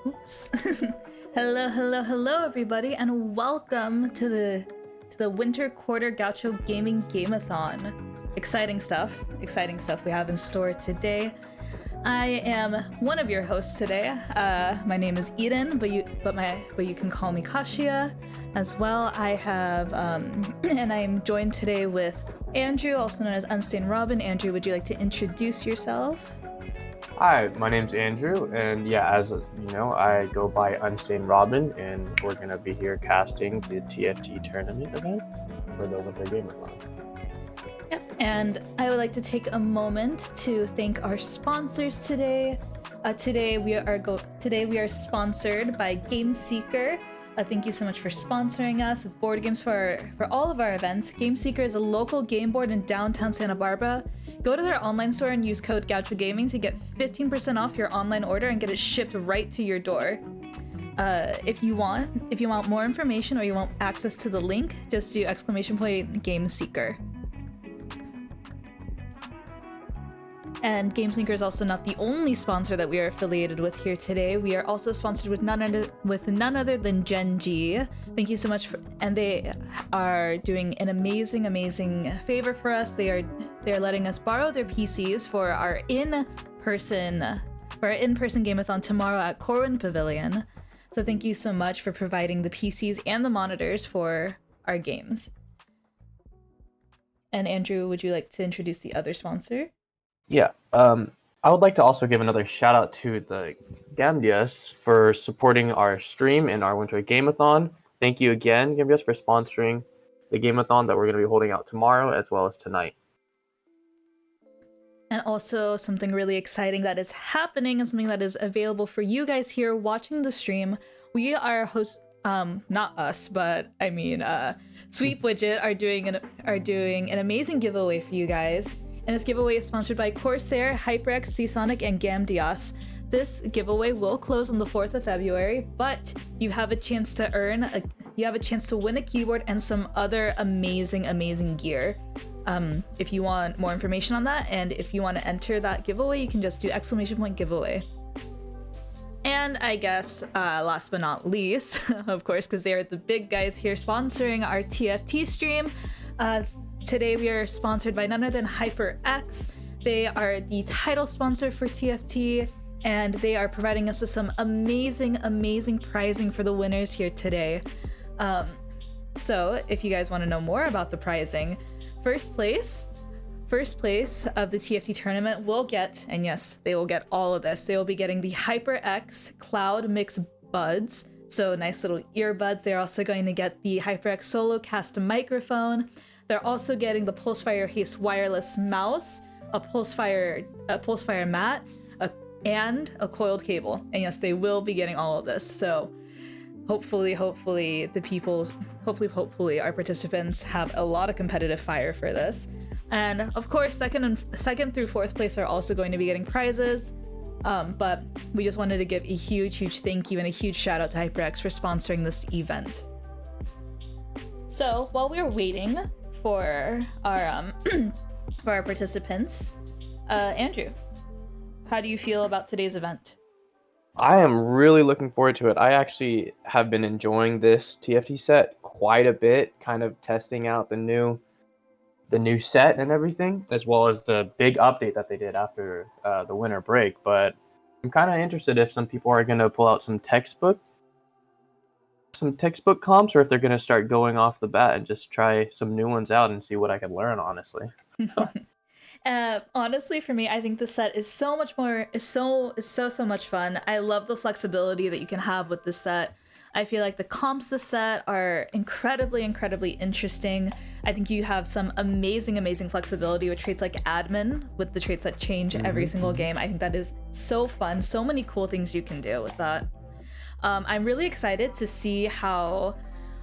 Oops. hello everybody, and welcome to the winter quarter Gaucho gaming Game-a-thon. Exciting stuff we have in store today. I am one of your hosts today. My name is Eden, but you can call me Kashia as well. I have and I am joined today with Andrew, also known as Unstained Robin. Andrew, would you like to introduce yourself? Hi, my name's Andrew, and yeah, as you know, I go by Unstained Robin, and we're gonna be here casting the TFT tournament event for the Winter Game-a-thon. Yep, and I would like to take a moment to thank our sponsors today. Today we are sponsored by GameSeeker. Thank you so much for sponsoring us with board games for all of our events. GameSeeker is a local game board in downtown Santa Barbara. Go to their online store and use code Gaucho Gaming to get 15% off your online order and get it shipped right to your door. If you want more information or you want access to the link, just do !GameSeeker. And GameSeeker is also not the only sponsor that we are affiliated with here today. We are also sponsored with none other than Gen G. Thank you so much and they are doing an amazing favor for us. They are letting us borrow their PCs for our in-person Game-a-thon tomorrow at Corwin Pavilion. So thank you so much for providing the PCs and the monitors for our games. And Andrew, would you like to introduce the other sponsor? Yeah, I would like to also give another shout out to the Gambias for supporting our stream and our Winter Game-a-thon. Thank you again, Gambias, for sponsoring the Game-a-thon that we're going to be holding out tomorrow as well as tonight. And also something really exciting that is happening and something that is available for you guys here watching the stream. We are not us, but I mean, Sweep Widget are doing an amazing giveaway for you guys. And this giveaway is sponsored by Corsair, HyperX, Seasonic, and Gamdios. This giveaway will close on the 4th of February, but you have a chance to win a keyboard and some other amazing gear. If you want more information on that, and if you want to enter that giveaway, you can just do !giveaway. And I guess, last but not least, of course, because they are the big guys here sponsoring our TFT stream, today we are sponsored by none other than HyperX. They are the title sponsor for TFT, and they are providing us with some amazing prizing for the winners here today. So if you guys want to know more about the prizing, first place of the TFT tournament will get, and yes, they will get all of this. They will be getting the HyperX Cloud Mix Buds, so nice little earbuds. They're also going to get the HyperX Solo Cast microphone. They're also getting the Pulsefire Haste wireless mouse, a Pulsefire mat, and a coiled cable. And yes, they will be getting all of this. So hopefully our participants have a lot of competitive fire for this. And of course, second through fourth place are also going to be getting prizes. But we just wanted to give a huge thank you and a huge shout out to HyperX for sponsoring this event. So while we were waiting for our participants, Andrew, how do you feel about today's event? I am really looking forward to it. I actually have been enjoying this TFT set quite a bit, kind of testing out the new set and everything, as well as the big update that they did after the winter break. But I'm kind of interested if some people are going to pull out some textbook comps, or if they're going to start going off the bat and just try some new ones out and see what I can learn, honestly. Honestly, for me, I think the set is so much fun. I love the flexibility that you can have with the set. I feel like the comps this set are incredibly interesting. I think you have some amazing flexibility with traits like admin, with the traits that change every single game. I think that is so fun. So many cool things you can do with that. I'm really excited to see how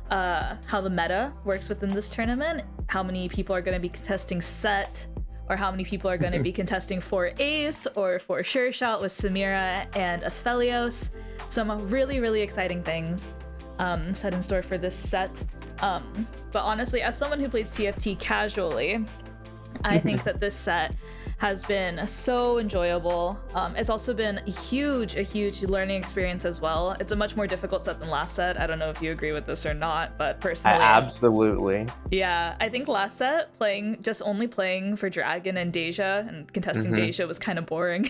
the meta works within this tournament, how many people are going to be contesting set, or how many people are going to be contesting for Ace or for Sure Shot with Samira and Aphelios. Some really exciting things set in store for this set. But honestly, as someone who plays TFT casually, I think that this set has been so enjoyable. It's also been a huge learning experience as well. It's a much more difficult set than last set. I don't know if you agree with this or not, but personally, Absolutely. Yeah, I think last set only playing for Dragon and Deja and contesting Deja was kind of boring.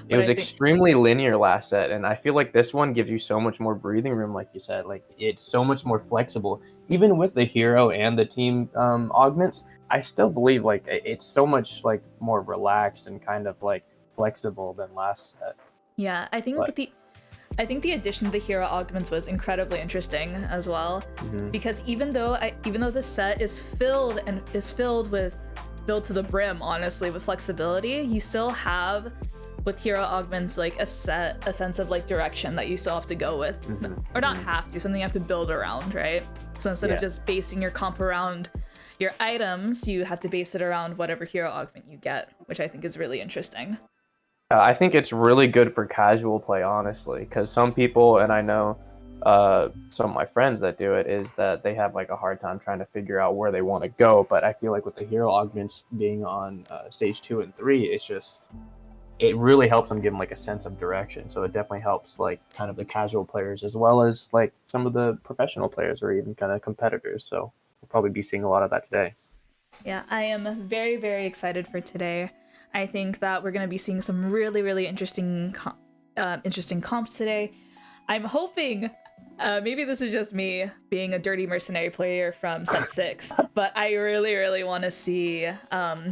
It was extremely linear last set, and I feel like this one gives you so much more breathing room, like you said. Like, it's so much more flexible. Even with the hero and the team augments, I still believe like it's so much like more relaxed and kind of like flexible than last set. Yeah, I think the addition to the hero augments was incredibly interesting as well, because even though the set is filled to the brim, honestly, with flexibility, you still have with hero augments like a sense of like direction that you still have to go with, or not have to, something you have to build around, right? So instead of just basing your comp around your items, you have to base it around whatever hero augment you get, which I think is really interesting. I think it's really good for casual play, honestly, because some people, and I know some of my friends that do it, is that they have like a hard time trying to figure out where they want to go. But I feel like with the hero augments being on stage 2 and 3, it really helps them give them like a sense of direction. So it definitely helps like kind of the casual players as well as like some of the professional players or even kind of competitors. So we'll probably be seeing a lot of that today. Yeah, I am very excited for today. I think that we're going to be seeing some really interesting comps today. I'm hoping, maybe this is just me being a dirty mercenary player from set 6, but I really want to see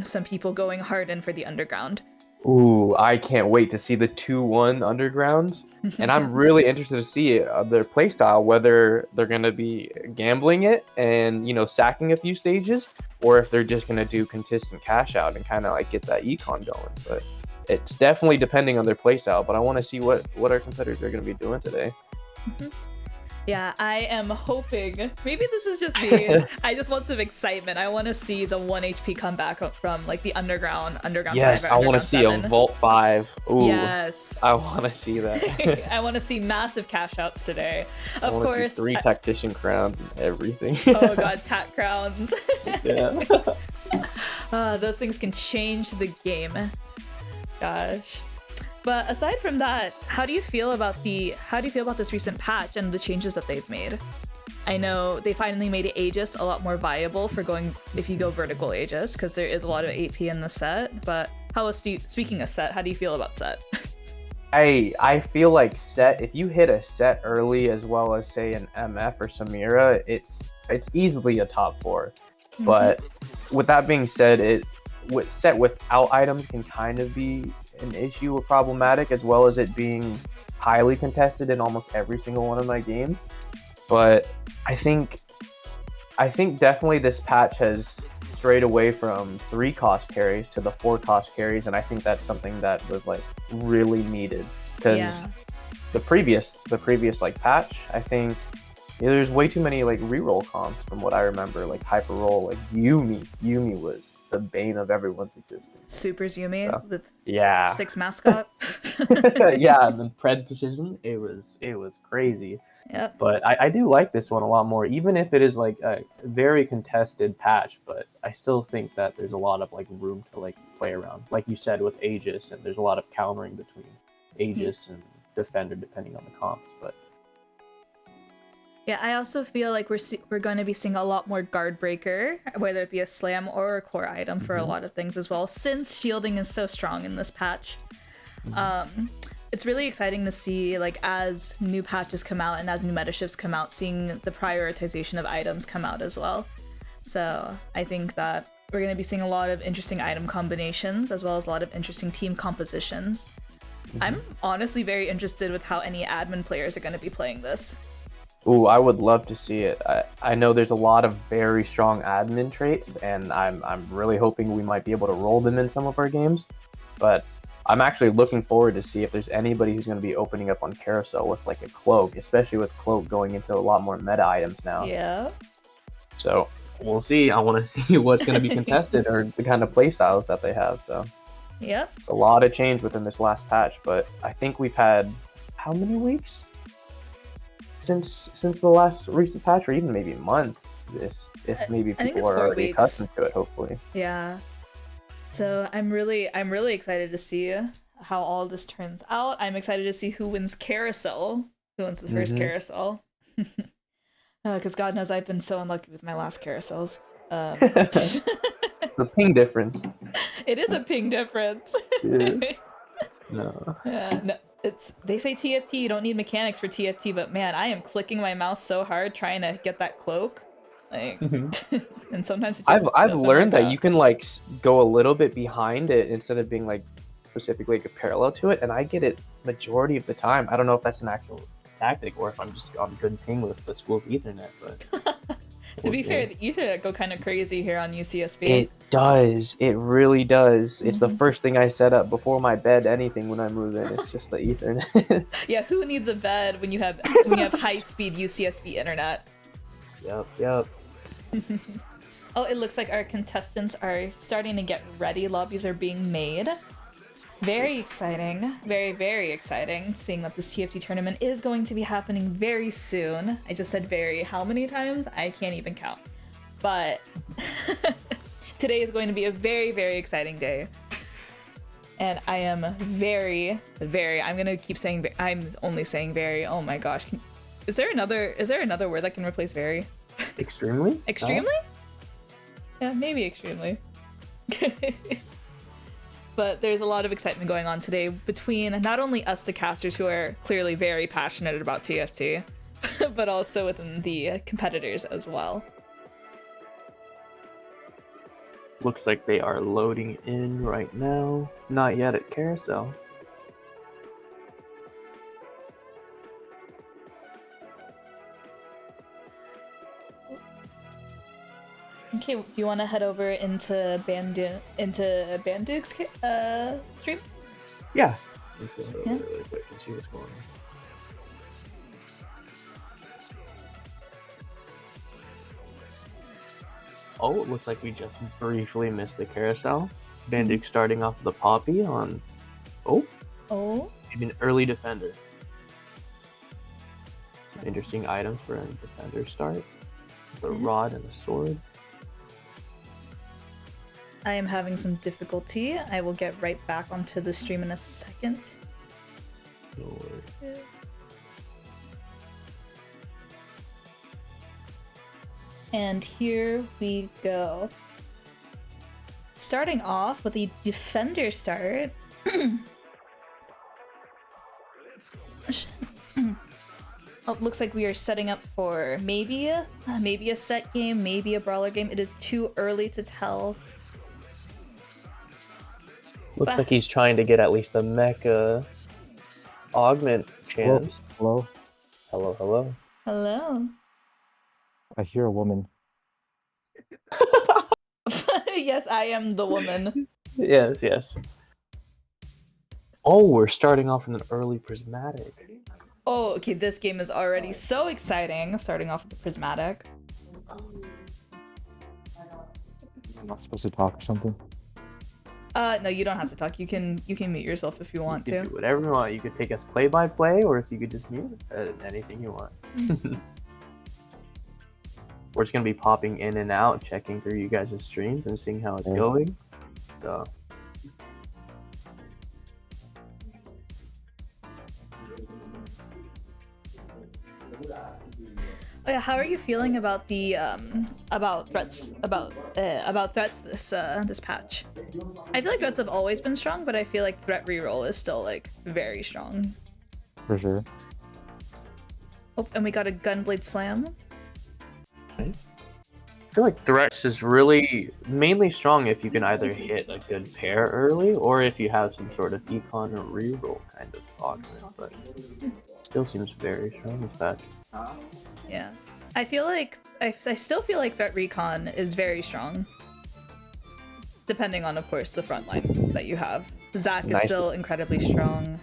some people going hard in for the underground. Ooh, I can't wait to see the 2-1 undergrounds. And I'm really interested to see their playstyle, whether they're going to be gambling it and, sacking a few stages, or if they're just going to do consistent cash out and kind of like get that econ going. But it's definitely depending on their playstyle, but I want to see what our competitors are going to be doing today. Yeah, I am hoping. Maybe this is just me. I just want some excitement. I want to see the 1 HP come back up from like the underground 5 Yes, or I want to underground see a 7. Vault 5. Ooh, Yes. I want to see that. I want to see massive cash outs today. I Of want to see course. 3 tactician crowns and everything. Oh god, tat crowns. Yeah. Those things can change the game. Gosh. But aside from that, how do you feel about this recent patch and the changes that they've made? I know they finally made Aegis a lot more viable for going if you go vertical Aegis, because there is a lot of AP in the set. But speaking of set, how do you feel about set? I feel like set, if you hit a set early as well as say an MF or Samira, it's easily a top 4. But with that being said, set without items can kind of be an issue or problematic, as well as it being highly contested in almost every single one of my games. But I think definitely this patch has strayed away from 3 cost carries to the 4 cost carries, and I think that's something that was like really needed, because Yeah. the previous like patch, I think there's way too many like reroll comps from what I remember, like hyper roll, like Yumi was the bane of everyone's existence. Supers Yumi So, with yeah. 6 mascot. Yeah, and the pred precision, it was crazy. Yep. But I do like this one a lot more, even if it is like a very contested patch. But I still think that there's a lot of like room to like play around, like you said with Aegis, and there's a lot of countering between Aegis and Defender depending on the comps. But Yeah, I also feel like we're going to be seeing a lot more guard breaker, whether it be a slam or a core item for a lot of things as well, since shielding is so strong in this patch. It's really exciting to see, like, as new patches come out and as new meta shifts come out, seeing the prioritization of items come out as well. So I think that we're going to be seeing a lot of interesting item combinations as well as a lot of interesting team compositions. I'm honestly very interested with how any admin players are going to be playing this. ooh, I would love to see it. I know there's a lot of very strong admin traits, and I'm really hoping we might be able to roll them in some of our games. But I'm actually looking forward to see if there's anybody who's going to be opening up on Carousel with like a cloak, especially with cloak going into a lot more meta items now. Yeah. So we'll see. I want to see what's going to be contested or the kind of playstyles that they have. So Yep. it's a lot of change within this last patch, but I think we've had how many weeks since the last recent patch, or even maybe a month. If maybe I think people it's are 4 already weeks. accustomed to it. Hopefully. Yeah. So I'm really excited to see how all this turns out. I'm excited to see who wins Carousel, who wins the first Carousel. Because God knows I've been so unlucky with my last carousels. The ping difference. It is a ping difference. Yeah. No. Yeah, no, they say TFT, you don't need mechanics for TFT, but man, I am clicking my mouse so hard trying to get that cloak. Like, and sometimes it just I've doesn't learned work that out. you can like go a little bit behind it instead of being like specifically like parallel to it, and I get it majority of the time. I don't know if that's an actual tactic or if I'm just on good ping with the school's Ethernet, but To be fair, the Ethernet go kind of crazy here on UCSB. it does. It really does. It's the first thing I set up before my bed. Anything when I move in, it's just the Ethernet. Yeah, who needs a bed when you have high speed UCSB internet? Yep. Oh, it looks like our contestants are starting to get ready. Lobbies are being made. Very exciting. Very, very exciting. Seeing that this TFT tournament is going to be happening very soon. I just said very how many times? I can't even count. But today is going to be a very, very exciting day. And I am very, very, I'm going to keep saying, I'm only saying very. Oh my gosh. Is there another word that can replace very? Extremely? Extremely? Yeah, maybe extremely. But there's a lot of excitement going on today between not only us, the casters, who are clearly very passionate about TFT, but also within the competitors as well. Looks like they are loading in right now. Not yet at Carousel. Okay, do you want to head over into Bandug's stream? Yeah. Let's go Yeah. really quick and see what's going on. Oh, it looks like we just briefly missed the carousel. Mm-hmm. Banduk starting off with the poppy on. Oh, Oh, maybe an early defender. Interesting items for a defender start. The Mhm. rod and the sword. I am having some difficulty. I will get right back onto the stream in a second. Sword. And here we go. Starting off with a defender start. Oh, looks like we are setting up for maybe a set game, maybe a brawler game. It is too early to tell. Looks But like he's trying to get at least a mecha augment chance. Hello? Hello, hello. hello. I hear a woman. Yes, I am the woman. Yes, yes. Oh, we're starting off with an early prismatic. Oh, okay, this game is already so exciting. Starting off with the prismatic. I'm not supposed to talk or something. No, you don't have to talk. You can mute yourself if you want You can to. do whatever you want. You could take us play by play, or if you could just mute anything you want. We're just gonna be popping in and out, checking through you guys' streams and seeing how it's going. So. Oh yeah, how are you feeling about the threats this patch? I feel like threats have always been strong, but I feel like threat reroll is still like very strong. For sure. Oh, and we got a gunblade slam. I feel like threats is really mainly strong if you can either hit a good pair early or if you have some sort of econ or reroll kind of augment, but still seems very strong this patch. Yeah, I feel like I still feel like threat recon is very strong, depending on, of course, the front line that you have. Zach is Nice. still incredibly strong.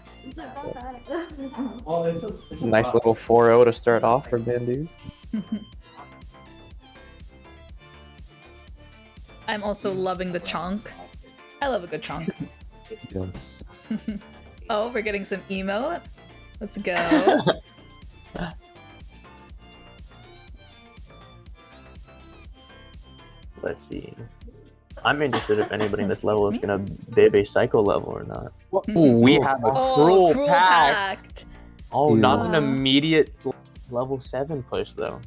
Nice little 4-0 to start off for Bandu. I'm also loving the chonk. I love a good chonk. Yes. Oh, we're getting some emote. Let's go. Let's see. I'm interested if anybody in this level is gonna baby cycle level or not. Ooh, we have a cruel pact. Oh, not an immediate level 7 push though.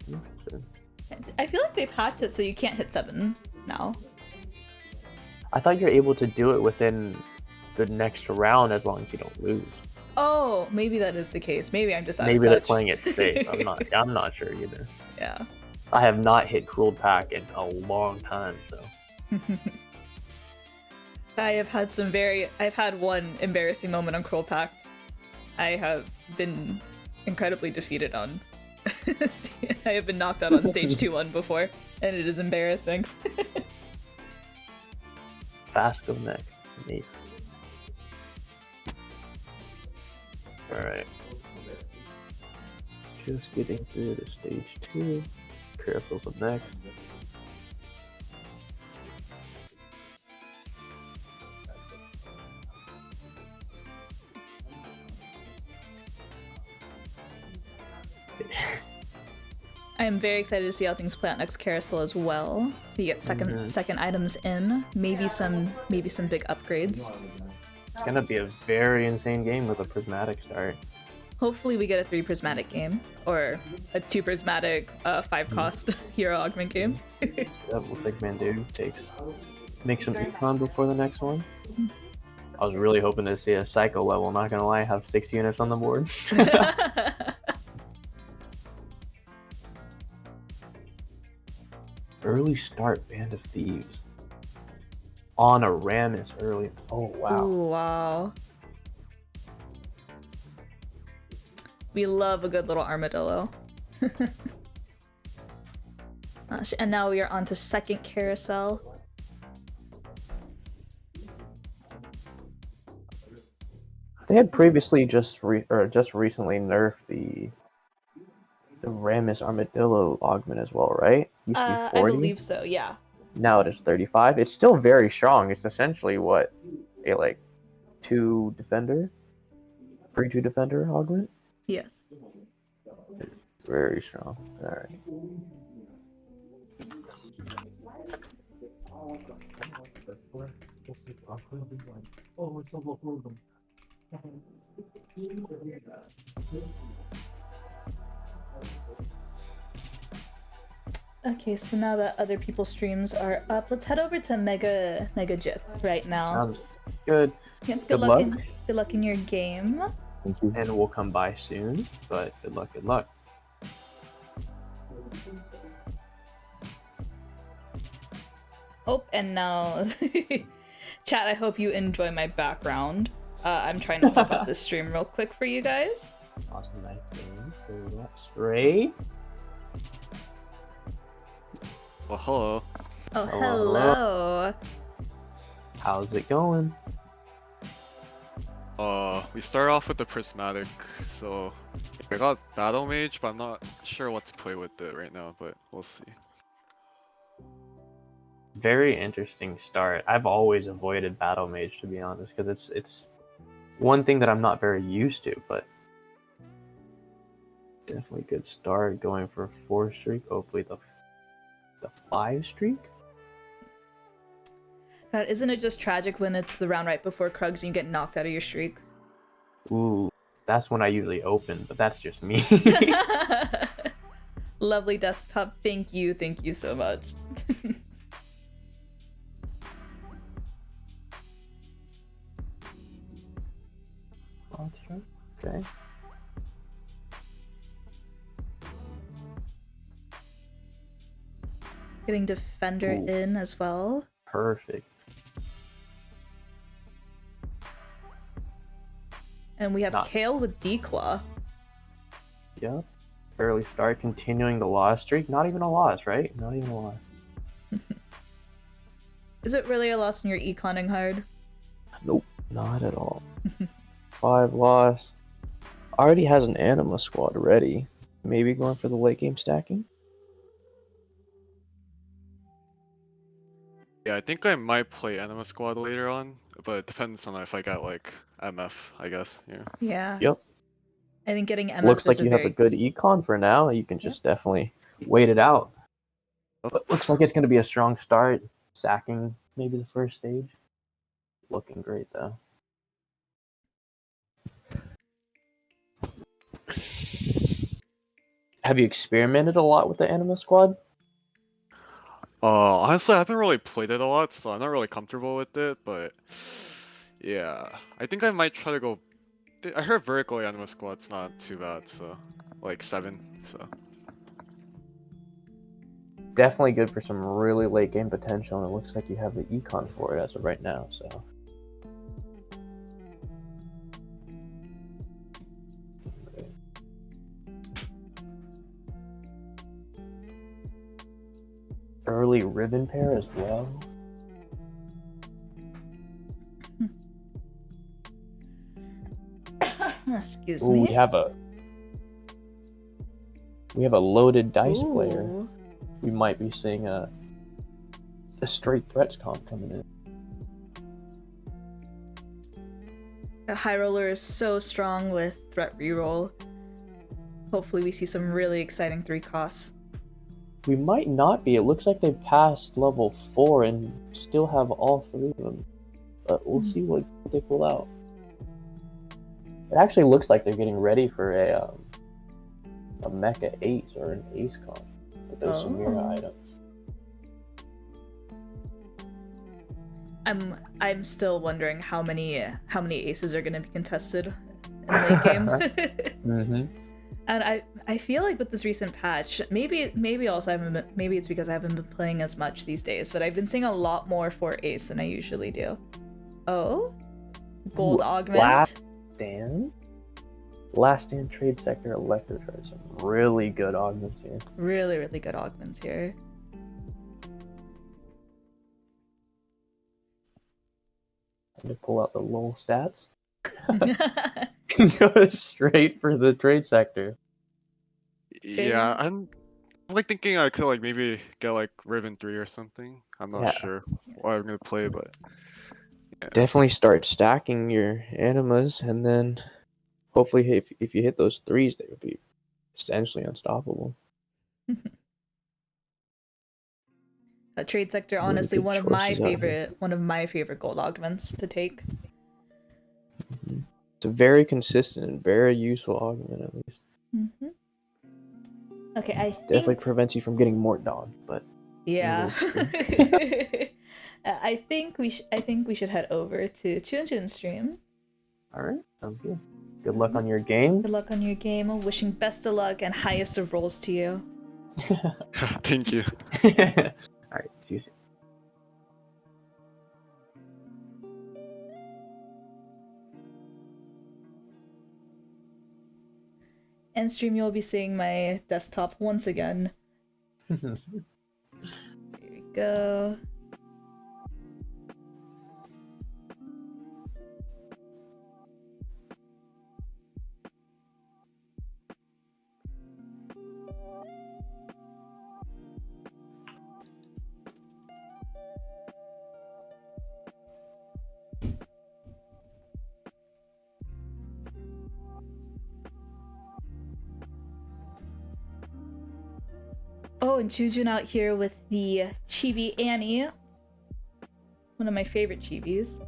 Interesting. I feel like they patched it so you can't hit 7 now. I thought you're able to do it within the next round as long as you don't lose. Oh, maybe that is the case. Maybe I'm just out Maybe of they're touch. playing it safe. I'm not sure either. Yeah. I have not hit cruel pack in a long time, so. I've had one embarrassing moment on Cruel Pact. I have been incredibly defeated on I have been knocked out on stage 2-1 before, and it is embarrassing. Fast go next. Neat. Alright. Just getting through to stage 2. Careful for next. I am very excited to see how things play out next carousel as well. We get second items in, maybe some big upgrades. It's gonna be a very insane game with a prismatic start. Hopefully we get a 3 prismatic game, or a 2 prismatic 5 cost hero augment game. That looks like Mandu makes some econ before the next one. I was really hoping to see a psycho level, not gonna lie, have 6 units on the board. Early start, Band of Thieves. On a Ramus early. Oh, wow. Ooh, wow. We love a good little armadillo. And now we are on to second carousel. They had previously just recently nerfed the the Ramus Armadillo augment as well, right? Used to be I 40. believe so, yeah. Now it is 35. It's still very strong. It's essentially what a like 2 defender, free 2 defender augment. Yes. Very strong. All right. Okay, so now that other people's streams are up, let's head over to Mega Jip right now. Sounds good. Yep, Good luck. Good luck in your game. Thank you. And we'll come by soon. But good luck. Good luck. Oh, and now, chat, I hope you enjoy my background. I'm trying to pop up this stream real quick for you guys. Awesome. Nice game. Very well. Straight. Well, hello. Oh, Hello. hello. How's it going? We start off with the prismatic, so I got battle mage, but I'm not sure what to play with it right now, but we'll see. Very interesting start. I've always avoided battle mage, to be honest, because it's one thing that I'm not very used to, but definitely good start. Going for a 4 streak, hopefully the 5 streak. God, isn't it just tragic when it's the round right before Krugs and you get knocked out of your streak? Ooh, that's when I usually open, but that's just me. Lovely desktop. Thank you so much. Okay. Getting defender Ooh. in as well. Perfect. And we have Not- Kale with D-Claw. Yep. Early start, continuing the loss streak. Not even a loss, right? Not even a loss. Is it really a loss when you're econing hard? Nope, not at all. 5 loss. Already has an anima squad ready. Maybe going for the late game stacking. Yeah, I think I might play Anima Squad later on, but it depends on if I got like MF, I guess. Yeah. Yeah. Yep. I think getting MF Looks is like a you have a very... good econ for now. You can just definitely wait it out. But looks like it's going to be a strong start. Sacking maybe the first stage. Looking great though. Have you experimented a lot with the anima squad? Honestly, I haven't really played it a lot, so I'm not really comfortable with it, but yeah, I think I might try to go. I heard vertical Anima Squad's not too bad, so like 7, so. Definitely good for some really late game potential, and it looks like you have the econ for it as of right now, so. Early ribbon pair as well. Excuse Ooh, me. we have a loaded dice player. Ooh. We might be seeing a straight threats comp coming in. That high roller is so strong with threat reroll. Hopefully we see some really exciting 3 costs. We might not be. It looks like they passed level 4 and still have all 3 of them. But we'll see what they pull out. It actually looks like they're getting ready for a mecha ace or an ace comp with those Samira items. I'm still wondering how many aces are going to be contested in late game. Mm-hmm. And I feel like with this recent patch, maybe also maybe it's because I haven't been playing as much these days, but I've been seeing a lot more for ace than I usually do. Oh, gold augment. Last stand trade sector electrotrade. Some really good augments here. Really, really good augments here. Time to pull out the LOL stats. Go straight for the trade sector. Yeah, I'm like thinking I could like maybe get like Riven 3 or something. I'm not Yeah. sure what I'm gonna play, but Definitely start stacking your animas, and then hopefully, if you hit those threes, they would be essentially unstoppable. A trade sector, Really honestly, good choices out here. one of my favorite gold augments to take. It's a very consistent and very useful augment, at least. Mm-hmm. Okay, I Definitely think. prevents you from getting Mortdog, but Yeah. extreme. I think we should head over to Chunjun's stream. All right, sounds good. Good luck on your game. Good luck on your game. Wishing best of luck and highest of rolls to you. thank you. All right, see you soon. End stream, you'll be seeing my desktop once again. Here we go. Oh, and Chujun out here with the Chibi Annie. One of my favorite chibis.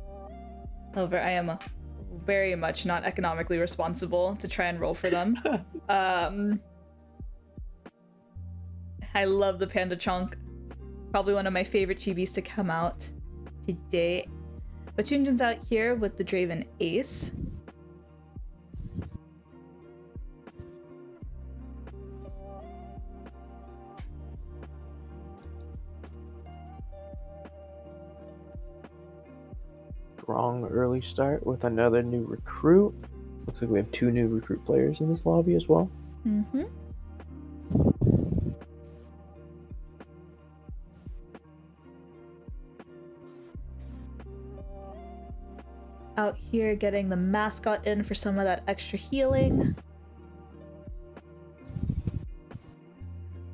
However, I am very much not economically responsible to try and roll for them. I love the Panda Chunk. Probably one of my favorite chibis to come out today. But Chunjun's out here with the Draven Ace. Strong early start with another new recruit. Looks like we have 2 new recruit players in this lobby as well. Mm-hmm. Out here getting the mascot in for some of that extra healing.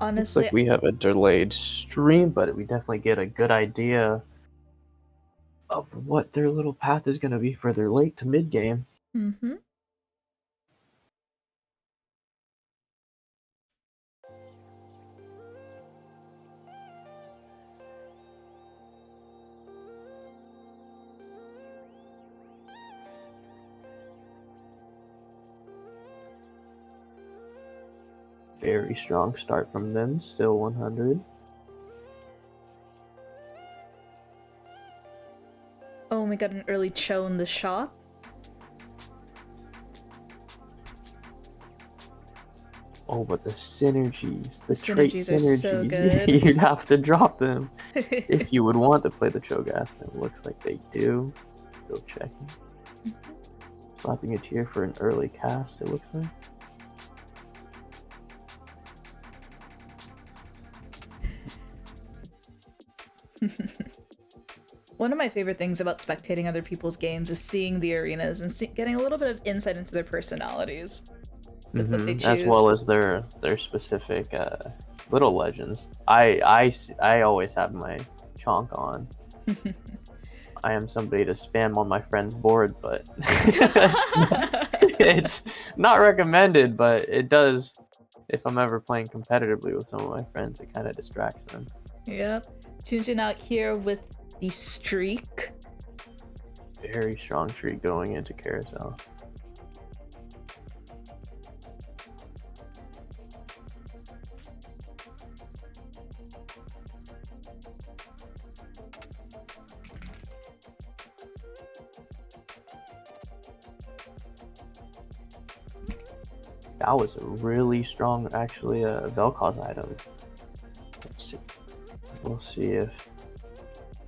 Honestly, Looks like we have a delayed stream, but we definitely get a good idea of what their little path is going to be for their late to mid game. mm-hmm. Very strong start from them, still 100. Oh, and we got an early Cho in the shop. Oh, but the synergies, the The trait synergies are so synergies, good. you'd have to drop them if you would want to play the Cho'Gath. It looks like they do. Still checking. Slapping a tier for an early cast, it looks like. One of my favorite things about spectating other people's games is seeing the arenas and getting a little bit of insight into their personalities with what they choose. As well as their specific little legends. I always have my chonk on. I am somebody to spam on my friend's board, but it's not recommended, but it does. If I'm ever playing competitively with some of my friends, it kind of distracts them. Yep. Chunjun out here with the streak. Very strong streak going into Carousel. That was a really strong, actually, Vel'Koz item. Let's see. We'll see if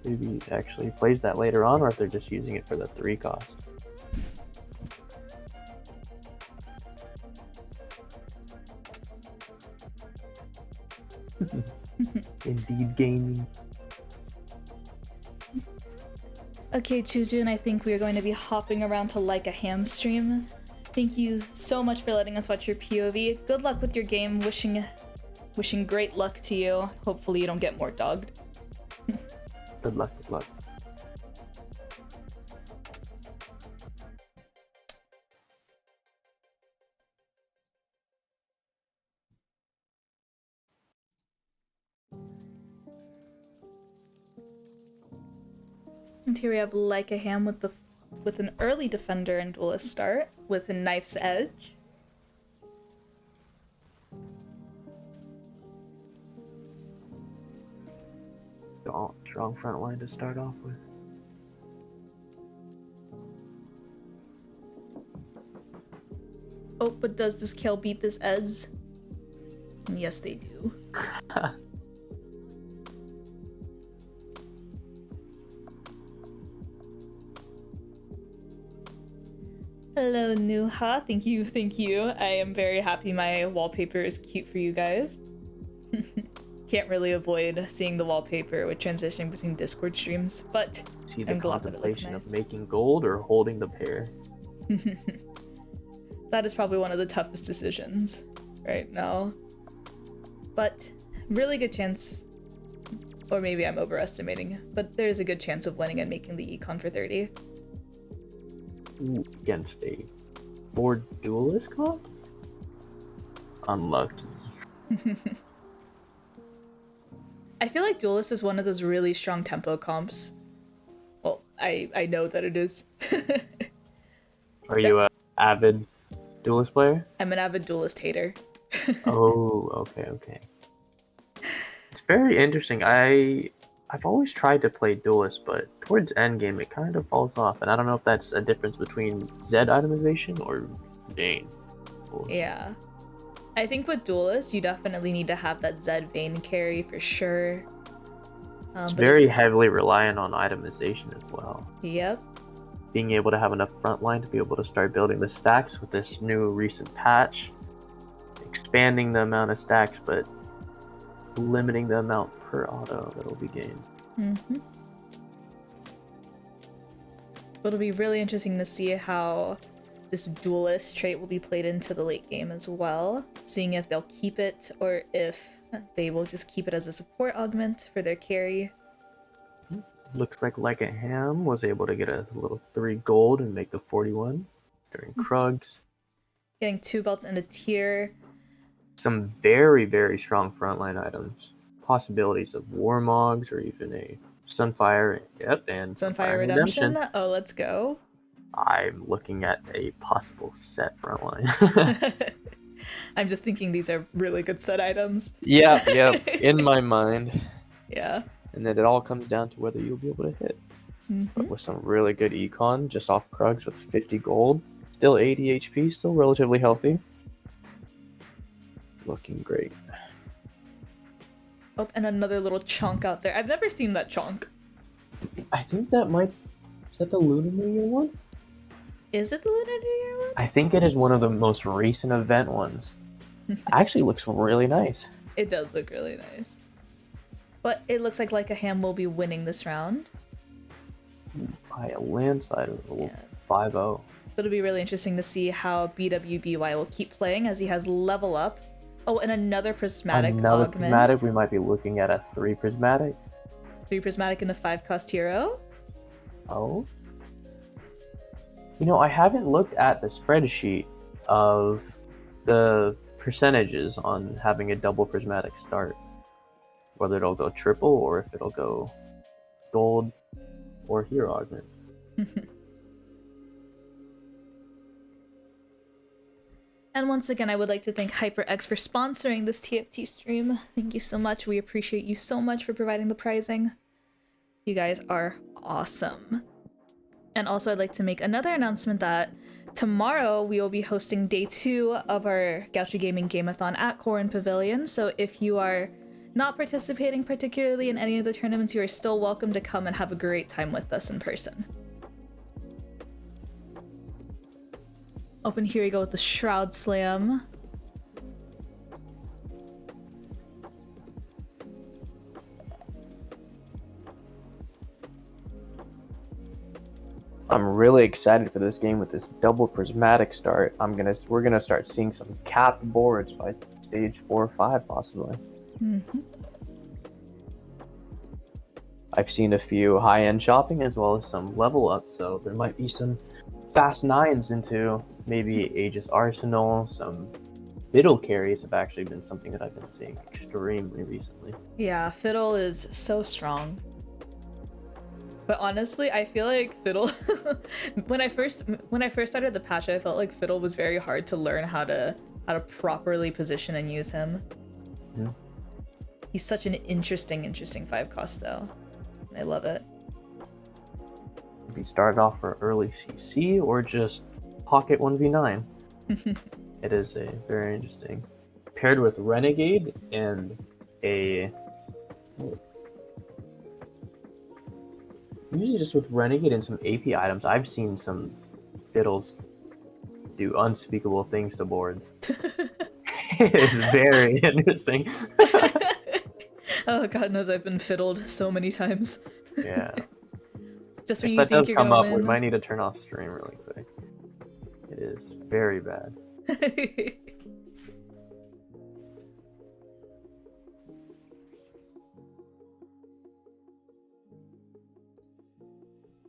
maybe he actually plays that later on, or if they're just using it for the 3 cost. Indeed gaming. Okay, Chujun, I think we're going to be hopping around to like a ham stream Thank you so much for letting us watch your POV. Good luck with your game. Wishing great luck to you. Hopefully you don't get more dogged. Good luck, good luck. And here we have Like a Ham with an early defender and duelist start with a knife's edge. Strong front line to start off with. Oh, but does this kill beat this Ez? And yes, they do. Hello, Nuha. Thank you, thank you. I am very happy my wallpaper is cute for you guys. Can't really avoid seeing the wallpaper with transitioning between Discord streams, but See the I'm glad that it looks contemplation nice. of making gold or holding the pair. That is probably one of the toughest decisions right now. But really good chance, or maybe I'm overestimating, but there's a good chance of winning and making the econ for 30. Ooh, against a 4 duelist comp? Unlucky. I feel like Duelist is one of those really strong tempo comps. Well, I know that it is. Are you a avid duelist player? I'm an avid Duelist hater. Oh, okay. It's very interesting. I've always tried to play duelist, but towards endgame it kind of falls off, and I don't know if that's a difference between Z itemization or Vayne. Yeah. I think with Duelist, you definitely need to have that Z Vayne carry for sure. It's But very heavily reliant on itemization as well. Yep. Being able to have enough frontline to be able to start building the stacks with this new recent patch, expanding the amount of stacks, but limiting the amount per auto that will be gained. Mm-hmm. It'll be really interesting to see how this Duelist trait will be played into the late game as well, seeing if they'll keep it or if they will just keep it as a support augment for their carry. Looks like a ham was able to get a little 3 gold and make the 41 during Krugs. Getting 2 belts and a tier. Some very, very strong frontline items. Possibilities of Warmogs or even a Sunfire. Yep, and Sunfire Redemption. Oh, let's go. I'm looking at a possible set frontline. I'm just thinking these are really good set items. Yep, in my mind. Yeah. And then it all comes down to whether you'll be able to hit. But with some really good econ, just off Krugs with 50 gold, still 80 HP, still relatively healthy. Looking great. Oh, and another little chunk out there. I've never seen that chunk. I think is that the Lunar New Year one? Is it the Lunar New Year one? I think it is one of the most recent event ones. Actually looks really nice. It does look really nice. But it looks like a Ham will be winning this round. By a landslide of Yeah. 5-0. It'll be really interesting to see how BWBY will keep playing as he has level up. Oh, and another prismatic Another augment. prismatic, we might be looking at a 3 prismatic. 3 prismatic and a 5 cost hero. Oh. You know, I haven't looked at the spreadsheet of the percentages on having a double prismatic start. Whether it'll go triple or if it'll go gold or hero augment. And once again, I would like to thank HyperX for sponsoring this TFT stream. Thank you so much. We appreciate you so much for providing the prizing. You guys are awesome. And also, I'd like to make another announcement that tomorrow we will be hosting day 2 of our Gaucho Gaming Game-a-thon at Corin Pavilion. So if you are not participating particularly in any of the tournaments, you are still welcome to come and have a great time with us in person. Open, here we go with the Shroud Slam. I'm really excited for this game with this double prismatic start. We're gonna start seeing some capped boards by stage 4 or 5 possibly. Mm-hmm. I've seen a few high-end shopping as well as some level ups, so there might be some fast 9s into maybe Aegis Arsenal. Some fiddle carries have actually been something that I've been seeing extremely recently. Yeah, Fiddle is so strong. But honestly, I feel like Fiddle when I first started the patch, I felt like Fiddle was very hard to learn how to properly position and use him. Mhm. He's such an interesting 5 cost though. I love it. If you started off for early CC or just pocket 1v9, it is a very interesting. Paired with Renegade and a usually just with Renegade and some AP items, I've seen some fiddles do unspeakable things to boards. It is very interesting. Oh, God knows I've been fiddled so many times. Yeah. Just when If you that think does you're come gonna up, we win. might need to turn off stream really quick. It is very bad.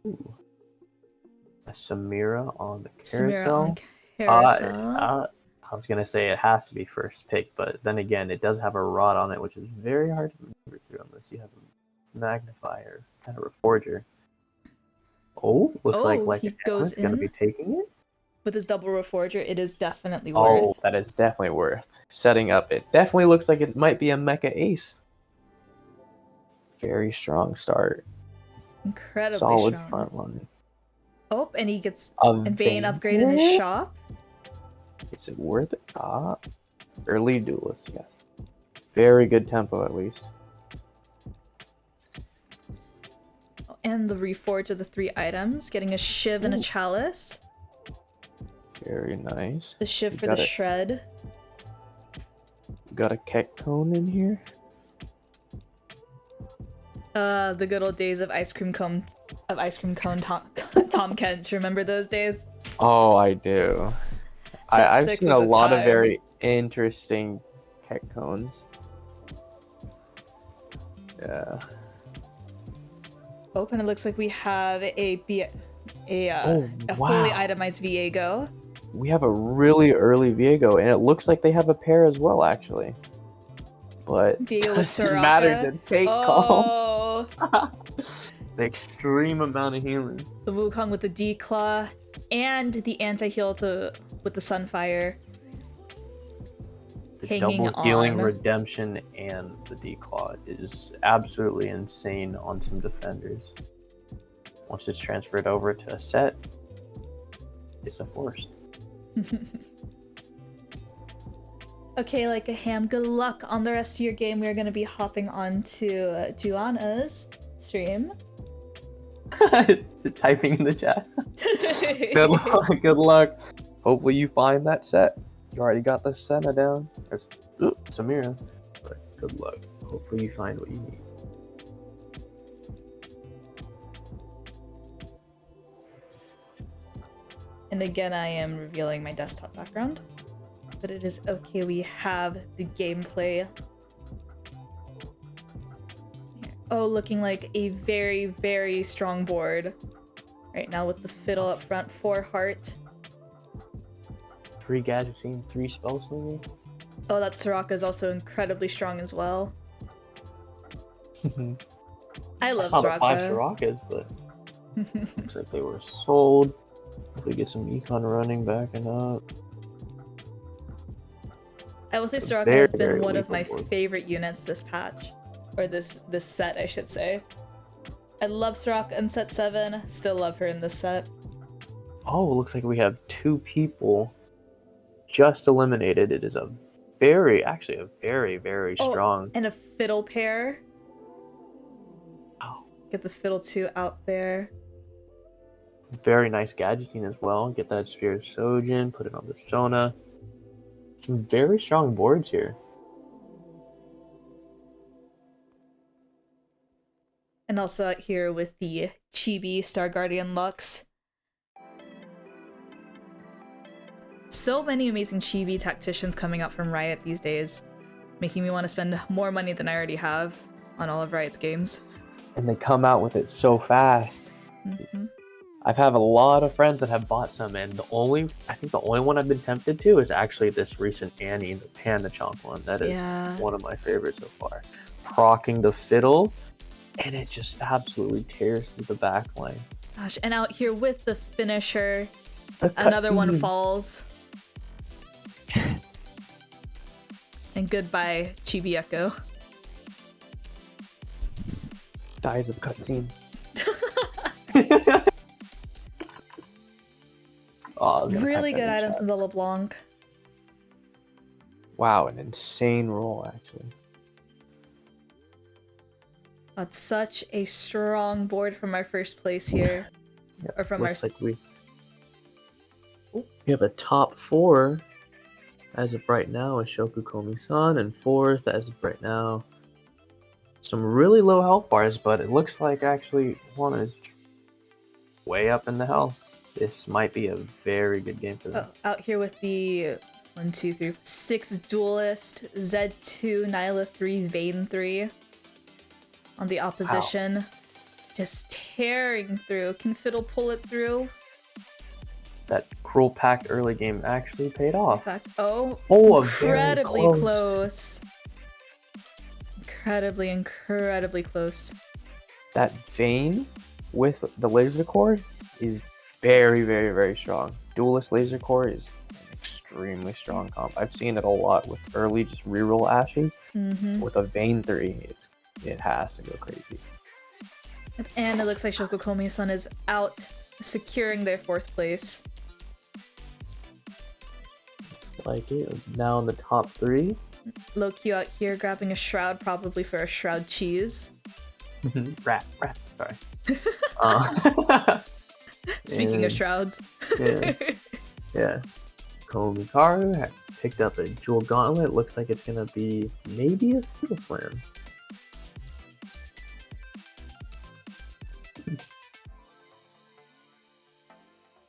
Ooh. A Samira on the Samira on carousel. carousel. I was gonna say it has to be first pick, but then again, it does have a rod on it, which is very hard to maneuver through unless you have a magnifier, kind of a forger. Oh, looks Oh, like he goes is gonna be in taking it. with his double reforger. It is definitely Oh, worth. that is definitely worth setting up. It definitely looks like it might be a mecha ace. Very strong start. Incredibly Solid strong. front line. Oh, and he gets A a Vayne upgrade in his Vayne? shop. Is it worth it? Early duelist, yes. Very good tempo at least. And the reforge of the 3 items, getting a shiv and a Ooh. chalice. Very nice. The shiv We for the got a- shred. Got a Keck cone in here. The good old days of ice cream cone Tom Kent. Remember those days? Oh, I do. Set I've 6 seen was a a lot of time. very interesting Keck cones. Yeah. Oh, and it looks like we have a Oh, fully wow. itemized Viego. We have a really early Viego, and it looks like they have a pair as well, actually. But Viego with doesn't matter. Soraka. The take Oh, the extreme amount of healing. the Wukong with the D-Claw, and the anti-heal with the Sunfire. The Hanging double healing, on. redemption, and the declaw is absolutely insane on some defenders. Once it's transferred over to a set, it's a force. Okay, like a ham, good luck on the rest of your game. We're gonna be hopping on to Juana's stream. Typing in the chat. Good luck. Good luck. Hopefully you find that set. You already got the Senna down. There's Samira. But good luck. Hopefully you find what you need. And again, I am revealing my desktop background. But it is okay, we have the gameplay. Oh, looking like a very strong board. Right now with the fiddle up front, 4 heart. 3 gadgeting, 3 spell slinging. Oh, that Soraka is also incredibly strong as well. I love saw the 5 Soraka. Sorakas, but looks like they were sold. Hopefully get some econ running, backing up. I will say Soraka Very, has been very one of my lethal board. favorite units this patch. Or this set, I should say. I love Soraka in set 7, still love her in this set. Oh, looks like we have 2 people just eliminated. It is a very strong. And a fiddle pair. Oh, Get the fiddle 2 out there. very nice gadgeting as well. Get that Sphere of Sojin, put it on the Sona. Some very strong boards here. And also out here with the Chibi Star Guardian Lux. So many amazing chibi tacticians coming out from Riot these days, making me want to spend more money than I already have on all of Riot's games. And they come out with it so fast. Mm-hmm. I've had a lot of friends that have bought some, and I think the only one I've been tempted to is actually this recent Annie, the Panda Chomp one. That is one of my favorites so far. Procking the fiddle, and it just absolutely tears through the back line. Gosh, and out here with the finisher, another one falls. And goodbye, Chibi Echo. Dies of cutscene. Oh, really good items in the LeBlanc. Wow, an insane roll, actually. That's such a strong board from our first place here. Yeah, Or from our... like we have a top 4 as of right now is Shokukomi-san, and 4th as of right now. Some really low health bars, but it looks like actually one is way up in the health. This might be a very good game for them. Out here with the 1, 2, 3, 6 Duelist, Z2, Nyla 3, Vayne 3 on the opposition. Wow. Just tearing through. Can Fiddle pull it through? That cruel pact early game actually paid off. Incredibly close. Incredibly close. That Vayne with the laser core is very strong. Duelist laser core is an extremely strong comp. I've seen it a lot with early just reroll ashes. With a Vayne 3, it has to go crazy. And it looks like Shokukomi-san is out securing their 4th place. Like it. Now in the top 3. Low-Q out here grabbing a shroud, probably for a shroud cheese. Rat, sorry. Speaking of shrouds. Yeah. Komikaru had picked up a jewel gauntlet. Looks like it's gonna be maybe a Fiddle Slam.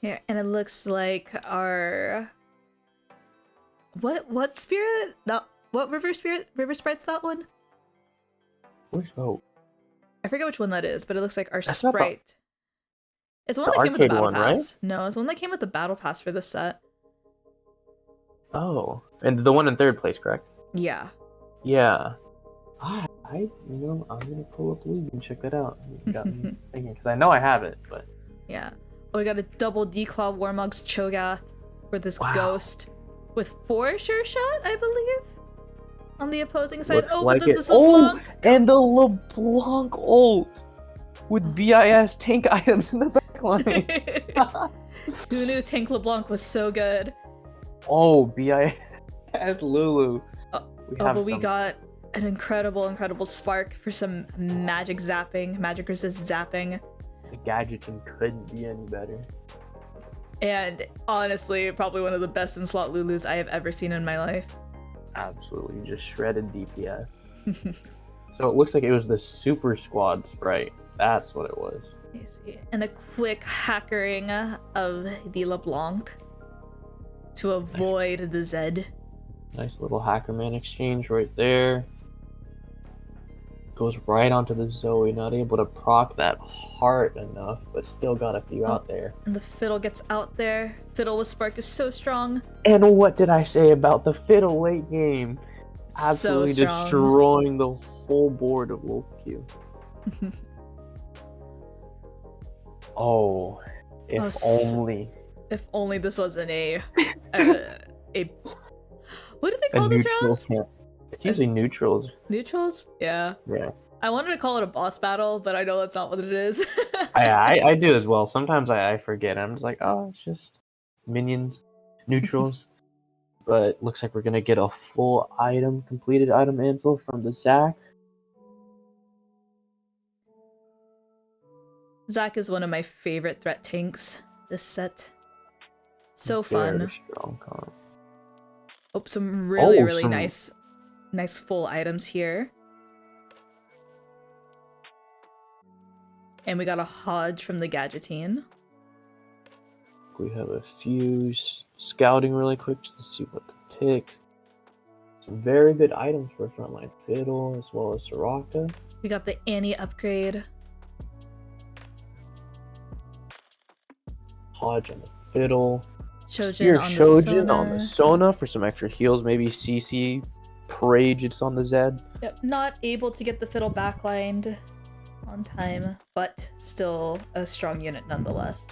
Yeah, and it looks like our... What spirit? What river sprite's that one? Which I forget which one that is, but it looks like our sprite. It's the one that came with arcade the battle one, pass. right? No, it's the one that came with the battle pass for this set. Oh, and the one in 3rd place, correct? Yeah. Yeah. I'm gonna pull up League and check that out. You got me thinking, because I know I have it, but... Yeah. Oh, we got a double Declaw Warmog's Cho'Gath for this ghost. With 4 Sure Shot, I believe? On the opposing side. Looks like but this is LeBlanc. And the LeBlanc ult! With BIS tank items in the backline. Who knew Tank LeBlanc was so good? Oh, BIS Lulu. We got an incredible spark for some magic zapping, magic resist zapping. The Gadgeting couldn't be any better. And honestly, probably one of the best in slot Lulus I have ever seen in my life. Absolutely, just shredded DPS. So it looks like it was the Super Squad sprite. That's what it was. I see. And a quick hackering of the LeBlanc to avoid the Zed. Nice little Hackerman exchange right there. Goes right onto the Zoe, not able to proc that heart enough, but still got a few out there. And the Fiddle gets out there. Fiddle with Spark is so strong. And what did I say about the Fiddle late game? Absolutely so strong. Destroying the whole board of Low-Q. Oh, if only. If only this wasn't a what do they call these rounds? It's usually neutrals. Neutrals? Yeah. Yeah. I wanted to call it a boss battle, but I know that's not what it is. I do as well. Sometimes I forget. I'm just like, oh, it's just minions, neutrals. But looks like we're gonna get a full completed item info from the Zac. Zac is one of my favorite threat tanks this set. So fun. Very strong comp. Oh, some really nice full items here. And we got a Hodge from the Gadgeteen. We have a few scouting really quick just to see what to pick. Some very good items for frontline fiddle as well as Soraka. We got the Annie upgrade. Hodge on the fiddle. Shojin Spear on Shojin the on the Sona. Sona for some extra heals. Maybe CC Parade it's on the Zed. Yep, not able to get the fiddle backlined on time, but still a strong unit nonetheless.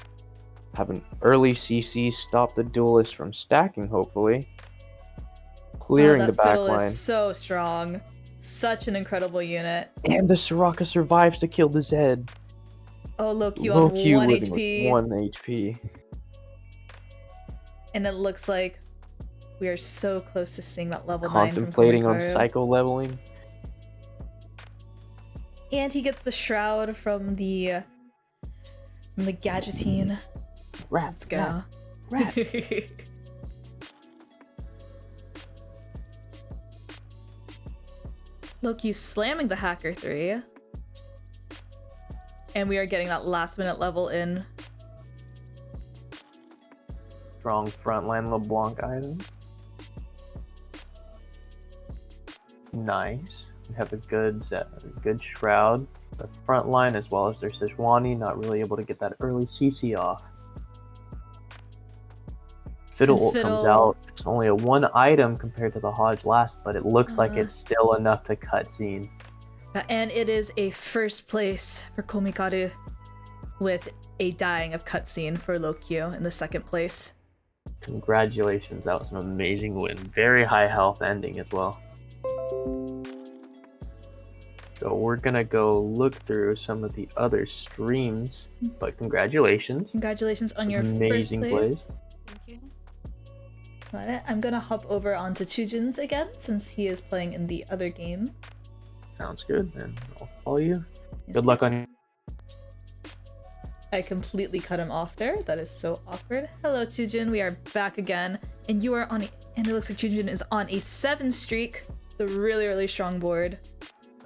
Have an early CC stop the duelist from stacking, hopefully. Clearing the that fiddle backline. is so strong. Such an incredible unit. And the Soraka survives to kill the Zed. Oh, Loki on 1 living HP. with 1 HP. And it looks like we are so close to seeing that level 9 Contemplating from on Komikaru. psycho leveling. And he gets the shroud from the gadgetine. Rat, Let's go. rat. Loki slamming the Hacker 3. And we are getting that last minute level in. Strong frontline LeBlanc item. Nice. We have a good shroud. The front line as well as their Sejuani not really able to get that early CC off. Fiddle ult comes out. It's only a 1 item compared to the Hodge last, but it looks like it's still enough to cutscene. And it is a first place for Komikaru with a dying of cutscene for Lokyo in the second place. Congratulations, that was an amazing win. Very high health ending as well. So we're gonna go look through some of the other streams, but congratulations. Congratulations on your amazing first place. plays. Thank you. Got it. I'm gonna hop over onto Chujin's again since he is playing in the other game. Sounds good, and I'll follow you. Good luck on. I completely cut him off there. That is so awkward. Hello, Chujin. We are back again, and you are on. And it looks like Chujin is on a 7 streak. The really, really strong board.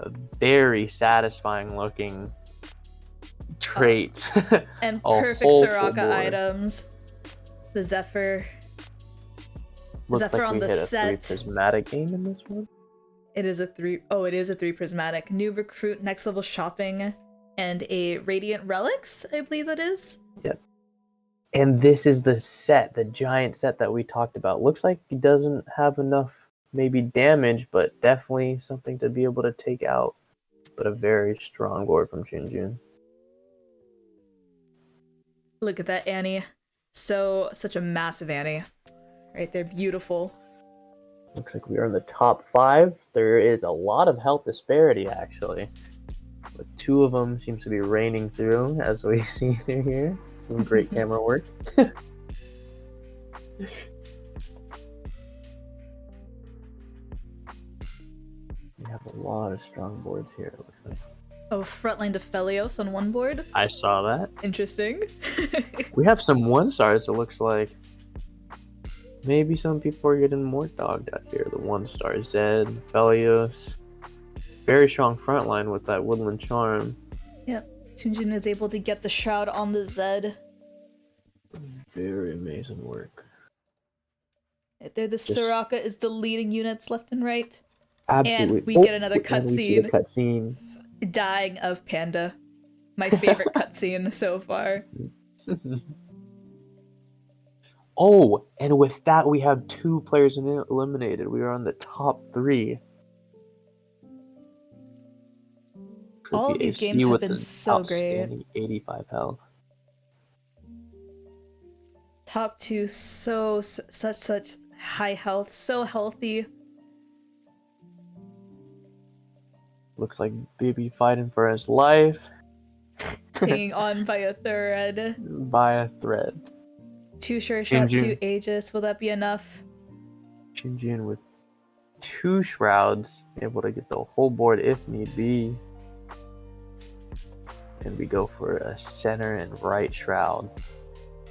A very satisfying looking trait. And A perfect whole full Soraka board. items. The Zephyr. Looks Zephyr like on we the hit a set. 3 prismatic game in this one. It is a 3. Oh, it is a 3 prismatic. New recruit, next level shopping, and a Radiant Relics, I believe that is. Yep. And this is the set, the giant set that we talked about. Looks like it doesn't have enough maybe damage, but definitely something to be able to take out. But a very strong board from Junjun. Look at that Annie. Such a massive Annie. Right there, beautiful. Looks like we are in the top 5. There is a lot of health disparity actually. But 2 of them seems to be raining through as we see through here. Some great camera work. We have a lot of strong boards here, it looks like. Oh, frontline to Felios on one board. I saw that. Interesting. We have some 1-stars, it looks like. Maybe some people are getting more dogged out here. The 1-star Zed, Felios. Very strong frontline with that Woodland Charm. Yep. Tunjin is able to get the shroud on the Zed. Very amazing work. Right there, the Soraka is deleting units left and right. Absolutely. And we get another and we see the cutscene. cutscene. Dying of Panda. My favorite cutscene so far. Oh, and with that, we have 2 players eliminated. We are on the top 3. All of these games have been so great. 85 health. Top 2, such high health, so healthy. Looks like Bibi fighting for his life. Hanging on by a thread. By a thread. 2 sure shot, Junjun. 2 Aegis. Will that be enough? Junjun with 2 shrouds, able to get the whole board if need be. And we go for a center and right shroud.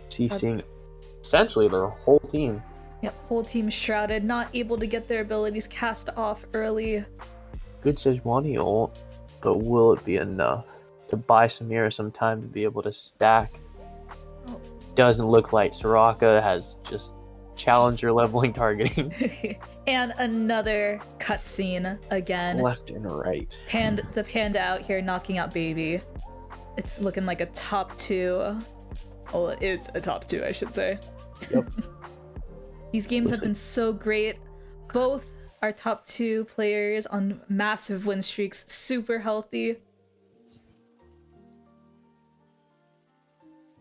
CCing essentially their whole team. Yep, whole team shrouded, not able to get their abilities cast off early. Good Sejuani ult, but will it be enough to buy Samira some time to be able to stack? doesn't look like Soraka has just challenger leveling targeting. And another cutscene again. Left and right. The panda out here knocking out baby. It's looking like a top 2. Well, it is a top 2, I should say. Yep. These games Looks have been so great. Both are top 2 players on massive win streaks, super healthy.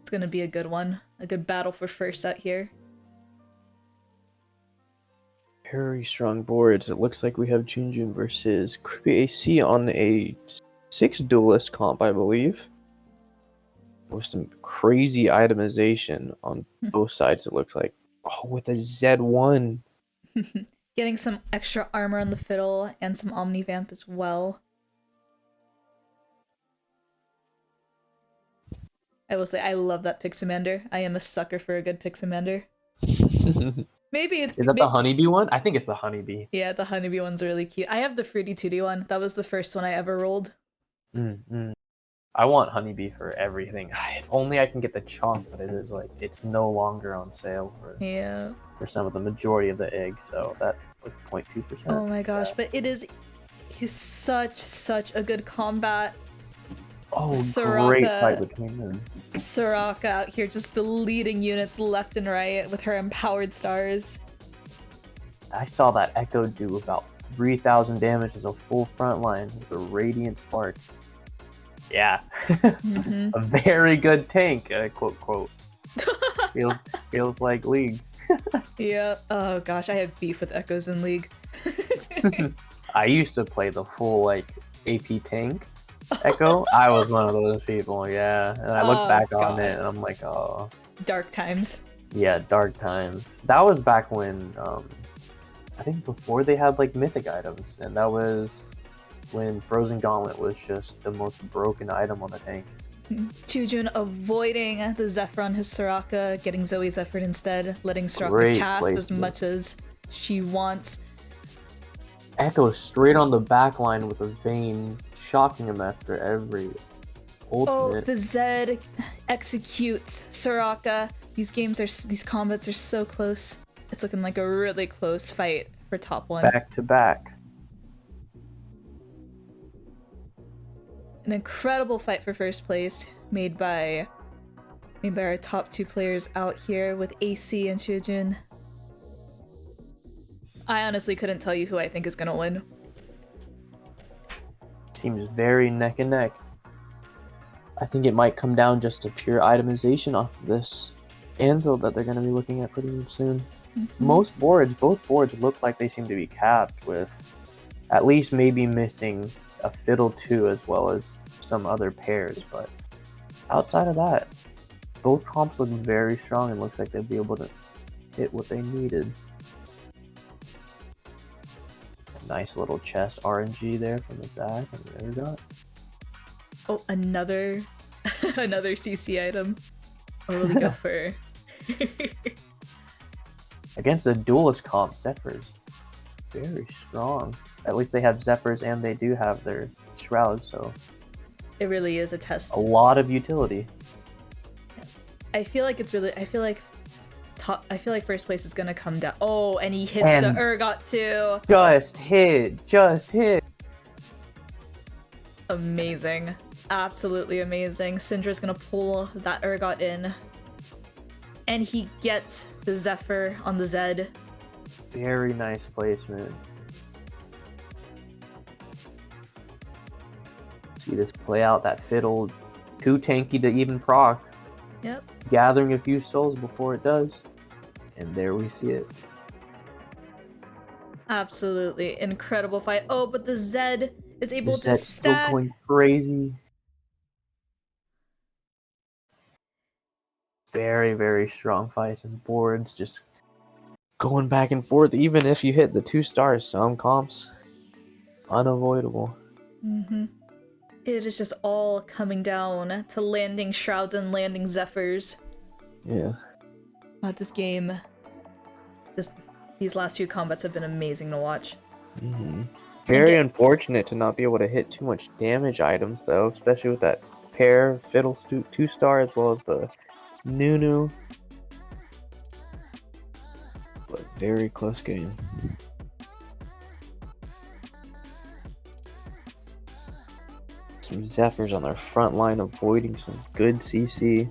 It's gonna be a good one. A good battle for first out here. Very strong boards. It looks like we have Junjun versus Creepy AC on a 6 duelist comp, I believe. With some crazy itemization on both sides, it looks like. Oh, with a Z1. Getting some extra armor on the fiddle and some Omnivamp as well. I will say, I love that Pixamander. I am a sucker for a good Pixamander. Maybe it's... Is that the honeybee one? I think it's the honeybee. Yeah, the honeybee one's really cute. I have the Fruity Tooty one. That was the first one I ever rolled. I want honeybee for everything. If only I can get the chalk, but it is like, it's no longer on sale for some of the majority of the eggs, so that was 0.2%. Oh my gosh, but he's such a good combat. Oh, Soraka, great fight between them. Soraka out here just deleting units left and right with her empowered stars. I saw that Echo do about 3,000 damage as a full front line with a Radiant Spark. Yeah. A very good tank, quote. feels like League. Yeah. Oh gosh, I have beef with Echoes in League. I used to play the full like AP tank Echo. I was one of those people, yeah. And I look back on it and I'm like, oh. Dark times. Yeah, dark times. That was back when, I think before they had like mythic items, and that was when Frozen Gauntlet was just the most broken item on the tank. Chujun avoiding the Zephyr on his Soraka, getting Zoe Zephyr instead, letting Soraka cast as much as she wants. Echo straight on the back line with a Vayne, shocking him after every ultimate. Oh, the Zed executes Soraka. These combats are so close. It's looking like a really close fight for top 1. Back to back. An incredible fight for first place, made by our top 2 players out here with AC and Chujun. I honestly couldn't tell you who I think is gonna win. Seems very neck and neck. I think it might come down just to pure itemization off of this anvil that they're going to be looking at pretty soon. Both boards look like they seem to be capped with at least maybe missing a Fiddle 2 as well as some other pairs, but outside of that, both comps look very strong and looks like they'll be able to hit what they needed. Nice little chest RNG there from the Zach and the Ergot. Oh, another CC item. What will we go for? Against a duelist comp, Zephyrs. Very strong. At least they have Zephyrs and they do have their Shroud, so... It really is a test. A lot of utility. I feel like first place is gonna come down. Oh, and he hits the Ergot too. Just hit. Amazing. Absolutely amazing. Syndra's gonna pull that Ergot in. And he gets the Zephyr on the Zed. Very nice placement. See this play out, that Fiddle, too tanky to even proc. Yep. Gathering a few souls before it does. And there we see it. Absolutely incredible fight. Oh, but the Zed is able to Zed's stack. Still going crazy. Very, very strong fights and boards, just going back and forth. Even if you hit the 2 stars, some comps unavoidable. It is just all coming down to landing Shrouds and landing Zephyrs. Yeah. This game, these last few combats have been amazing to watch. Very unfortunate to not be able to hit too much damage items, though, especially with that pair Fiddle 2 star as well as the Nunu. But very close game. Some Zephyrs on their front line avoiding some good CC.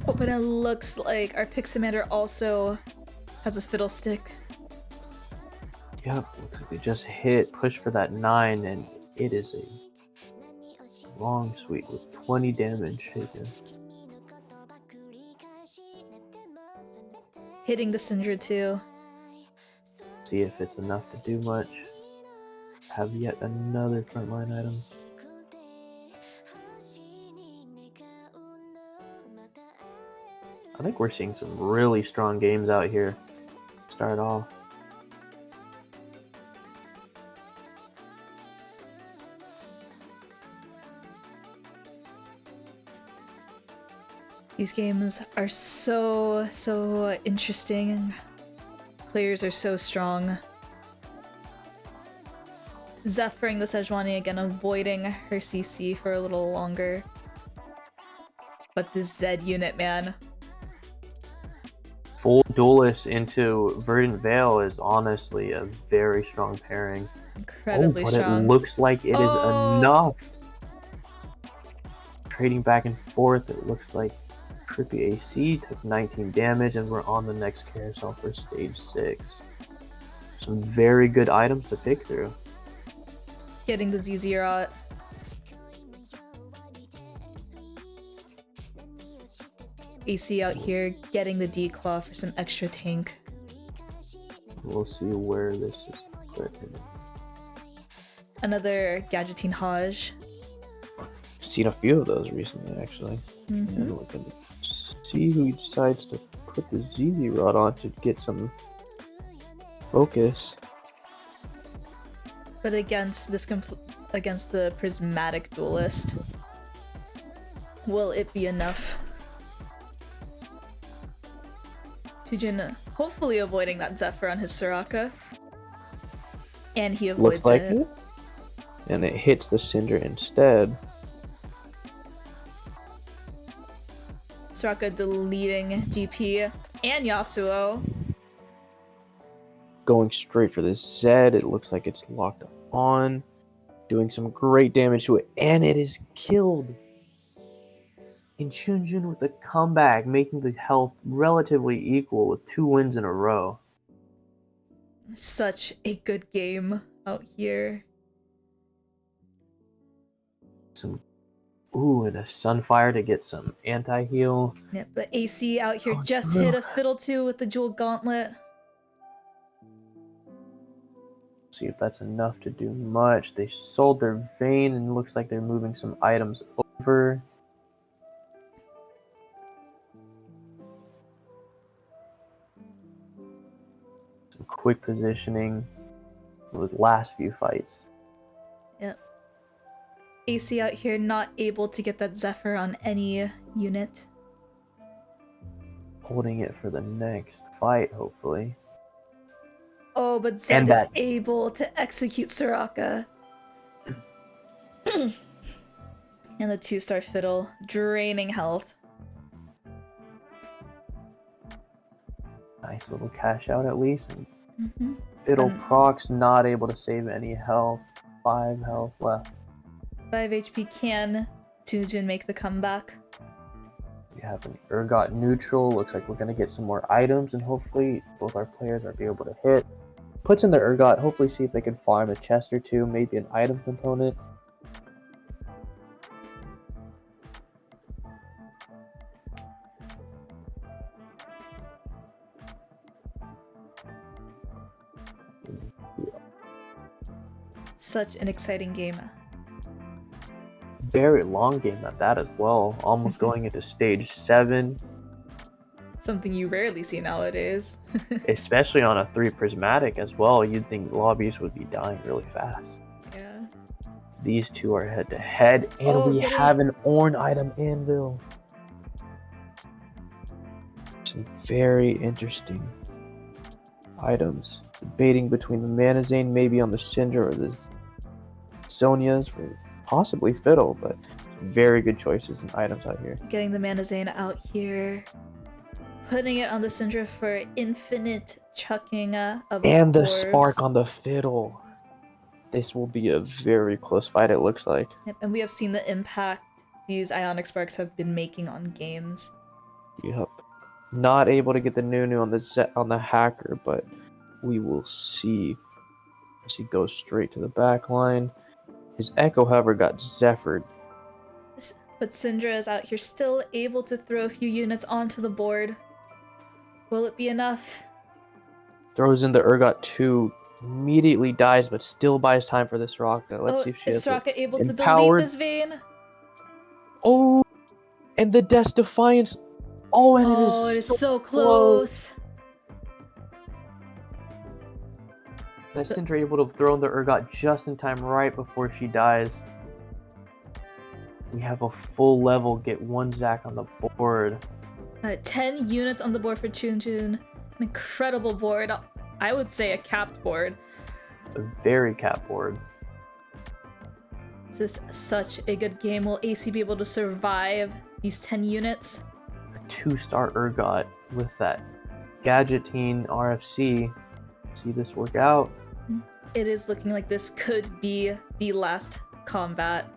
Oh, but it looks like our Pixamander also has a fiddlestick. Yep, looks like they just hit, push for that 9, and it is a long sweep with 20 damage taken. Hitting the Syndra too. See if it's enough to do much. Have yet another frontline item. I think we're seeing some really strong games out here. Start off. These games are so interesting. Players are so strong. Zephyring the Sejuani again, avoiding her CC for a little longer. But this Zed unit, man. Full Duelist into Verdant Veil is honestly a very strong pairing. Incredibly but strong. It looks like it is Oh. enough. Trading back and forth, it looks like Trippy AC took 19 damage, and we're on the next carousel for stage 6. Some very good items to pick through. Getting the ZZ Rot. AC out here getting the D-Claw for some extra tank. We'll see where this is put. Another Gadgeting Hajj. Seen a few of those recently, actually. And we can see who decides to put the ZZ Rod on to get some focus. But against this against the Prismatic Duelist, will it be enough? Tujin hopefully avoiding that Zephyr on his Soraka. And he avoids Looks like it. it. And it hits the Cinder instead. Soraka deleting GP and Yasuo. Going straight for this Zed. It looks like it's locked on. Doing some great damage to it. And it is killed. And Chunjun with a comeback, making the health relatively equal with 2 wins in a row. Such a good game out here. And a Sunfire to get some anti-heal. Yeah, but AC out here Oh, just no. hit a Fiddle 2 with the Jewel Gauntlet. See if that's enough to do much. They sold their Vayne and looks like they're moving some items over. Some quick positioning with last few fights. Yep. AC out here not able to get that Zephyr on any unit. Holding it for the next fight, hopefully. Oh, but Zed And is that- able to execute Soraka. And the 2-star Fiddle, draining health. Nice little cash out at least. And Mm-hmm. Fiddle procs not able to save any health. 5 health left. 5 HP. Can Tujin make the comeback? We have an Urgot neutral. Looks like we're going to get some more items, and hopefully both our players are able to hit. Puts in the Urgot, hopefully see if they can farm a chest or two, maybe an item component. Such an exciting game. Very long game at that as well. Almost going into stage 7. Something you rarely see nowadays. Especially on a 3 prismatic as well. You'd think lobbies would be dying really fast. Yeah. These two are head to head, and Oh, we get it. have an Ornn item anvil. Some very interesting items. Debating between the Manazane, maybe on the Cinder or the Zonias for possibly Fiddle, but very good choices and items out here. Getting the Mana Zane out here. Putting it on the Syndra for infinite chucking of And the orbs. Spark on the Fiddle. This will be a very close fight, it looks like. Yep, and we have seen the impact these Ionic Sparks have been making on games. Yep. Not able to get the Nunu on the Hacker, but we will see as he goes straight to the back line. His Echo, however, got Zephyred. But Syndra is out here still able to throw a few units onto the board. Will it be enough? Throws in the Urgot 2, immediately dies, but still buys time for this Soraka. Let's see if she is has Soraka able to empowered- delete this vein? Oh, and the Death Defiance. Oh, and it is so close. That Syndra able to throw in the Urgot just in time, right before she dies. We have a full level, get one Zac on the board. 10 units on the board for Chunjun. An incredible board. I would say a capped board. A very cap board. This is such a good game. Will AC be able to survive these 10 units? A 2-star Urgot with that Gadgeting RFC. See this work out. It is looking like this could be the last combat.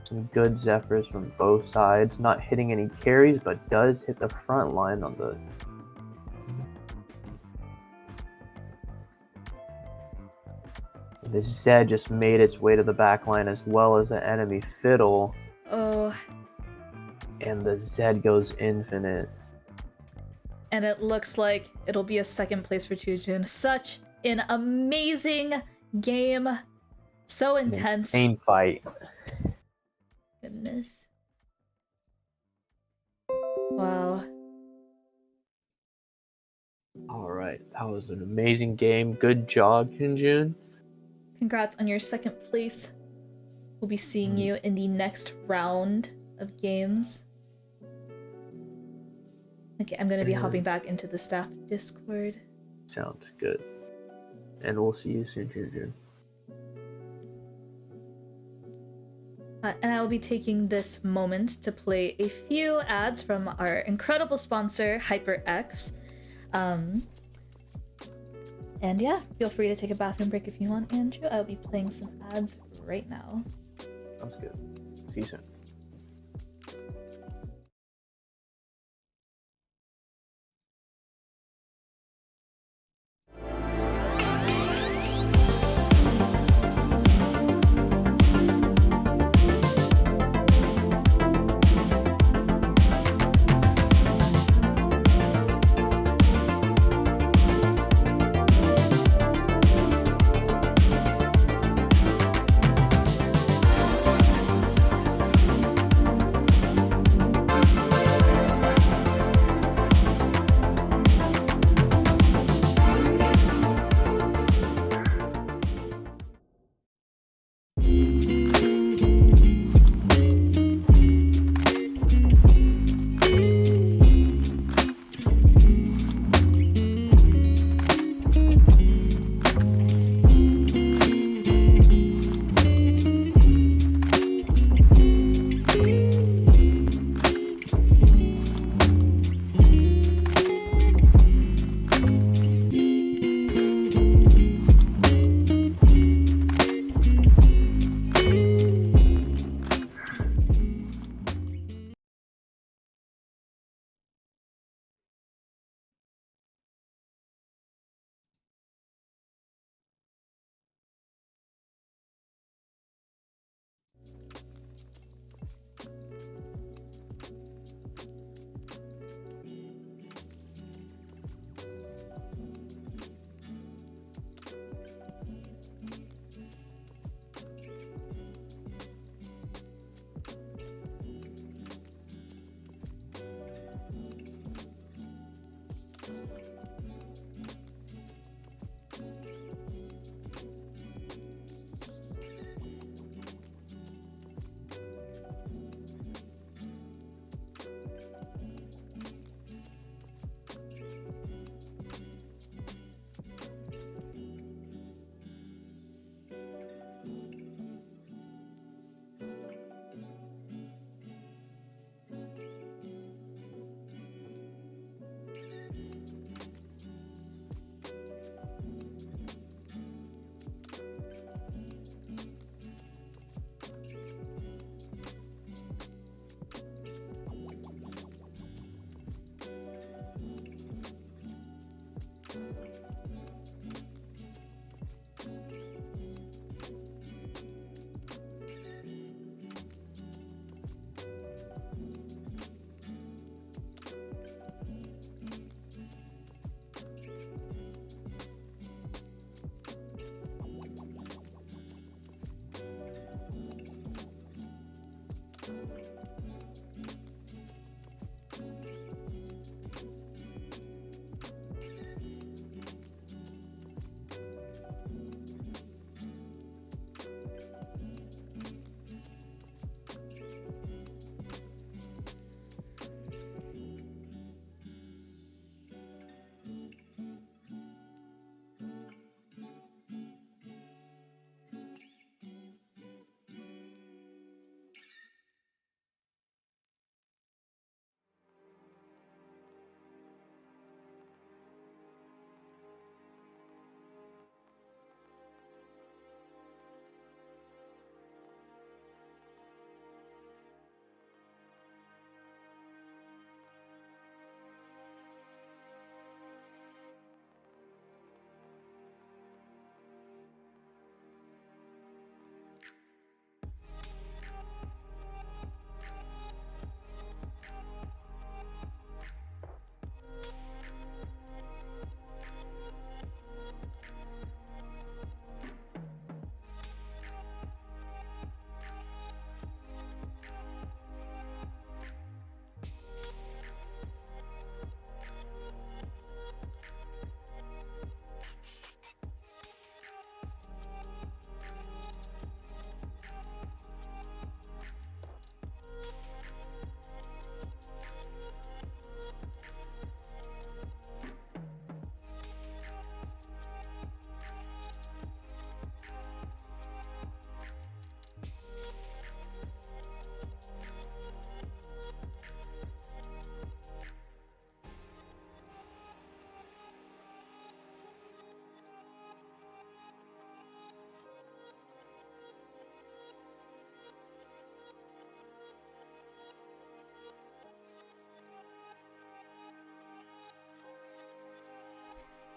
Some good Zephyrs from both sides. Not hitting any carries, but does hit the front line on the... The Zed just made its way to the back line as well as the enemy Fiddle. Oh, And the Zed goes infinite. and it looks like it'll be a second place for Chujun. Such an amazing game. So intense. Insane fight. Goodness. Wow. Alright, that was an amazing game. Good job, Junjun. Congrats on your second place. We'll be seeing you in the next round of games. Okay, I'm gonna be hopping back into the staff Discord. Sounds good. And we'll see you soon, Junjun. And I will be taking this moment to play a few ads from our incredible sponsor, HyperX. And yeah, feel free to take a bathroom break if you want, Andrew. I'll be playing some ads right now. Sounds good. See you soon.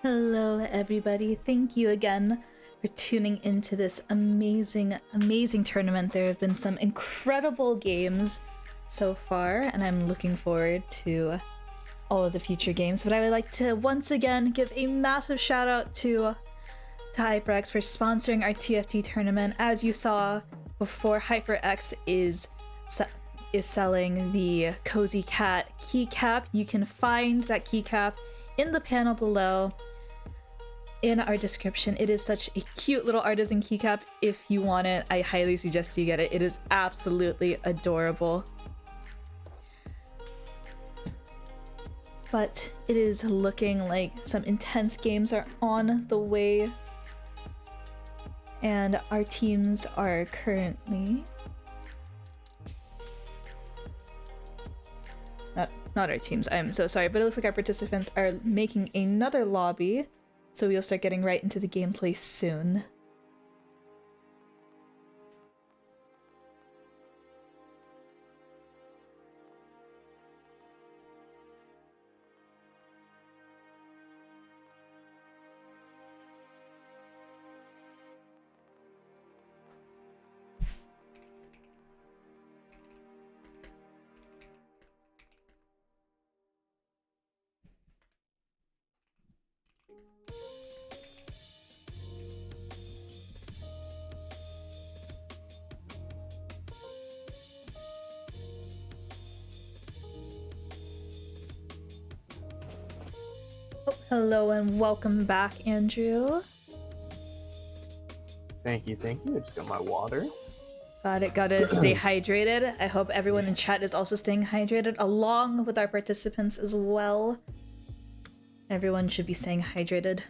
Hello, everybody. Thank you again for tuning into this amazing, amazing tournament. There have been some incredible games so far, and I'm looking forward to all of the future games. But I would like to once again give a massive shout out to HyperX for sponsoring our TFT tournament. As you saw before, HyperX is selling the Cozy Cat keycap. You can find that keycap in the panel below in our description. It is such a cute little artisan keycap. If you want it, I highly suggest you get it. It is absolutely adorable. But it is looking like some intense games are on the way. And our teams are currently... Not our teams, I'm so sorry, but it looks like our participants are making another lobby. So we'll start getting right into the gameplay soon. Oh, hello and welcome back, Andrew. Thank you. I just got my water. Gotta stay hydrated. I hope everyone in chat is also staying hydrated, along with our participants as well. Everyone should be staying hydrated.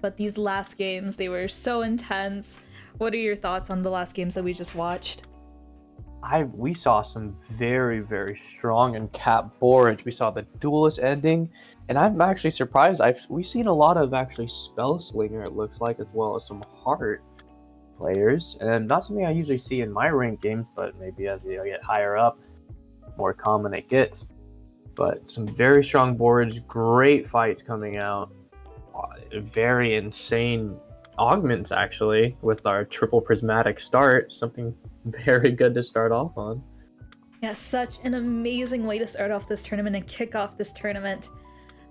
But these last games, they were so intense. What are your thoughts on the last games that we just watched? We saw some very, very strong and cap boards. We saw the duelist ending, and I'm actually surprised. We've seen a lot of actually Spellslinger, it looks like, as well as some Heart players, and not something I usually see in my ranked games, but maybe as you get higher up, more common it gets. But some very strong boards, great fights coming out, very insane augments actually with our triple prismatic start, something very good to start off on. Yeah, such an amazing way to start off this tournament and kick off this tournament.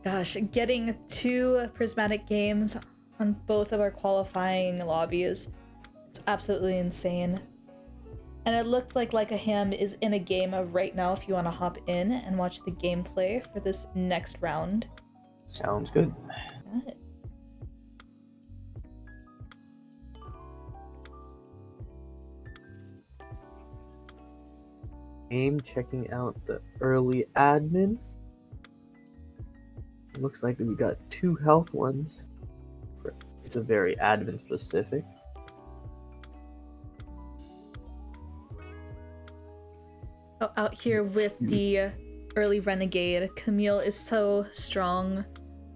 Gosh, getting 2 prismatic games on both of our qualifying lobbies, it's absolutely insane. And it looked like a Ham is in a game right now if you want to hop in and watch the gameplay for this next round. Sounds good. Got it. Checking out the early admin. Looks like we got 2 health ones. It's a very admin specific. Oh, out here with the early Renegade. Camille is so strong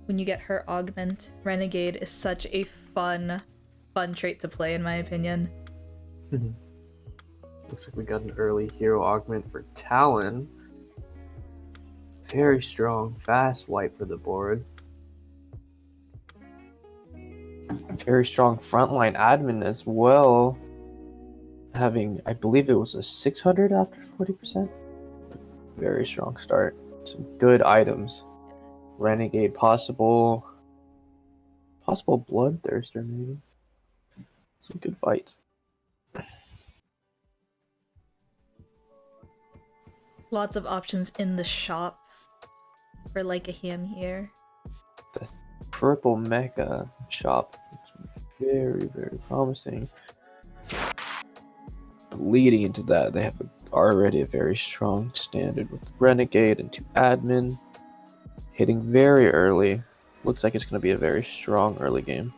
when you get her augment. Renegade is such a fun trait to play, in my opinion. Looks like we got an early hero augment for Talon. Very strong, fast wipe for the board. Very strong frontline admin as well. Having, I believe it was a 600 after 40%. Very strong start. Some good items. Renegade possible Bloodthirster maybe. Some good fights. Lots of options in the shop for like a Ham here. The purple mecha shop looks very, very promising. Leading into that, they have already a very strong standard with Renegade and 2 admin. Hitting very early. Looks like it's going to be a very strong early game.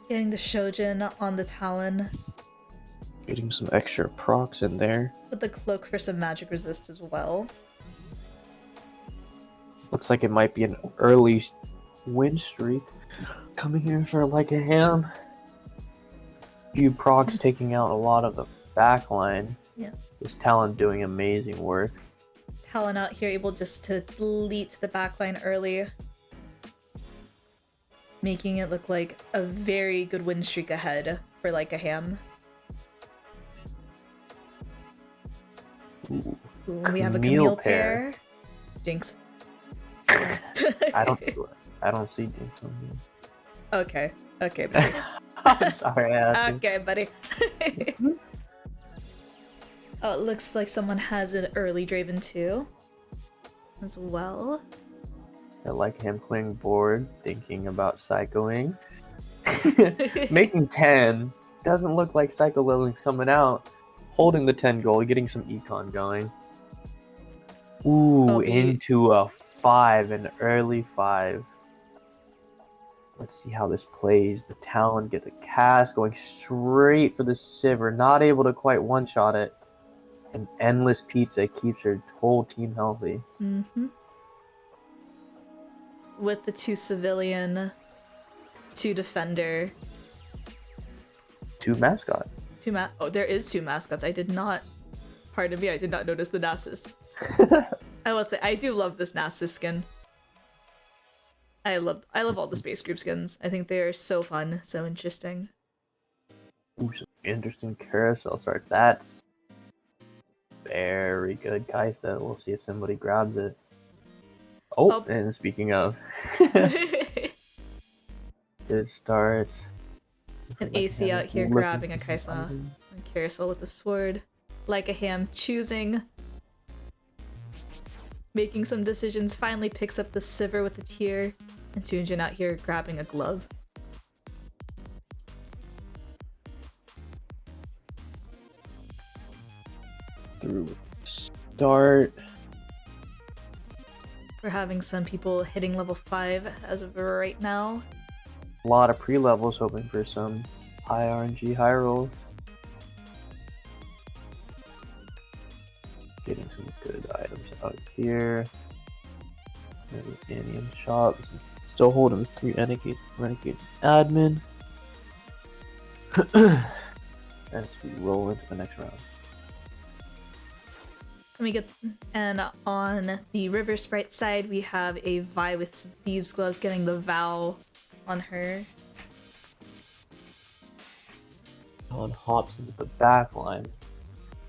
Getting the Shojin on the Talon. Getting some extra procs in there. With the cloak for some magic resist as well. Looks like it might be an early win streak coming here for like a Ham. Few procs taking out a lot of the backline. Yeah. This Talon doing amazing work. Talon out here able just to delete the backline early. making it look like a very good win streak ahead for like a ham. Ooh, Ooh, we have a Camille Camille pair. pair. Jinx. I don't see Jinx on here. Okay. Okay, buddy. I'm sorry, I had to. Okay, buddy. Oh, it looks like someone has an early Draven too, as well. I like him clearing board, thinking about psychoing. Making 10. Doesn't look like Psycho Liling's coming out. Holding the 10 gold, getting some econ going. Ooh, Oh, into a 5, an early 5. Let's see how this plays. The Talon get the cast, going straight for the Sivir, not able to quite one-shot it. An endless pizza keeps her whole team healthy. Mm-hmm. With the 2 civilian, 2 defender, 2 mascot. 2 oh, there is 2 mascots. I did not. Pardon me, I did not notice the Nasus. I will say I do love this Nasus skin. I love all the space group skins. I think they are so fun, so interesting. Ooh, some interesting carousel start. That's very good, Kaisa. We'll see if somebody grabs it. Oh, and speaking of, good start. An AC out here grabbing a Kaisa. Carousel with the sword. Like a ham choosing. Making some decisions. Finally picks up the Sivir with the tier. And Tunjin out here grabbing a glove. Through start. We're having some people hitting level 5 as of right now. A lot of pre-levels hoping for some high RNG, high rolls. Getting some good items out here. Anium shop. Still holding 3 Renegade admin. As we roll into the next round. And on the River Sprite side, we have a Vi with some Thieves' Gloves getting the Vow on her. Talon hops into the back line.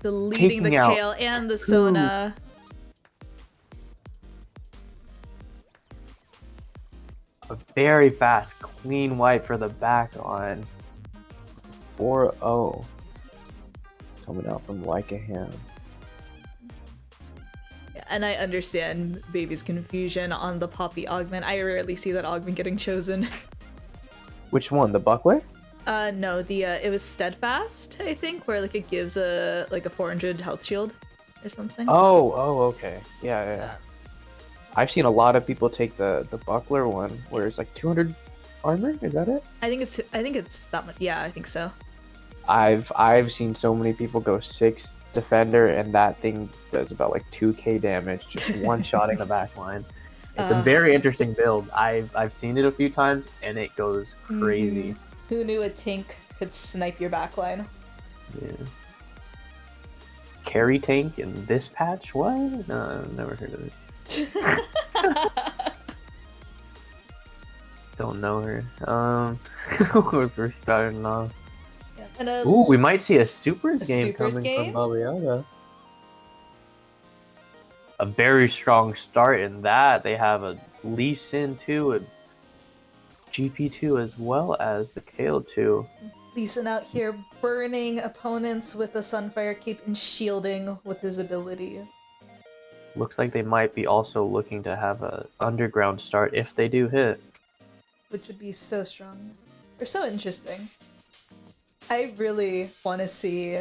Deleting the Kale and the Sona. A very fast, clean wipe for the back line. 4-0. Coming out from Like a Ham. And I understand Baby's confusion on the Poppy augment. I rarely see that augment getting chosen. Which one? The buckler? No, it was Steadfast, I think, where like it gives a 400 health shield or something. Oh, okay. Yeah. I've seen a lot of people take the buckler one, where it's like 200 armor. Is that it? I think it's that much. Yeah, I think so. I've seen so many people go 6 defender, and that thing does about like 2k damage, just one-shotting the back line. It's a very interesting build. I've seen it a few times, and it goes crazy. Mm-hmm. Who knew a tank could snipe your backline? Yeah. Carry tank in this patch? What? No, I've never heard of it. Don't know her. We're first starting off. Yeah. And ooh, we might see a Supers game Supers coming game? from Baba Yaga. A very strong start in that. They have a Lee Sin 2, a GP2, as well as the Kale 2. Lee Sin out here burning opponents with the Sunfire Cape and shielding with his abilities. Looks like they might be also looking to have a underground start if they do hit. Which would be so strong. Or so interesting. I really want to see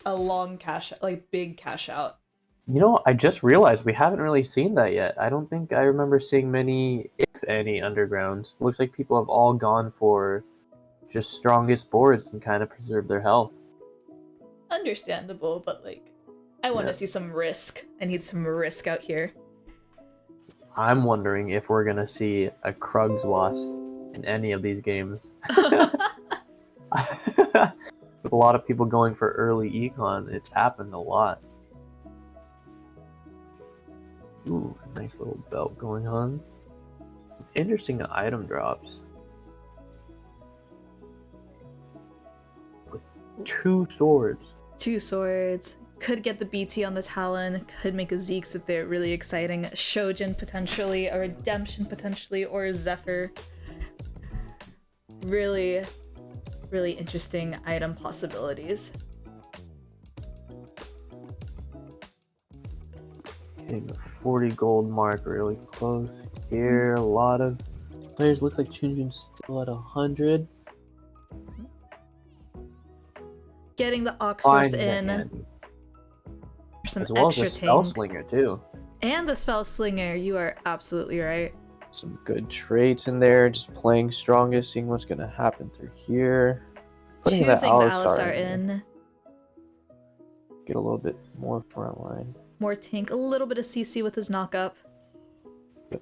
a long big cash out. You know, I just realized we haven't really seen that yet. I don't think I remember seeing many, if any, undergrounds. Looks like people have all gone for just strongest boards and kind of preserve their health. Understandable, but I want to see some risk. I need some risk out here. I'm wondering if we're gonna see a Krugs loss in any of these games. With a lot of people going for early econ, it's happened a lot. Ooh, nice little belt going on. interesting item drops. With 2 swords. 2 swords. Could get the BT on the Talon, could make a Zeke's if they're really exciting. Shojin potentially, a Redemption potentially, or a Zephyr. Really, really interesting item possibilities. Hitting the 40 gold mark really close here. A lot of players look like Chunjin's still at 100. Getting the Oxforce Finding that in handy. for some As well as extra the Spell tank. Slinger too. And the Spell Slinger, you are absolutely right. Some good traits in there. Just playing strongest, seeing what's gonna happen through here. Putting that Choosing the Alistar Alistar in. in. Get a little bit more front line. More tank, a little bit of CC with his knock-up. Yep.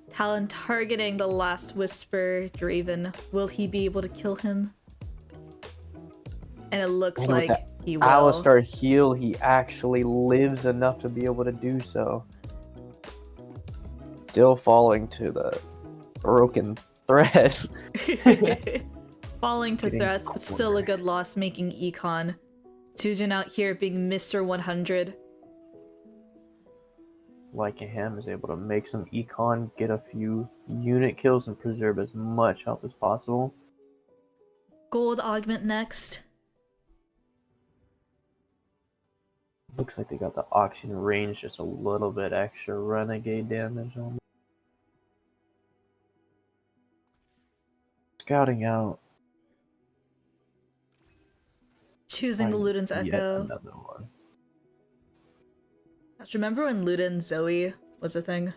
Talon targeting the last Whisper Draven. Will he be able to kill him? And it looks And with like that he will. Alistar heal, he actually lives enough to be able to do so. Still falling to the broken threat. Falling to Getting threats, but still a good loss, making Econ. Tujin out here being Mr. 100. Like him is able to make some econ, get a few unit kills, and preserve as much health as possible. Gold augment next. Looks like they got the auction range, just a little bit extra renegade damage on them. Scouting out. Choosing the Luden's Yet Echo. another one. Gosh, remember when Luden Zoe was a thing?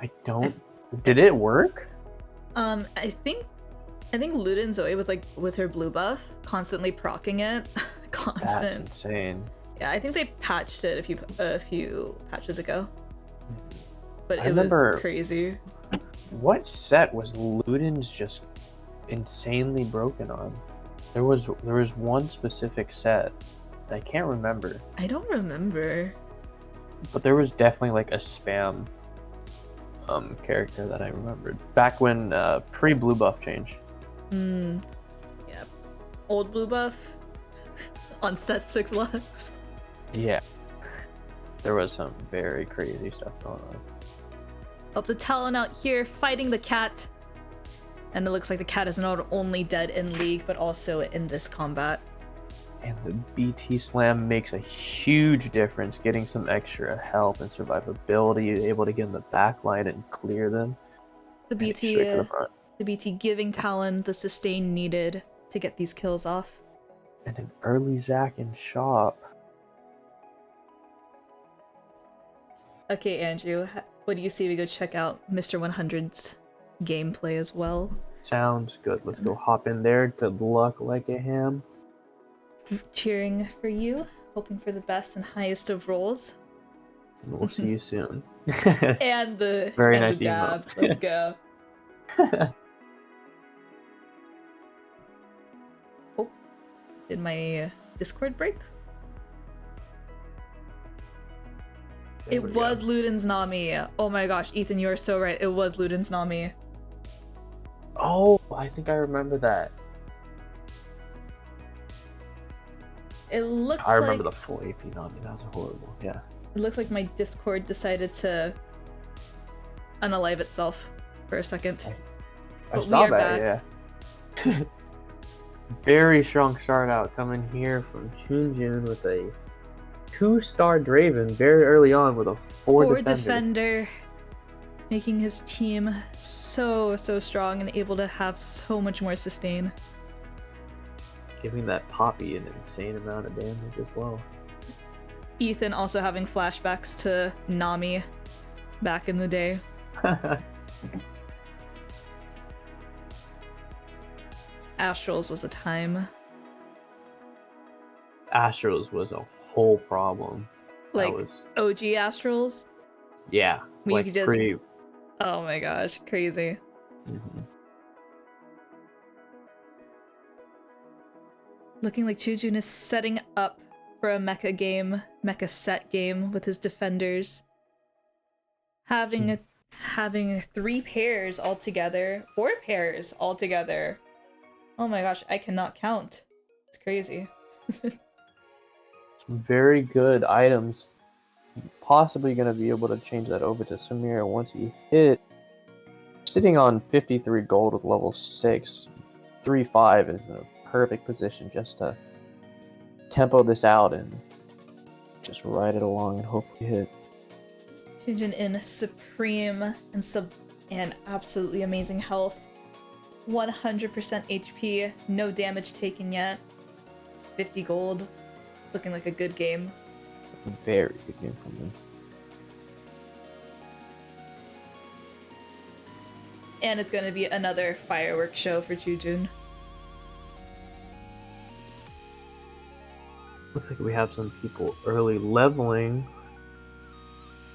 I don't. Did it work? I think Luden Zoe with her blue buff, constantly procking it. That's Constant. insane. Yeah, I think they patched it a few patches ago. But I it remember- was crazy. What set was Luden's just insanely broken on? There was one specific set that I can't remember, I don't remember. but there was definitely like a spam character that I remembered back when pre blue buff change. Yeah. Old blue buff on set 6 Lux. Yeah, there was some very crazy stuff going on. Oh, the Talon out here fighting the cat. And it looks like the cat is not only dead in League, but also in this combat. And the BT slam makes a huge difference, getting some extra health and survivability, able to get in the back line and clear them. The And straight to the BT, front. the BT giving Talon the sustain needed to get these kills off. And an early Zac in shop. Okay, Andrew, what do you say we go check out Mr. 100's gameplay as well? Sounds good. Let's go hop in there. Good luck, like a ham. Cheering for you, hoping for the best and highest of rolls. And we'll see you soon. And the Very and nice the dab. Let's go. Oh, did my Discord break? There It we was go. Luden's Nami. Oh my gosh, Ethan, you are so right. It was Luden's Nami. Oh, I think I remember that. It looks I remember like the full AP Nami. That was horrible. Yeah. it looked like my Discord decided to unalive itself for a second. I But we saw are that, yeah. Very strong start out coming here from Chunjin with a 2-star Draven very early on with a 4 defender. Making his team so strong and able to have so much more sustain. Giving that Poppy an insane amount of damage as well. Ethan also having flashbacks to Nami back in the day. Astrals was a time. Astros was a whole problem. Like that was, OG Astrals. yeah, When you like could just- pre. Oh my gosh, crazy. Mhm. Looking like Chujun is setting up for a mecha set game with his defenders. Having a having 3 pairs altogether, 4 pairs altogether. Oh my gosh, I cannot count. It's crazy. Some very good items. Possibly going to be able to change that over to Samir once he hit. Sitting on 53 gold with level 6, 3-5 is in a perfect position just to tempo this out and just ride it along and hopefully hit. Chujin in supreme and absolutely amazing health. 100% HP, no damage taken yet. 50 gold. It's looking like a good game. Very good game from him. And it's gonna be another fireworks show for Chujin. Looks like we have some people early leveling.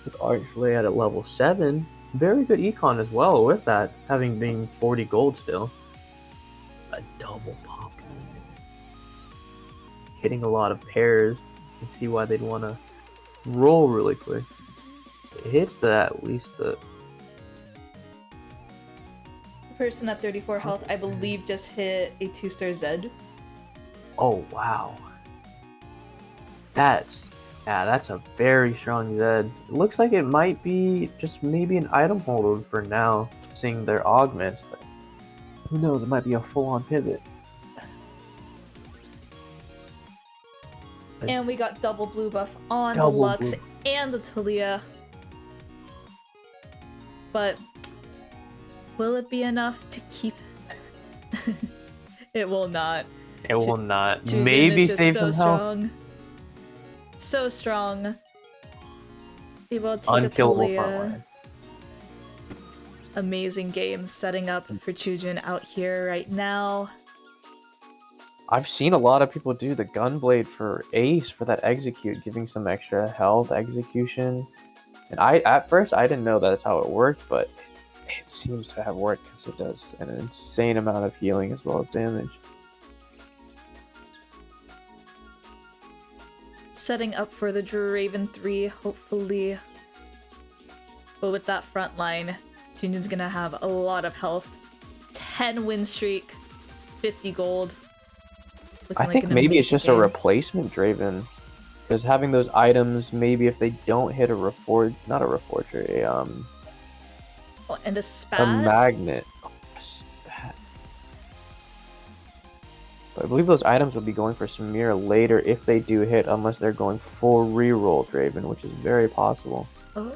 With Archway at level 7. Very good econ as well with that, having been 40 gold still. A double pop. Hitting a lot of pairs. You can see why they'd want to roll really quick. It hits at least the Person at 34 health, I believe, just hit a 2-star Zed. Oh wow. That's a very strong Zed. It looks like it might be just maybe an item holder for now, seeing their augments, but who knows, it might be a full-on pivot. And we got double blue buff on the Double Lux blue. and the Talia. But will it be enough to keep? It will not. It will not. Chujin Maybe is just save so some health. strong. So strong. Be able to take Unkillable a Talia. frontline. Amazing game setting up for Chujin out here right now. I've seen a lot of people do the Gunblade for Ace for that execute, giving some extra health execution. And at first I didn't know that's how it worked, but it seems to have worked because it does an insane amount of healing as well as damage. Setting up for the Draven 3, hopefully. But with that front line, Chujin's gonna have a lot of health. 10 win streak, 50 gold. Looking I like think an maybe it's amazing just a game. replacement Draven. Because having those items, maybe if they don't hit a reforge, not a reforger, Oh, and a a spat. magnet. A spat. But I believe those items will be going for Samir later if they do hit, unless they're going full reroll Draven, which is very possible. Oh.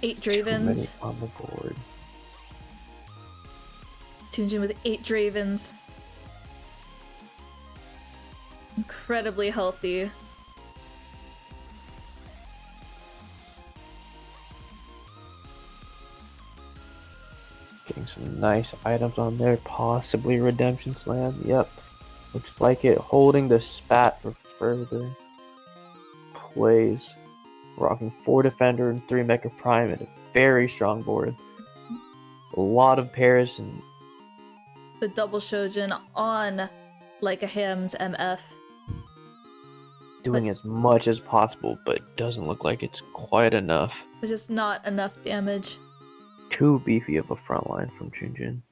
8 Too many Dravens. on the board. Chujin with 8 Dravens. Incredibly healthy. Getting some nice items on there, possibly Redemption Slam. Yep, looks like it. Holding the spat for further plays. Rocking 4 Defender and 3 Mecha Prime and a very strong board. A lot of pairs and The double Shojin on like a Ham's MF. doing as much as possible, but it doesn't look like it's quite enough. But just not enough damage. Too beefy of a front line from Chujin.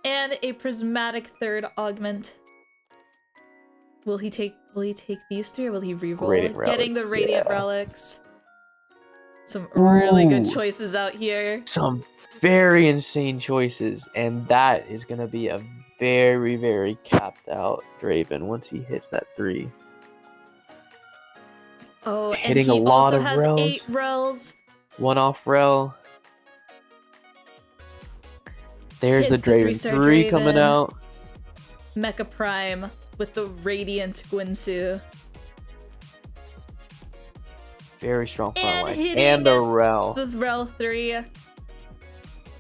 And a prismatic third augment. Will he take these 3 or will he reroll? Radiant Getting the Relic, radiant yeah. relics. Some really good Ooh. choices out here. Some very insane choices, and that is going to be a very, very capped out Draven once he hits that 3. Oh, and Hitting he a lot also of has rels. 8 rels. One off rel. There's Hits the the Draven 3-star 3 coming Draven. out. Mecha Prime with the radiant Gwynsu. Very strong front And line. hitting And the rel. The rel 3.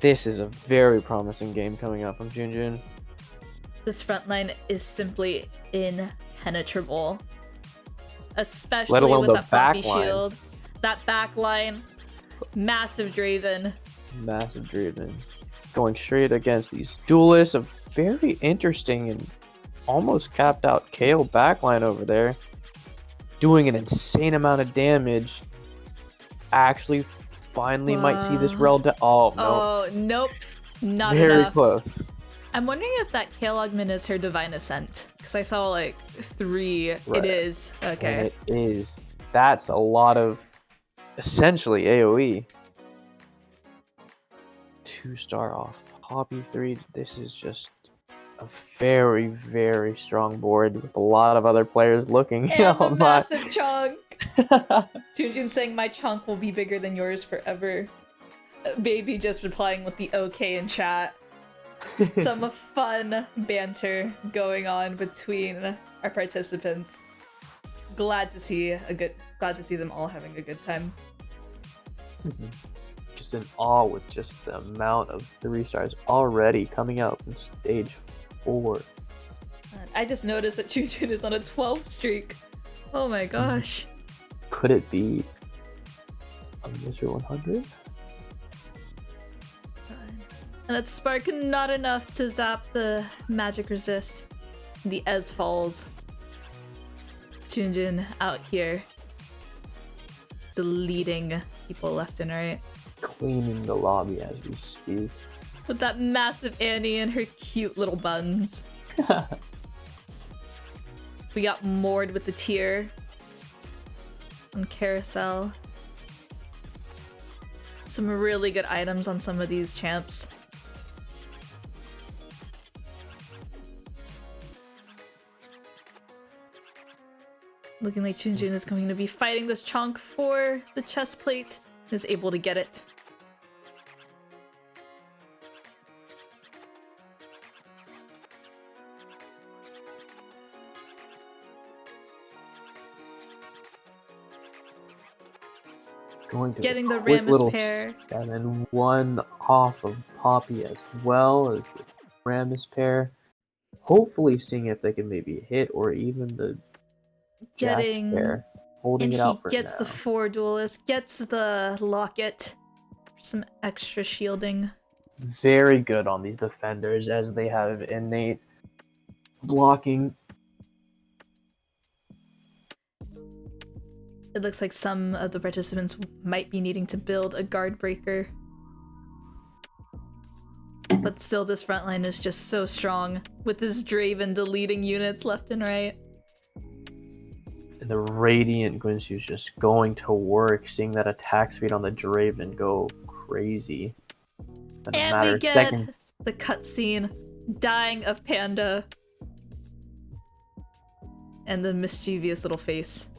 This is a very promising game coming up from Junjun. This front line is simply impenetrable. Especially Let alone with the that Poppy back line. shield. That back line. Massive Draven. Massive Draven. Going straight against these duelists. A very interesting and almost capped out Kale backline over there. doing an insane amount of damage. Actually, finally might see this rel. Oh no, Oh, nope. Not very enough. close. I'm wondering if that Kale augment is her Divine Ascent. Because I saw like 3. Right. It is. And Okay. it is. That's a lot of essentially AoE. 2-star off Poppy 3. This is just a very, very strong board with a lot of other players looking. And Oh the my. massive chunk. Junjun saying my chunk will be bigger than yours forever. Baby just replying with the okay in chat. Some fun banter going on between our participants. Glad to see them all having a good time. Just in awe with just the amount of 3-stars already coming out in stage 4. I just noticed that Junjun is on a 12 streak. Oh my gosh. Could it be a Mr. 100? And that spark not enough to zap the magic resist. The Ez falls. Junjun out here. Just deleting people left and right. Cleaning the lobby as we speak. With that massive Annie and her cute little buns. We got moored with the tier on carousel. Some really good items on some of these champs. Looking like Junjun is going to be fighting this chunk for the chest plate. Is able to get it. Going to Getting the quick Rammus little pair. And then one off of Poppy as well as the Rammus pair. Hopefully seeing if they can maybe hit or even the Jax Getting... pair. Holding And it he out for gets now. the 4 duelist, gets the locket for some extra shielding. Very good on these defenders as they have innate blocking. It looks like some of the participants might be needing to build a guard breaker. But still, this front line is just so strong, with this Draven deleting units left and right. And the Radiant Guinsoo's just going to work, seeing that attack speed on the Draven go crazy. In a And matter we of get seconds. the cutscene, dying of Panda. And the mischievous little face.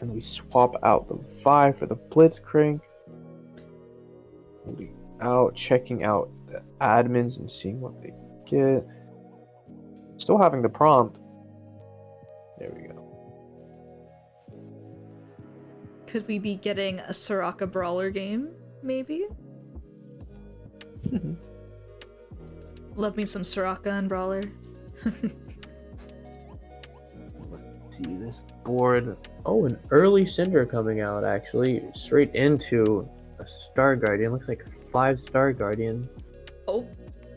And we swap out the 5 for the Blitzcrank. Holding out, checking out the admins and seeing what they get. Still having the prompt. There we go. Could we be getting a Soraka Brawler game, maybe? Love me some Soraka and Brawler. See this board. Oh, an early Cinder coming out actually. Straight into a Star Guardian. Looks like 5 Star Guardian. Oh.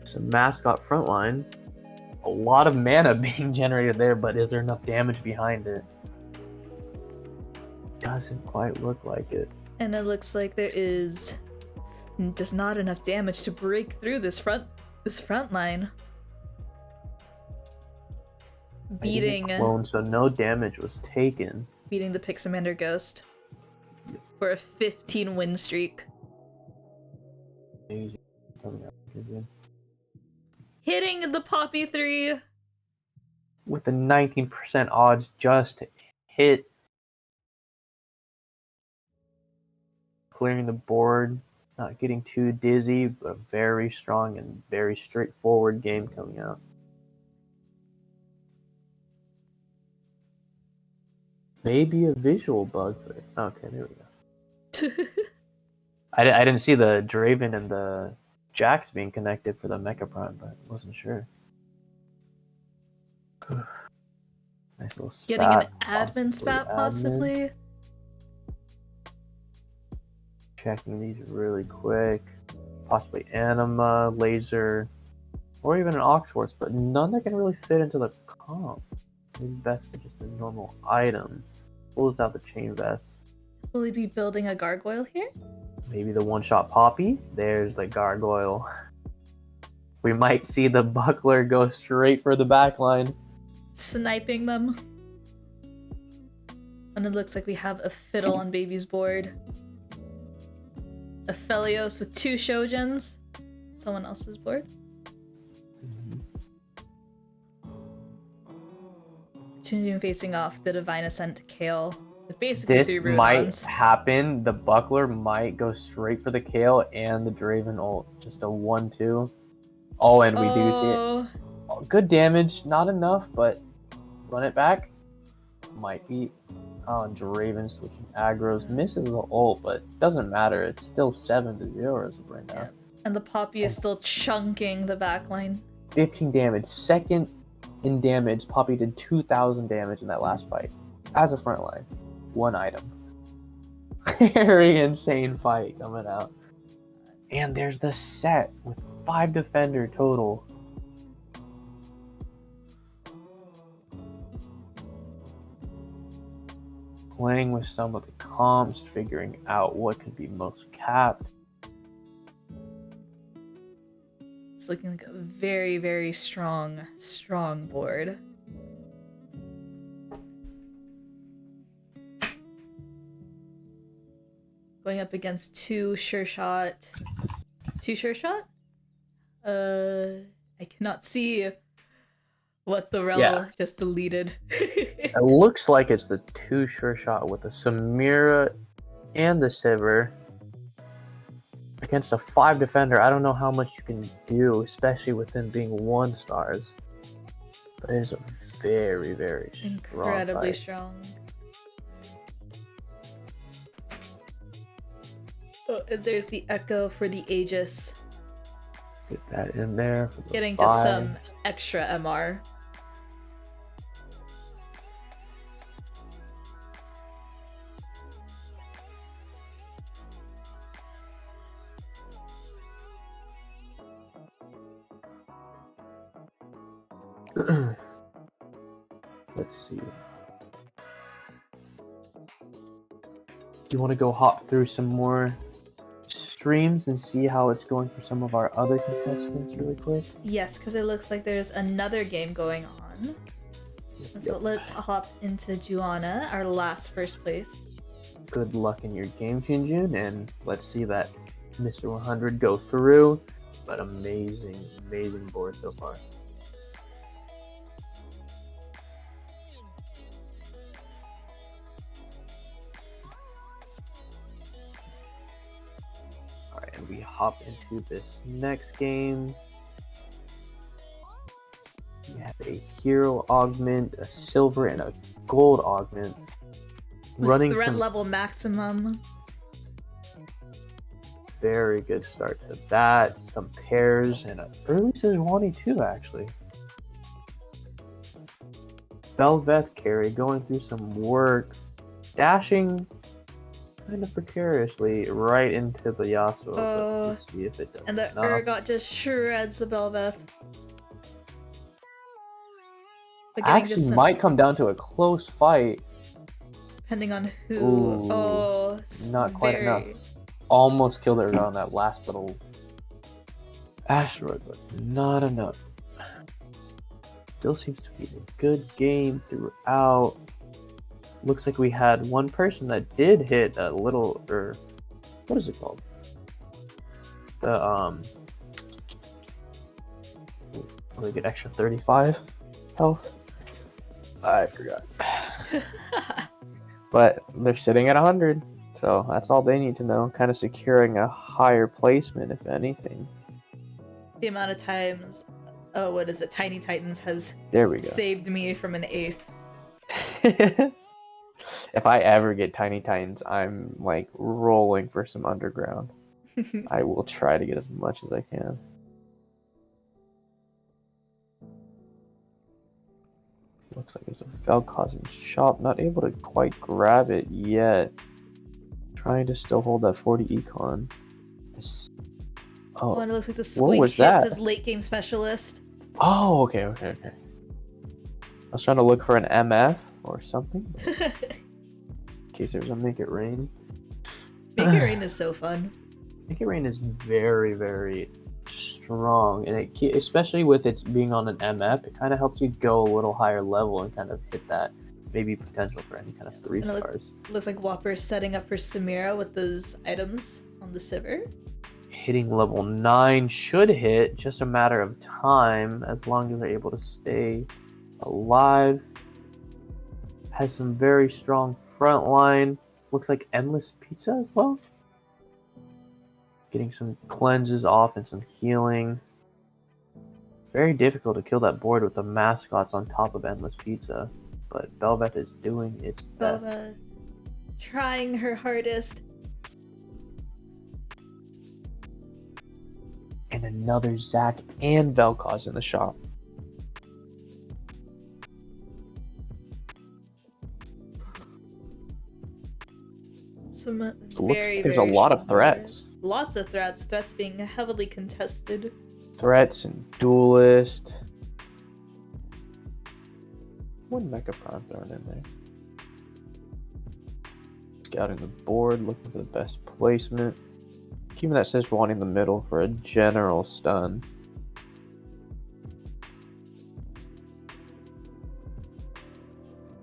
Some mascot frontline. A lot of mana being generated there, but is there enough damage behind it? Doesn't quite look like it. And it looks like there is just not enough damage to break through this front line. Beating Clone, so no damage was taken. beating the Pixamander Ghost for a 15 win streak. Amazing. Coming out again. Hitting the Poppy 3. With the 19% odds just to hit. Clearing the board, not getting too dizzy, but a very strong and very straightforward game coming out. Maybe a visual bug, but okay, there we go. I didn't see the Draven and the Jax being connected for the Mecha Prime, but wasn't sure. Nice little spat. Getting an admin spat, possibly. Checking these really quick. Possibly Anima, Laser. or even an Oxforce, but none that can really fit into the comp. Maybe best for just a normal item. Pulls out the chain vest. Will we be building a gargoyle here? Maybe the one-shot Poppy. There's the gargoyle. We might see the buckler go straight for the backline. Sniping them. And it looks like we have a fiddle on baby's board. A Phelios with 2 Shoujins. Someone else's board. Chunjun facing off the Divine Ascent Kale. With basically This 3 might Rudons. happen. The buckler might go straight for the Kale and the Draven ult. Just a 1-2. Oh, and we do see it. Oh, good damage. Not enough, but run it back. Might be. Oh, and Draven switching aggros. Misses the ult, but doesn't matter. It's still 7-0 as of right now. Yeah. And the Poppy is still chunking the backline. 15 damage. Second in damage. Poppy did 2,000 damage in that last fight. As a front line. 1 item. Very insane fight coming out. And there's the set with 5 defender total. Playing with some of the comps, figuring out what could be most capped. It's looking like a very, very strong board. Going up against 2 sure shot. 2 sure shot? I cannot see what the rel just deleted. It looks like it's the 2 sure shot with the Samira and the Sivir against a 5 defender. I don't know how much you can do, especially with him being 1 stars. But it is a very, very incredibly strong. Oh, and there's the Echo for the Aegis. Get that in there. For the Getting 5. just some extra MR. Let's see. Do you want to go hop through some more streams and see how it's going for some of our other contestants really quick? Yes, because it looks like there's another game going on. So let's hop into Juana, our last first place. Good luck in your game, Jinjin, and let's see that Mr. 100 go through. But amazing, amazing board so far. Alright, and we hop into this next game. We have a hero augment, a silver, and a gold augment. With Running threat some level maximum. very good start to that. Some pairs and an early Sejuani too, actually. Belveth carry going through some work, dashing kind of precariously right into the Yasuo. But let's see if it does. And the Urgot just shreds the Belveth. But getting Actually, just some, might come down to a close fight. depending on who. Ooh, oh, not quite enough. Almost killed her on that last little asteroid, but not enough. Still seems to be a good game throughout. Looks like we had one person that did hit a little, or what is it called? The we get extra 35 health. I forgot. But they're sitting at 100, so that's all they need to know. Kind of securing a higher placement, if anything. The amount of times, oh, what is it? Tiny Titans has There we go. saved me from an 8th. If I ever get Tiny Titans, I'm like rolling for some underground. I will try to get as much as I can. Looks like there's a Vel'Koz shop. Not able to quite grab it yet. Trying to still hold that 40 econ. Oh, Oh, and it looks like the what squeak was hits that? his late game specialist. Oh, okay. I was trying to look for an MF or something in case there's a Make It Rain. Make It Rain is so fun. Make It Rain is very, very strong, and especially with it being on an MF, it kind of helps you go a little higher level and kind of hit that maybe potential for any kind of 3 And stars. Looks like Whopper's setting up for Samira with those items on the Sivir. Hitting level 9 should hit, just a matter of time as long as they're able to stay alive. Has some very strong front line. Looks like endless pizza as well. Getting some cleanses off and some healing. Very difficult to kill that board with the mascots on top of endless pizza, but Belveth is doing its best. Bova trying her hardest. And another Zac and Vel'Koz in the shop. Some Looks very, like there's very a lot of strong threats. players. Lots of threats. Threats being heavily contested. Threats and Duelist. One Mecha Prime thrown in there. Scouting the board, looking for the best placement. Keeping that Szechuan in the middle for a general stun.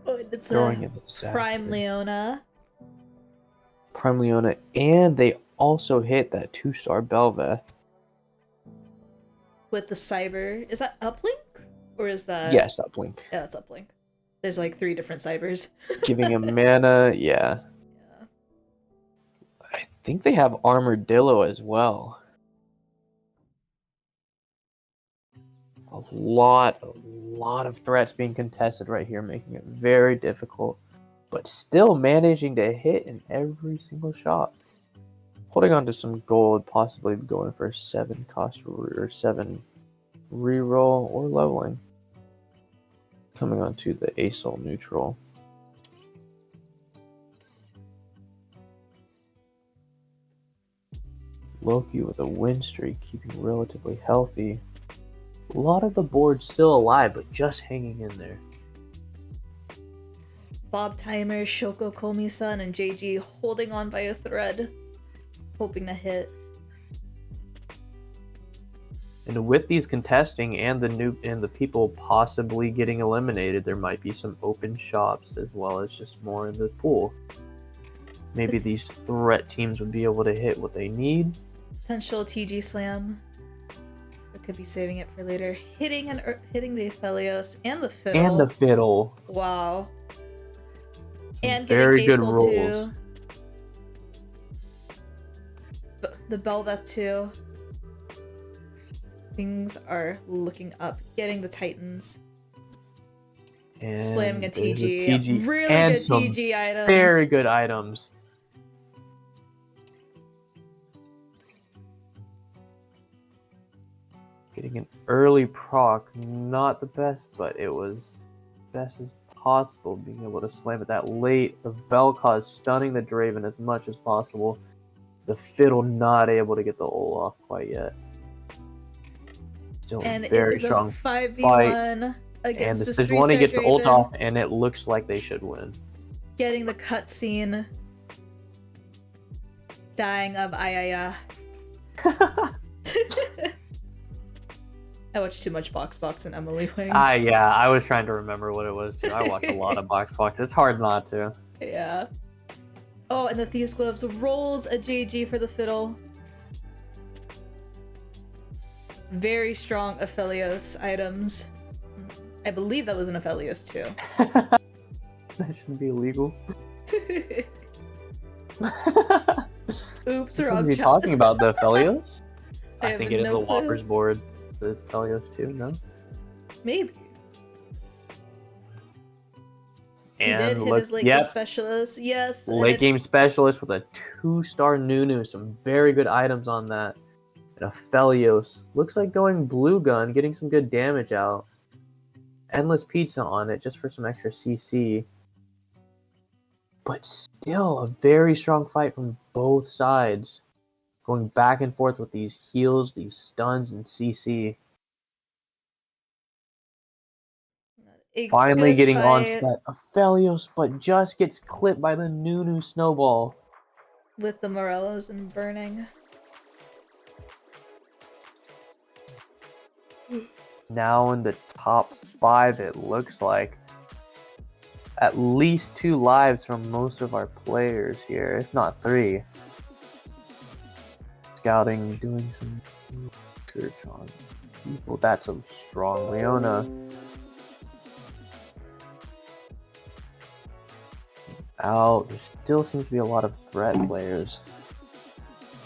Oh, and it's Throwing a in the Zac Prime here. Leona Prime Leona, and they also hit that 2-star Belveth. with the Cyber. Is that Uplink? Or is that... Yes, uplink. Yeah, that's Uplink. There's like 3 different Cybers. Giving him mana, yeah. Yeah. I think they have Armadillo as well. A lot of threats being contested right here, making it very difficult, but still managing to hit in every single shot. Holding on to some gold, possibly going for a 7 cost or 7 reroll or leveling. Coming onto the Asol neutral. Loki with a win streak, keeping relatively healthy. A lot of the board still alive, but just hanging in there. Bob Timer, Shoko Komi-san, and JG holding on by a thread, hoping to hit. And with these contesting and the people possibly getting eliminated, there might be some open shops as well as just more in the pool. Maybe these threat teams would be able to hit what they need. Potential TG slam. Or could be saving it for later. Hitting the Aphelios and the Fiddle. And the fiddle. Wow. And very getting good Nasal rolls. too. The Belveth too. Things are looking up. Getting the Titans. And Slamming a there's TG. Really and good some TG items. very good items. Getting an early proc, not the best, but it was best as possible. Being able to slam it that late. The Vel'Koz stunning the Draven as much as possible. The Fiddle not able to get the ult off quite yet. Still And very it was strong a 5v1 fight. And against the this Sejuani 3-star gets the ult Draven. off, and it looks like they should win. Getting the cutscene. Dying of Ayaya. I watched too much Box and Emily Wing. Yeah, I was trying to remember what it was too. I watch a lot of Box. It's hard not to. Yeah. Oh, and the Thieves Gloves rolls a JG for the Fiddle. Very strong Aphelios items. I believe that was an Aphelios too. That shouldn't be illegal. Oops, Which one wrong is he shot. talking about? The Aphelios? I I have think it is no the clue. Whoppers board. The Aphelios too, no? Maybe. He And did hit look, his late game yep, specialist. Yes. and late it- game specialist with a 2-star Nunu. Some very good items on that. And Aphelios. Looks like going blue gun, getting some good damage out. Endless pizza on it just for some extra CC. But still a very strong fight from both sides. going back and forth with these heals, these stuns, and CC. A Finally good getting fight onset of Aphelios, but just gets clipped by the Nunu snowball. with the Morellos and burning. Now in the top 5, it looks like. At least 2 lives from most of our players here, if not 3. Scouting, doing some research on people. That's a strong Leona. Out. There still seems to be a lot of threat players.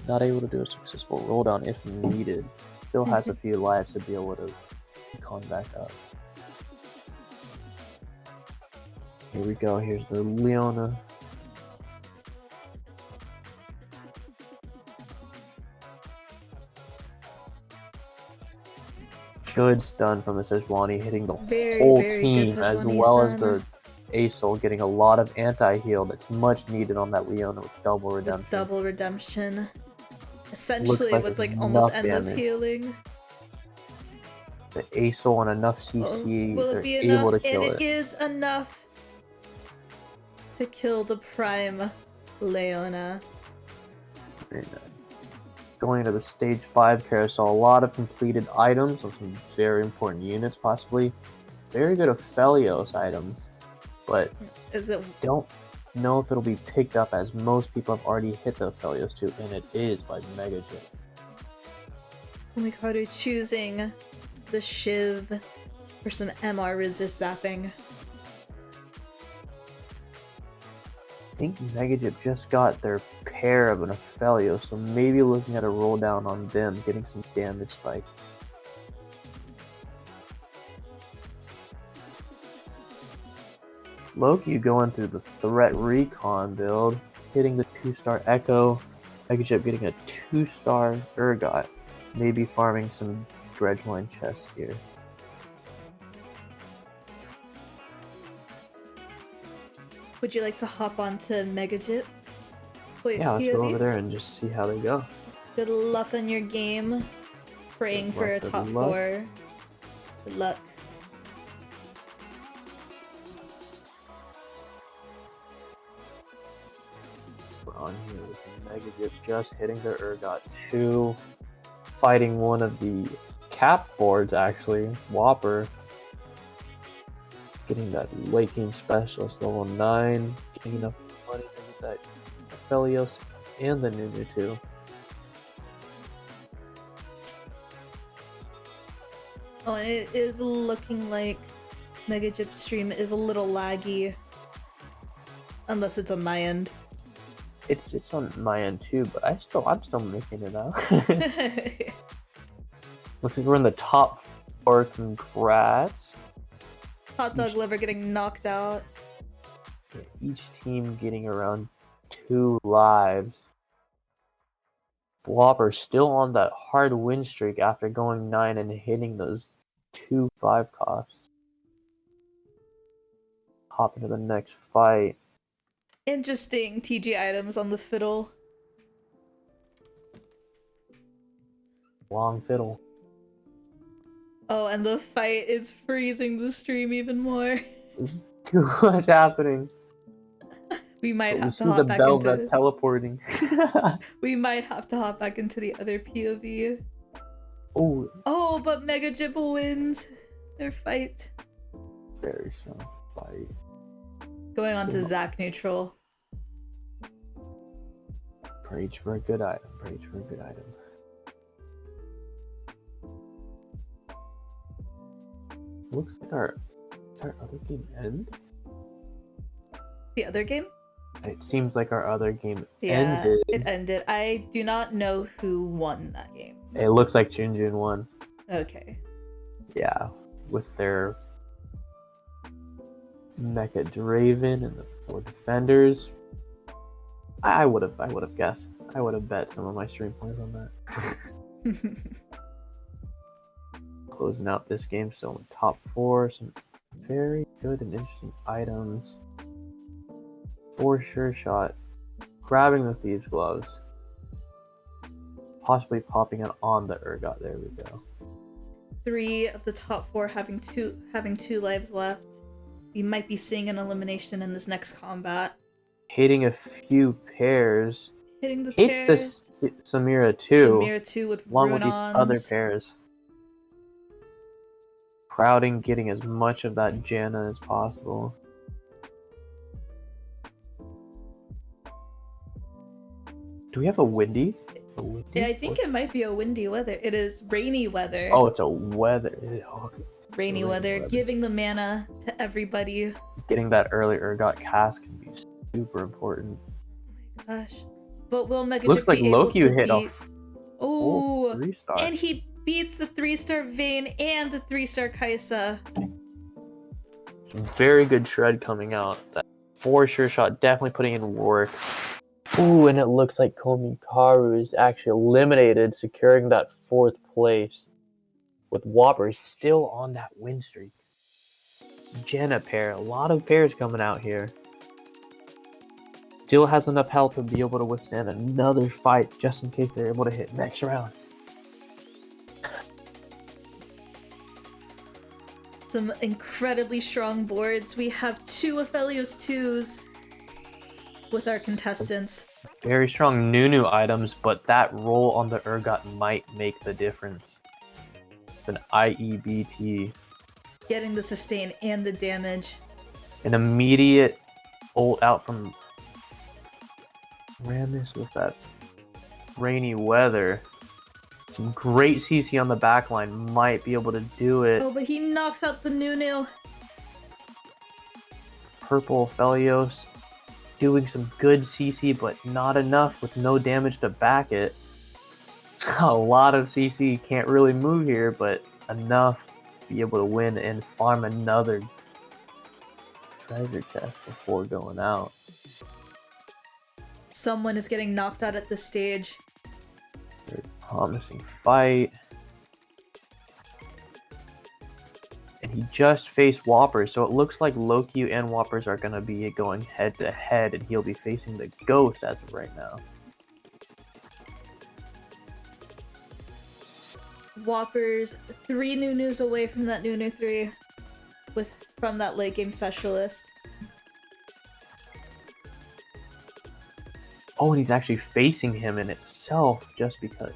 Not able to do a successful roll down if needed. Still has a few lives to be able to con back up. Here we go. Here's the Leona. Good stun from the Sejuani, hitting the whole Very team, good as Sejuani well as stun. the Asol getting a lot of anti-heal that's much needed on that Leona with double redemption. With double redemption. Looks Essentially, like what's like almost enough endless damage. healing. The Asol on enough Oh, CC, will it they're be able enough? to And kill it is enough to kill the prime Leona. And, going into the stage 5 carousel, a lot of completed items of some very important units, possibly. Very good Aphelios items, but Is it? don't know if it'll be picked up as most people have already hit the Aphelios too, and it is by Mega Jet. Kumikaru choosing the Shiv for some MR resist zapping. I think Megajip just got their pair of an Aphelios, so maybe looking at a roll down on them, getting some damage spike. Loki going through the threat recon build, hitting the 2-star Echo, Megajip getting a 2-star Urgot, maybe farming some Dredgeline chests here. Would you like to hop onto Megajit? Wait, Yeah, let's go over POV? there and just see how they go. Good luck on your game. Praying for a Good top luck. 4. Good luck. We're on here with Megajip just hitting their Urgot 2, fighting one of the cap boards actually, Whopper. Getting that late game specialist level 9, getting enough money to get that Aphelios and the Nunu too. Oh, and it is looking like Megajip's stream is a little laggy. Unless it's on my end. It's on my end too, but I'm still making it out. Looks like we're in the top 4. Congrats. Hot dog liver getting knocked out. Each team getting around 2 lives. Blobber still on that hard win streak after going 9 and hitting those 2 5 costs. Hop into the next fight. Interesting TG items on the fiddle. Long fiddle. Oh, and the fight is freezing the stream even more. There's too much happening. We might But we have to see the hop back Belva into. teleporting. We might have to hop back into the other POV. Oh, Oh, but Megajip wins their fight. very strong fight. Going on to Zach neutral. Preach for a good item. Preach for a good item. Looks like our other game end. The other game? It seems like our other game Yeah, ended. it ended. I do not know who won that game. It looks like Junjun won. Okay. Yeah, with their Mecha Draven and the 4 defenders. I would have guessed. I would have bet some of my stream points on that. Closing out this game, still in the top 4. Some very good and interesting items. For sure shot. Grabbing the Thieves' Gloves. possibly popping it on the Urgot. There we go. 3 of the top 4 having two lives left. We might be seeing an elimination in this next combat. Hitting a few pairs. Hitting the Hits pairs. the Samira too, Samira 2 with along with these other Runons. pairs. Crowding, getting as much of that Janna as possible. Do we have a windy? Yeah, I think it might be a windy weather. It is rainy weather. Oh, it's a weather. Oh, rainy weather, giving the mana to everybody. Getting that early Urgot cast can be super important. Oh my gosh. But will Mega Looks Jip like be able Loki to hit beat... a Oh, 3-star. and he beats the 3-star Vayne and the 3-star Kaisa. Very good shred coming out. That 4 sure shot definitely putting in work. Ooh, and it looks like Komikaru is actually eliminated, securing that 4th place. With Whopper still on that win streak. Janna pair, a lot of pairs coming out here. Still has enough health to be able to withstand another fight just in case they're able to hit next round. Some incredibly strong boards. We have 2 Aphelios 2s with our contestants. Very strong Nunu items, but that roll on the Urgot might make the difference. An IEBT. Getting the sustain and the damage. An immediate ult out from Rammus with that rainy weather. Some great CC on the backline might be able to do it. Oh, but he knocks out the Nunu. Purple Felios doing some good CC, but not enough with no damage to back it. A lot of CC, can't really move here, but enough to be able to win and farm another treasure chest before going out. Someone is getting knocked out at this stage. Very promising fight. And he just faced Whoppers, so it looks like Loki and Whoppers are going to be going head to head, and he'll be facing the Ghost as of right now. Whoppers 3 Nunus away from that Nunu 3 from that late game specialist. Oh, and he's actually facing him in itself just because.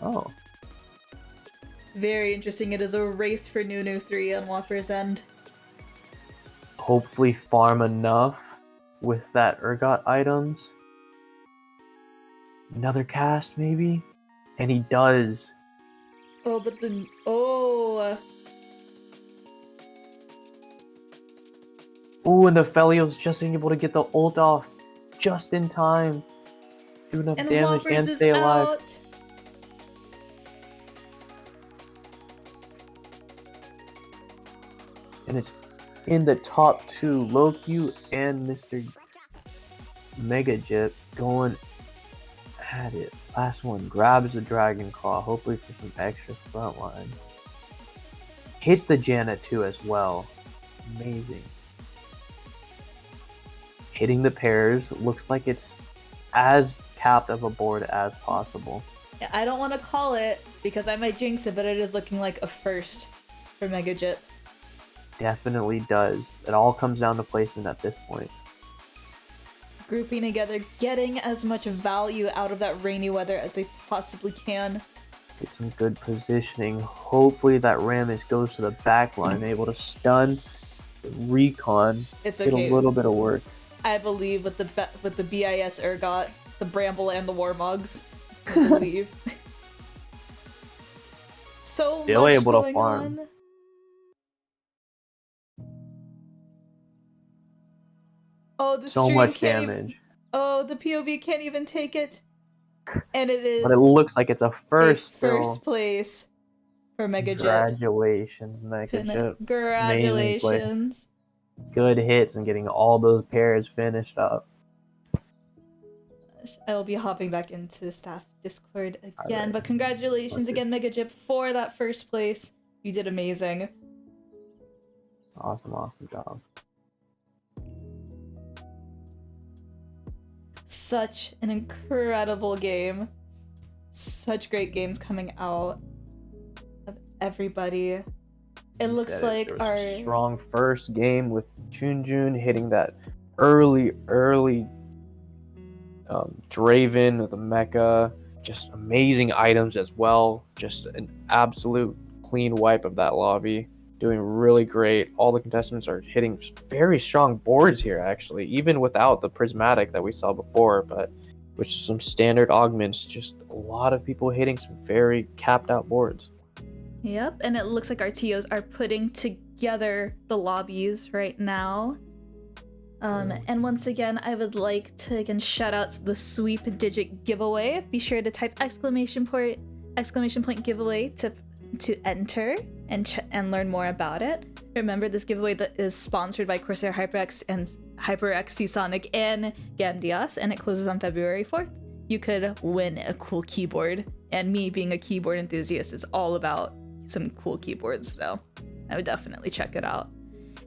Oh. Very interesting. It is a race for Nunu 3 on Whopper's end. Hopefully farm enough with that Urgot items. Another cast, maybe? And he does. Oh, but the... Oh! Ooh, and the Felios just being able to get the ult off just in time. Do enough And damage Whoppers and is stay alive. out. And it's in the top 2. Loki and Mr. Mega Jip going at it. Last one grabs the Dragon Claw, hopefully for some extra front line. Hits the Janna too as well. Amazing. Hitting the pairs, looks like it's as capped of a board as possible. Yeah, I don't want to call it because I might jinx it, but it is looking like a first for Mega Jip. Definitely does. It all comes down to placement at this point. Grouping together, getting as much value out of that rainy weather as they possibly can. Get some good positioning. Hopefully that Rammus goes to the back line, able to stun the recon. It's Get okay. a little bit of work. I believe with the BIS Urgot, the Bramble and the Warmugs. I believe. So Still much able to going farm. on. Oh, the So stream much can't damage. even. Oh, the POV can't even take it. And it is But it looks like it's a first a still. first place for Mega Jip. Congratulations, Mega Jip. Amazing play. Congratulations. Good hits and getting all those pairs finished up. I will be hopping back into staff Discord again, Alright. but congratulations again, Mega Jip, for that first place. You did amazing. Awesome job. Such an incredible game. such great games coming out of everybody. It looks like there was our a strong first game with Junjun hitting that early Draven with a mecha. Just amazing items as well. Just an absolute clean wipe of that lobby. Doing really great. All the contestants are hitting very strong boards here, actually, even without the prismatic that we saw before, but with some standard augments, just a lot of people hitting some very capped out boards. Yep, and it looks like our TOs are putting together the lobbies right now. And once again, I would like to shout out the sweep digit giveaway. Be sure to type exclamation point giveaway to enter and learn more about it. Remember, this giveaway that is sponsored by Corsair, HyperX, and HyperX, Seasonic, and Gamdias, and it closes on February 4th. You could win a cool keyboard, and me being a keyboard enthusiast is all about some cool keyboards, so I would definitely check it out.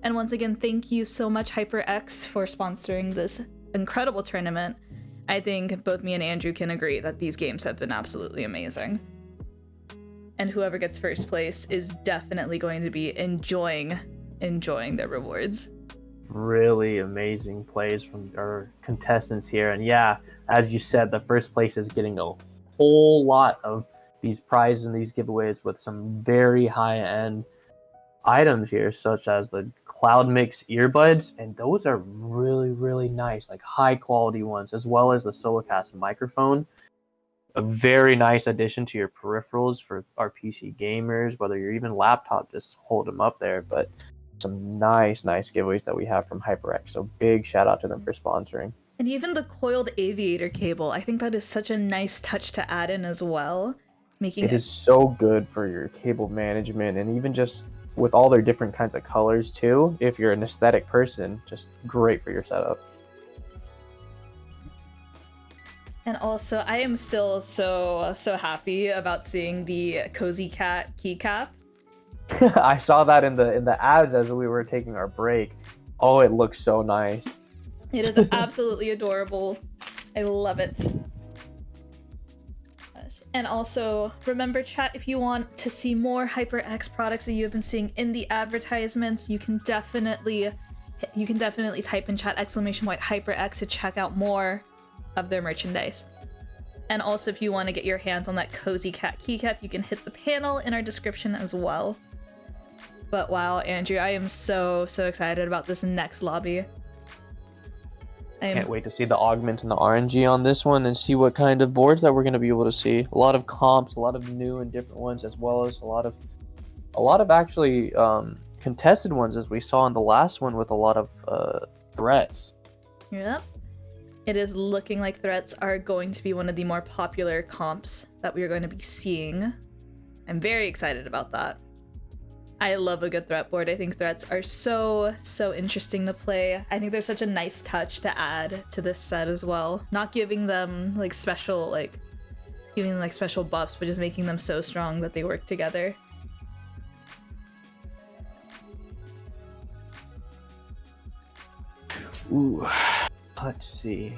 And once again, thank you so much, HyperX, for sponsoring this incredible tournament. I think both me and Andrew can agree that these games have been absolutely amazing. And whoever gets first place is definitely going to be enjoying their rewards. Really amazing plays from our contestants here. And yeah, as you said, the first place is getting a whole lot of these prizes and these giveaways with some very high-end items here, such as the Cloud Mix earbuds, and those are really nice, like high quality ones, as well as the Solocast microphone. A very nice addition to your peripherals for our PC gamers, whether you're even laptop, just hold them up there. But some nice giveaways that we have from HyperX, so big shout out to them for sponsoring. And even the coiled aviator cable, I think that is such a nice touch to add in as well, making it is so good for your cable management, and even just with all their different kinds of colors too. If you're an aesthetic person, just great for your setup. And also, I am still so happy about seeing the Cozy Cat keycap. I saw that in the ads as we were taking our break. Oh, it looks so nice. It is absolutely adorable. I love it. And also, remember, chat, if you want to see more HyperX products that you have been seeing in the advertisements, you can definitely type in chat !HyperX to check out more of their merchandise. And also, if you want to get your hands on that Cozy Cat keycap, you can hit the panel in our description as well. But wow, Andrew, I am so excited about this next lobby. Can't wait to see the augment and the RNG on this one and see what kind of boards that we're going to be able to see. A lot of comps, a lot of new and different ones, as well as a lot of actually contested ones, as we saw in the last one, with a lot of threats. Yep. It is looking like threats are going to be one of the more popular comps that we are going to be seeing. I'm very excited about that. I love a good threat board. I think threats are so interesting to play. I think they're such a nice touch to add to this set as well. Not giving them special buffs, but just making them so strong that they work together. Ooh, let's see.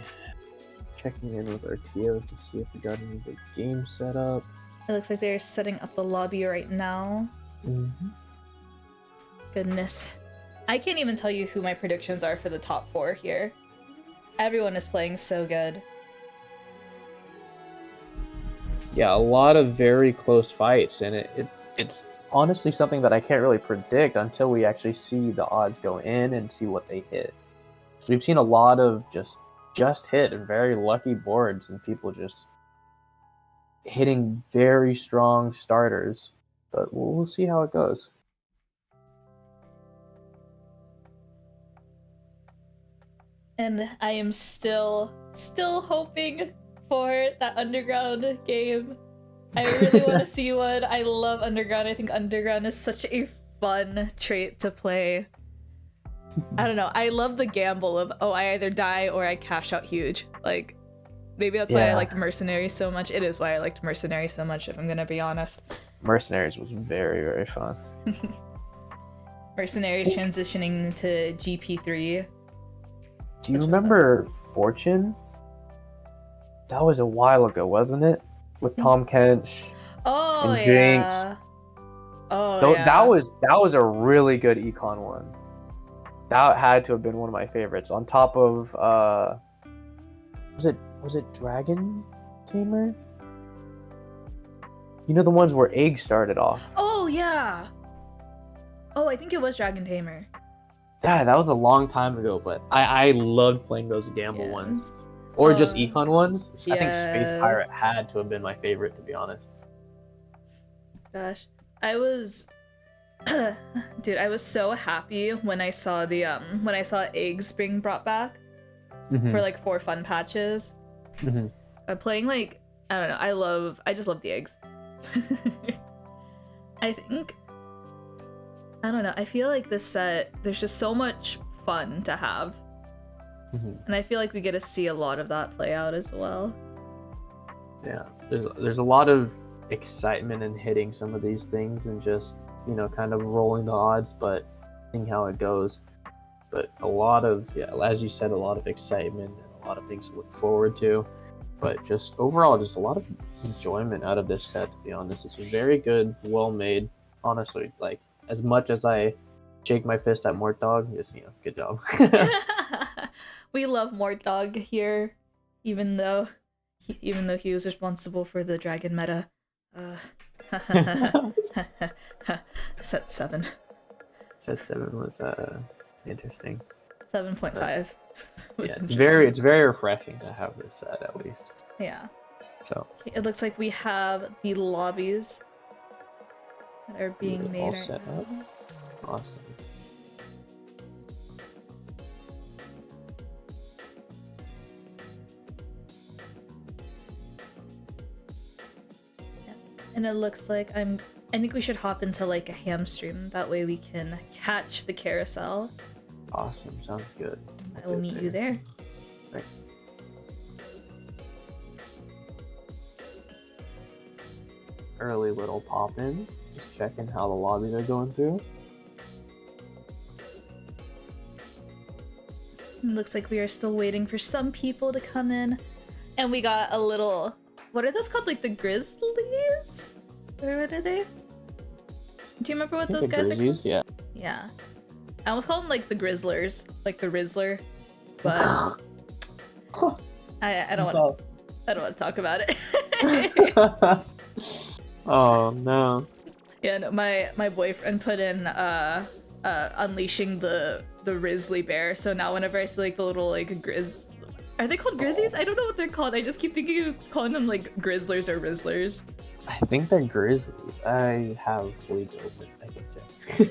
Checking in with our TOs to see if we got any good games set up. It looks like they're setting up the lobby right now. Mm-hmm. Goodness. I can't even tell you who my predictions are for the top 4 here. Everyone is playing so good. Yeah, a lot of very close fights, and it's honestly something that I can't really predict until we actually see the odds go in and see what they hit. So we've seen a lot of just hit and very lucky boards, and people just hitting very strong starters. But we'll see how it goes. And I am still hoping for that Underground game. I really want to see one. I love Underground. I think Underground is such a fun trait to play. I don't know. I love the gamble of, I either die or I cash out huge. Like, maybe that's why I liked Mercenaries so much. It is why I liked Mercenaries so much, if I'm gonna be honest. Mercenaries was very fun. Mercenaries transitioning to GP3. Do you remember Fortune? That was a while ago, wasn't it? with Tom Kench Oh and Jinx. yeah. Oh Though yeah. that was a really good econ one. That had to have been one of my favorites. On top of was it Dragon Tamer? You know the ones where Egg started off. Oh yeah. Oh, I think it was Dragon Tamer. Yeah, that was a long time ago, but I loved playing those gamble Yes. ones. Or just Uh, econ ones. I think Space yes. Pirate had to have been my favorite, to be honest. Gosh, I was, dude, I was so happy when I saw eggs being brought back Mm-hmm. for like 4 fun patches. Mm-hmm. Playing like, I don't know, I just love the eggs. I think, I don't know, I feel like this set, there's just so much fun to have. Mm-hmm. And I feel like we get to see a lot of that play out as well. Yeah, there's a lot of excitement in hitting some of these things and just, you know, kind of rolling the odds, but seeing how it goes. But a lot of, yeah, as you said, a lot of excitement and a lot of things to look forward to. But just overall, just a lot of enjoyment out of this set, to be honest. It's very good, well made. Honestly, like, as much as I shake my fist at Mort Dog, just, you know, good job. We love Mort Dog here, even though he was responsible for the dragon meta. Set 7. Set 7 was interesting. 7.5. Yeah, it's very refreshing to have this set at least. Yeah. So It looks like we have the lobbies that are being made all right set now. up. Awesome. And it looks like I think we should hop into like a ham stream. That way we can catch the carousel. Awesome. Sounds good. I will meet you there. Right. Early little pop in. Just checking how the lobbies are going through. Looks like we are still waiting for some people to come in. And we got a little... What are those called? Like the Grizzlies? Or what are they? Do you remember what those guys are called? Yeah. Yeah. I almost call them like the Grizzlers. Like the Rizzler. But... I don't want to talk about it. Oh no. Yeah, no, my boyfriend put in unleashing the Rizzly bear, so now whenever I see like the little like are they called Grizzies? I don't know what they're called. I just keep thinking of calling them like Grizzlers or Rizzlers. I think they're Grizzlies. I have League open. I can check.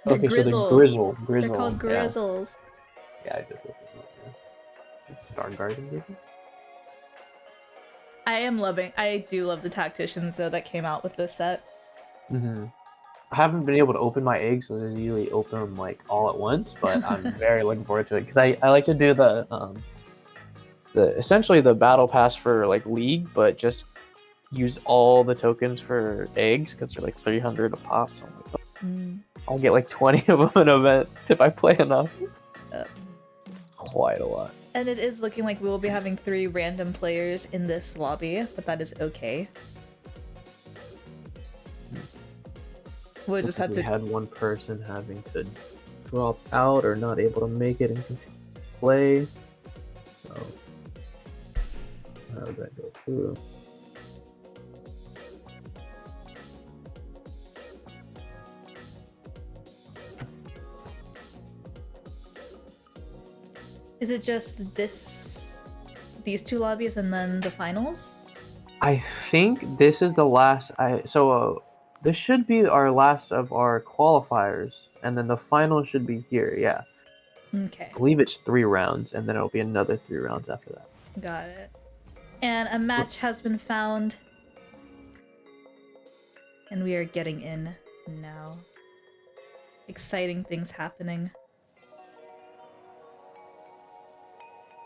They're Okay, grizzles. so the Grizzle. They're called grizzles. Yeah, I just looked at that. Star Garden Grizzle? I do love the tacticians though that came out with this set. Mm-hmm. I haven't been able to open my eggs, so I usually open them like all at once, but I'm very looking forward to it because I like to do the essentially the battle pass for like League, but just use all the tokens for eggs because they're like 300 a pop. So I'm like, I'll get like 20 of them in an event if I play enough. Quite a lot. And it is looking like we will be having 3 random players in this lobby, but that is okay. We'll just have to... We had one person having to drop out or not able to make it and play. So, how did that go through? Is it just these 2 lobbies and then the finals? I think this is the last. This should be our last of our qualifiers, and then the final should be here. Yeah. Okay. I believe it's 3 rounds, and then it'll be another 3 rounds after that. Got it. And a match has been found. And we are getting in now. Exciting things happening.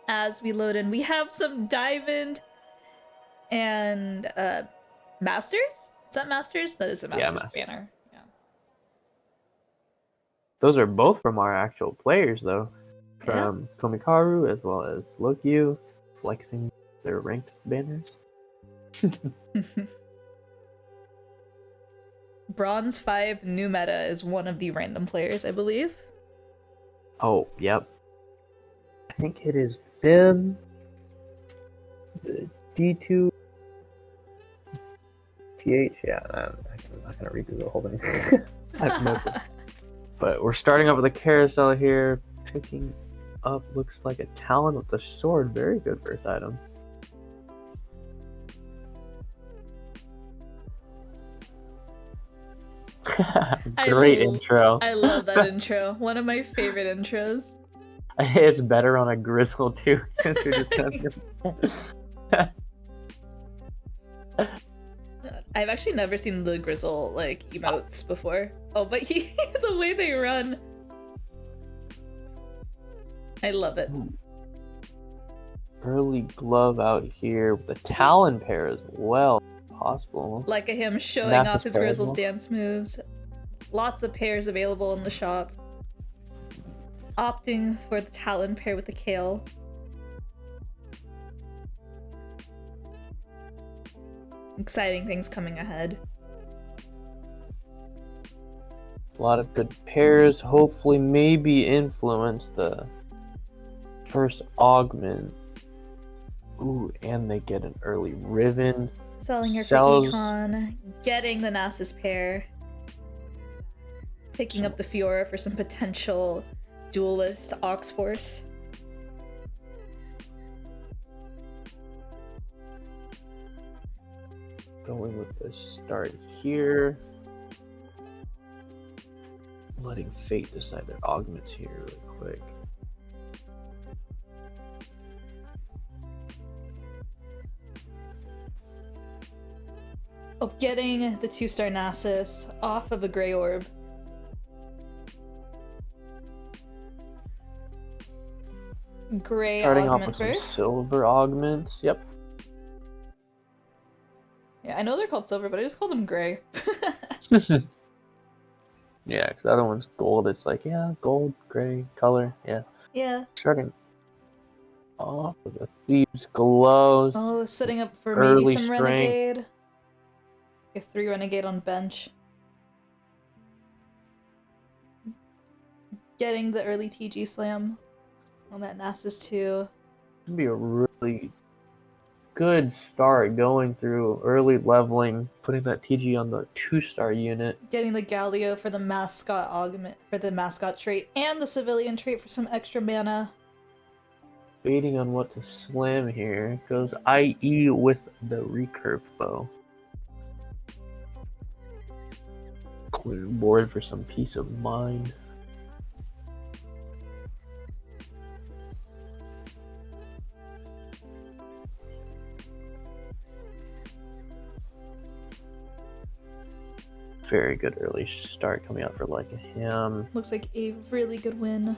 As we load in, we have some Diamond and Masters? Is that Masters? That is a Masters banner. Yeah. those are both from our actual players, though. Yeah. From Komikaru as well as Lokyu, flexing their ranked banners. Bronze 5 new meta is one of the random players, I believe. Oh, yep. I think it is them, the D2, TH. Yeah, I'm not gonna read through the whole thing. I have no clue. But we're starting up with a carousel here, picking up looks like a talon with a sword. Very good first item. Great intro. I love that intro. One of my favorite intros. It's better on a grizzle too. I've actually never seen the Grizzle like emotes before. Oh, but the way they run. I love it. Early glove out here with a talon pair as well. Possible. Like him showing Nasus off his pair as Grizzle's well. dance moves. Lots of pairs available in the shop. Opting for the Talon pair with the Kale. Exciting things coming ahead. A lot of good pairs. Hopefully, maybe influence the first augment. Ooh, and they get an early Riven. Selling her Sells- for Econ. Getting the Nasus pair. Picking up the Fiora for some potential duelist Ox Force. Going with the start here. Letting fate decide their augments here really quick. Oh, getting the 2-star Nasus off of a Grey Orb. Gray Starting off augment with some first. silver augments. Yep. Yeah, I know they're called silver, but I just call them gray. Yeah, because the other one's gold. It's like, yeah, gold, gray, color. Yeah. Yeah. Starting off with the Thieves' Gloves. Oh, setting up for Early maybe some strength. Renegade. Get 3 Renegade on bench. Getting the early TG slam on that Nasus too. It'd be a really good start going through early leveling, putting that TG on the 2-star unit. Getting the Galio for the mascot augment, for the mascot trait, and the civilian trait for some extra mana. Waiting on what to slam here. Goes IE with the recurve bow. Clearing board for some peace of mind. Very good early start coming out for like him. Looks like a really good win.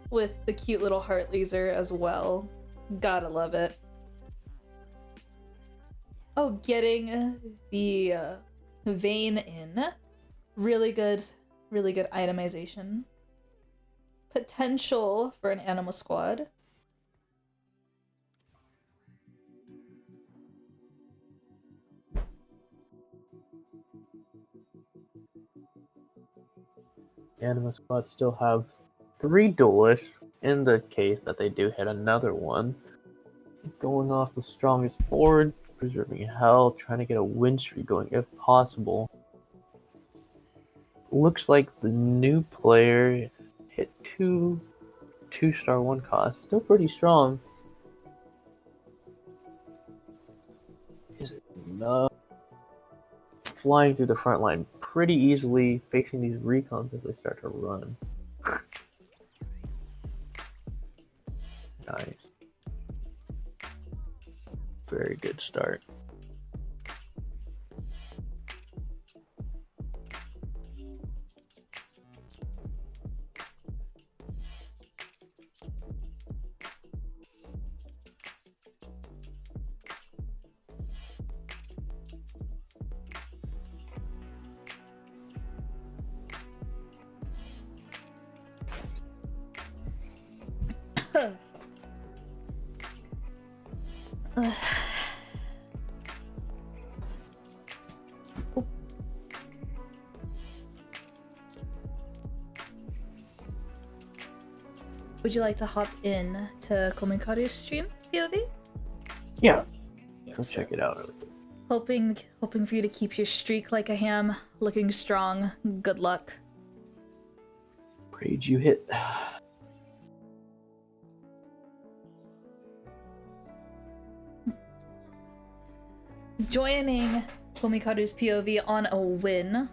With the cute little heart laser as well. Gotta love it. Oh, getting the vein in. Really good itemization. Potential for an Anima squad. Anima squad still have 3 duelists in the case that they do hit another one. Going off the strongest board, preserving health, trying to get a win streak going if possible. Looks like the new player hit 2-star 1 cost. Still pretty strong. Is it enough? Flying through the front line pretty easily, facing these recons as they start to run. Nice. Very good start. Would you like to hop in to Komikaru's stream, POV? Yeah, go Yes. check it out really quick. Hoping for you to keep your streak like a ham, looking strong. Good luck. Grade you hit. Joining Komikaru's POV on a win.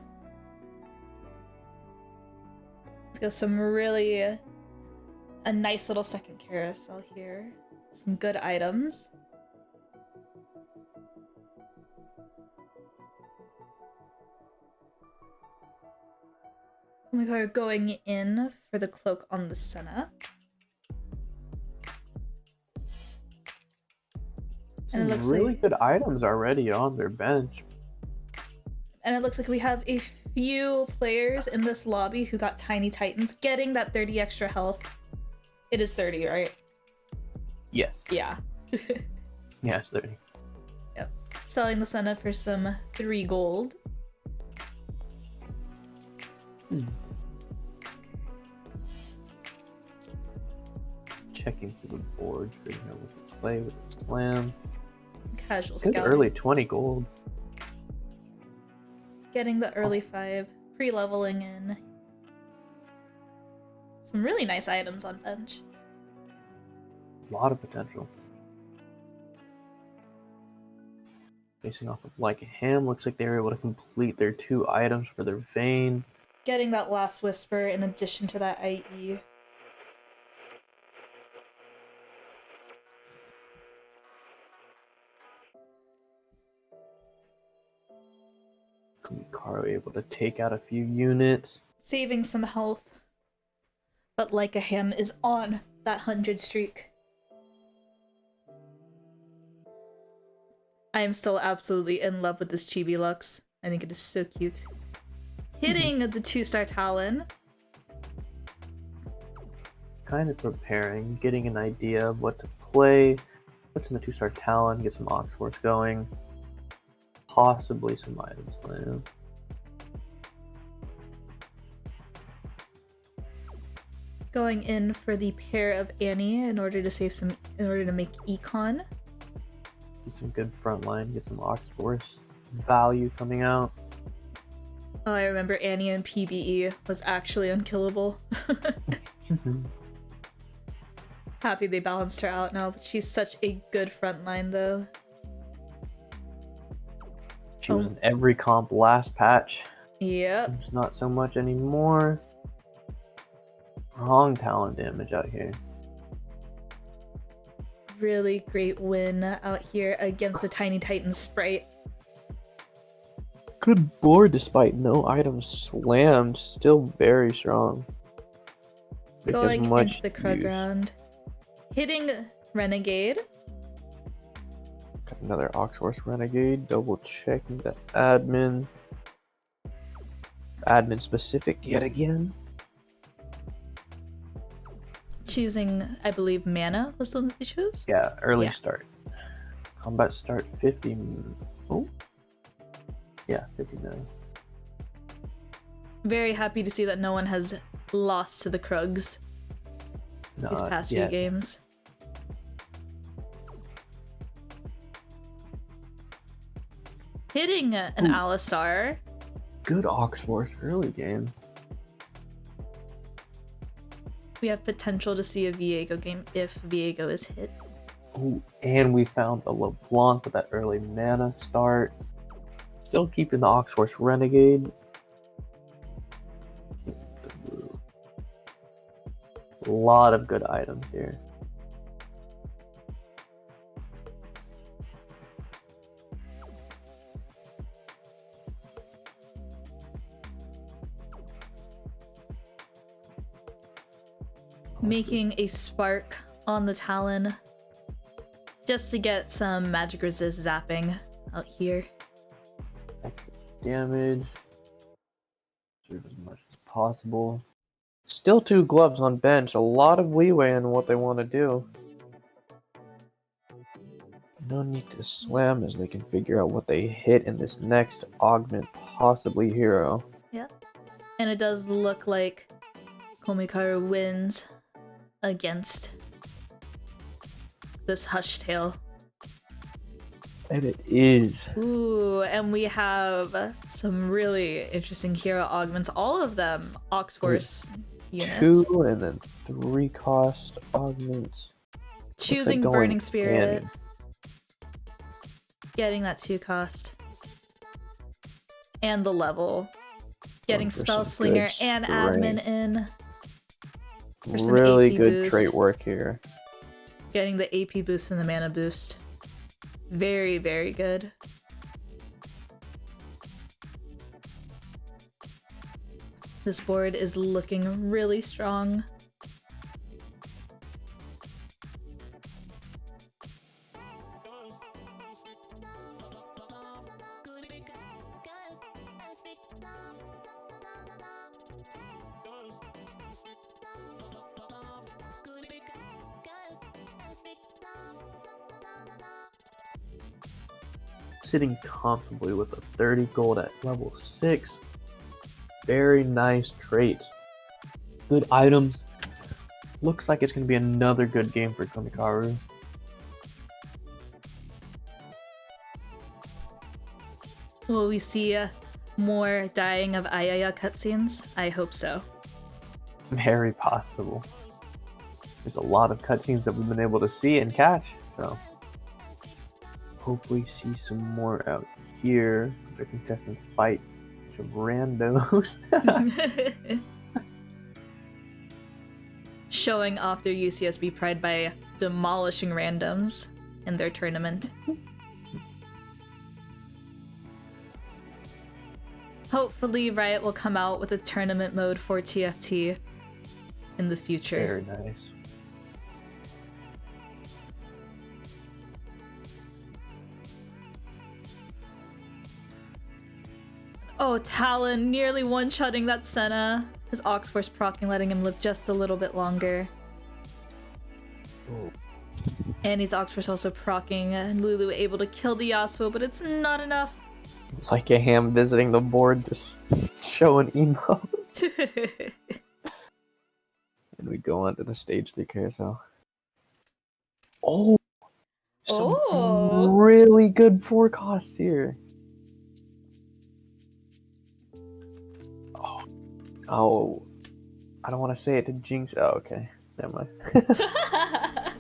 Let's go some really a nice little second carousel here. Some good items. Komikaru going in for the cloak on the Senna. And it Some looks really like good items already on their bench. And it looks like we have a few players in this lobby who got Tiny Titans, getting that 30 extra health. It is 30, right? Yes. Yeah. Yes, 30. Yep. Selling the Senna for some 3 gold. Checking through the board, figuring out what to play with the slam. Casual Good scout. early 20 gold. Getting the early 5. Pre-leveling in. Some really nice items on bench. A lot of potential. Facing off of like a ham, looks like they were able to complete their 2 items for their vein. Getting that last whisper in addition to that IE. Komikaru able to take out a few units. Saving some health. But like a ham is on that 100 streak. I am still absolutely in love with this Chibi Lux. I think it is so cute. Hitting the 2-star Talon. Kind of preparing, getting an idea of what to play. What's in the 2-star Talon, get some Oxforce going. Possibly some items land. Going in for the pair of Annie in order to make econ. Get some good front line, get some Oxforce value coming out. Oh, I remember Annie in PBE was actually unkillable. Happy they balanced her out now, but she's such a good front line though. She was in every comp last patch. Yep. It's not so much anymore. Wrong talent damage out here. Really great win out here against the Tiny Titan Sprite. Good board despite no items slammed. Still very strong. Make as Going much into the Krug use. round. Hitting Renegade. Got another Oxforce Renegade. Double checking the admin. Admin specific yet again. Choosing, I believe, mana was the one that they chose? Yeah, early Yeah. start. Combat start 50. Oh? Yeah, 59. Very happy to see that no one has lost to the Krugs these Not past yet. few games. Hitting an Ooh. Alistar. Good Oxforce early game. We have potential to see a Viego game if Viego is hit. Ooh, and we found a LeBlanc with that early mana start. Still keeping the Oxforce Renegade. A lot of good items here. Making a spark on the Talon just to get some magic resist zapping out here. Extra damage. Serve as much as possible. Still 2 gloves on bench. A lot of leeway in what they want to do. No need to swim as they can figure out what they hit in this next augment, possibly hero. Yep. And it does look like Komikaru wins against this Hushtail. And it is. Ooh, and we have some really interesting hero augments. All of them Oxforce units. 2 and then 3 cost augments. Choosing going Burning Spirit. cannon. Getting that 2 cost. And the level. Getting Going for Spell some Slinger good and strength. Admin in. For some Really AP good boost. trait work here. Getting the AP boost and the mana boost. Very, very good. This board is looking really strong. Sitting comfortably with a 30 gold at level 6. Very nice traits. Good items. Looks like it's going to be another good game for Komikaru. Will we see more dying of Ayaya cutscenes? I hope so. Very possible. There's a lot of cutscenes that we've been able to see and catch, so hopefully see some more out here. The contestants fight a bunch of randos. Showing off their UCSB pride by demolishing randoms in their tournament. Hopefully Riot will come out with a tournament mode for TFT in the future. Very nice. Oh, Talon nearly one-shotting that Senna. His Oxforce proccing, letting him live just a little bit longer. Oh. And his Oxforce also proccing, and Lulu able to kill the Yasuo, but it's not enough. Like a ham visiting the board, just showing emo. And we go onto the stage 3 carousel. Oh! Some Oh. really good forecasts here. Oh, I don't want to say it to jinx. Oh, okay. Never mind. I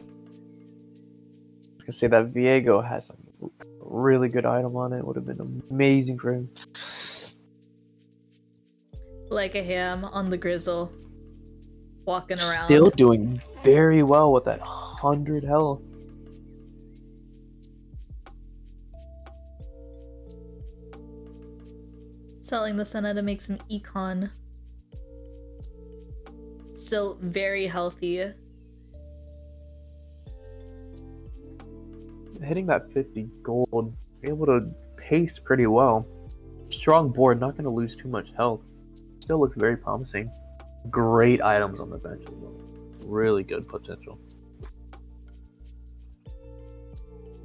was gonna say that Viego has a really good item on it. Would have been amazing for him. Like a ham on the grizzle. Walking around. Still doing very well with that 100 health. Selling the Senna to make some econ. Still very healthy. Hitting that 50 gold, able to pace pretty well. Strong board, not going to lose too much health. Still looks very promising. Great items on the bench as well. Really good potential.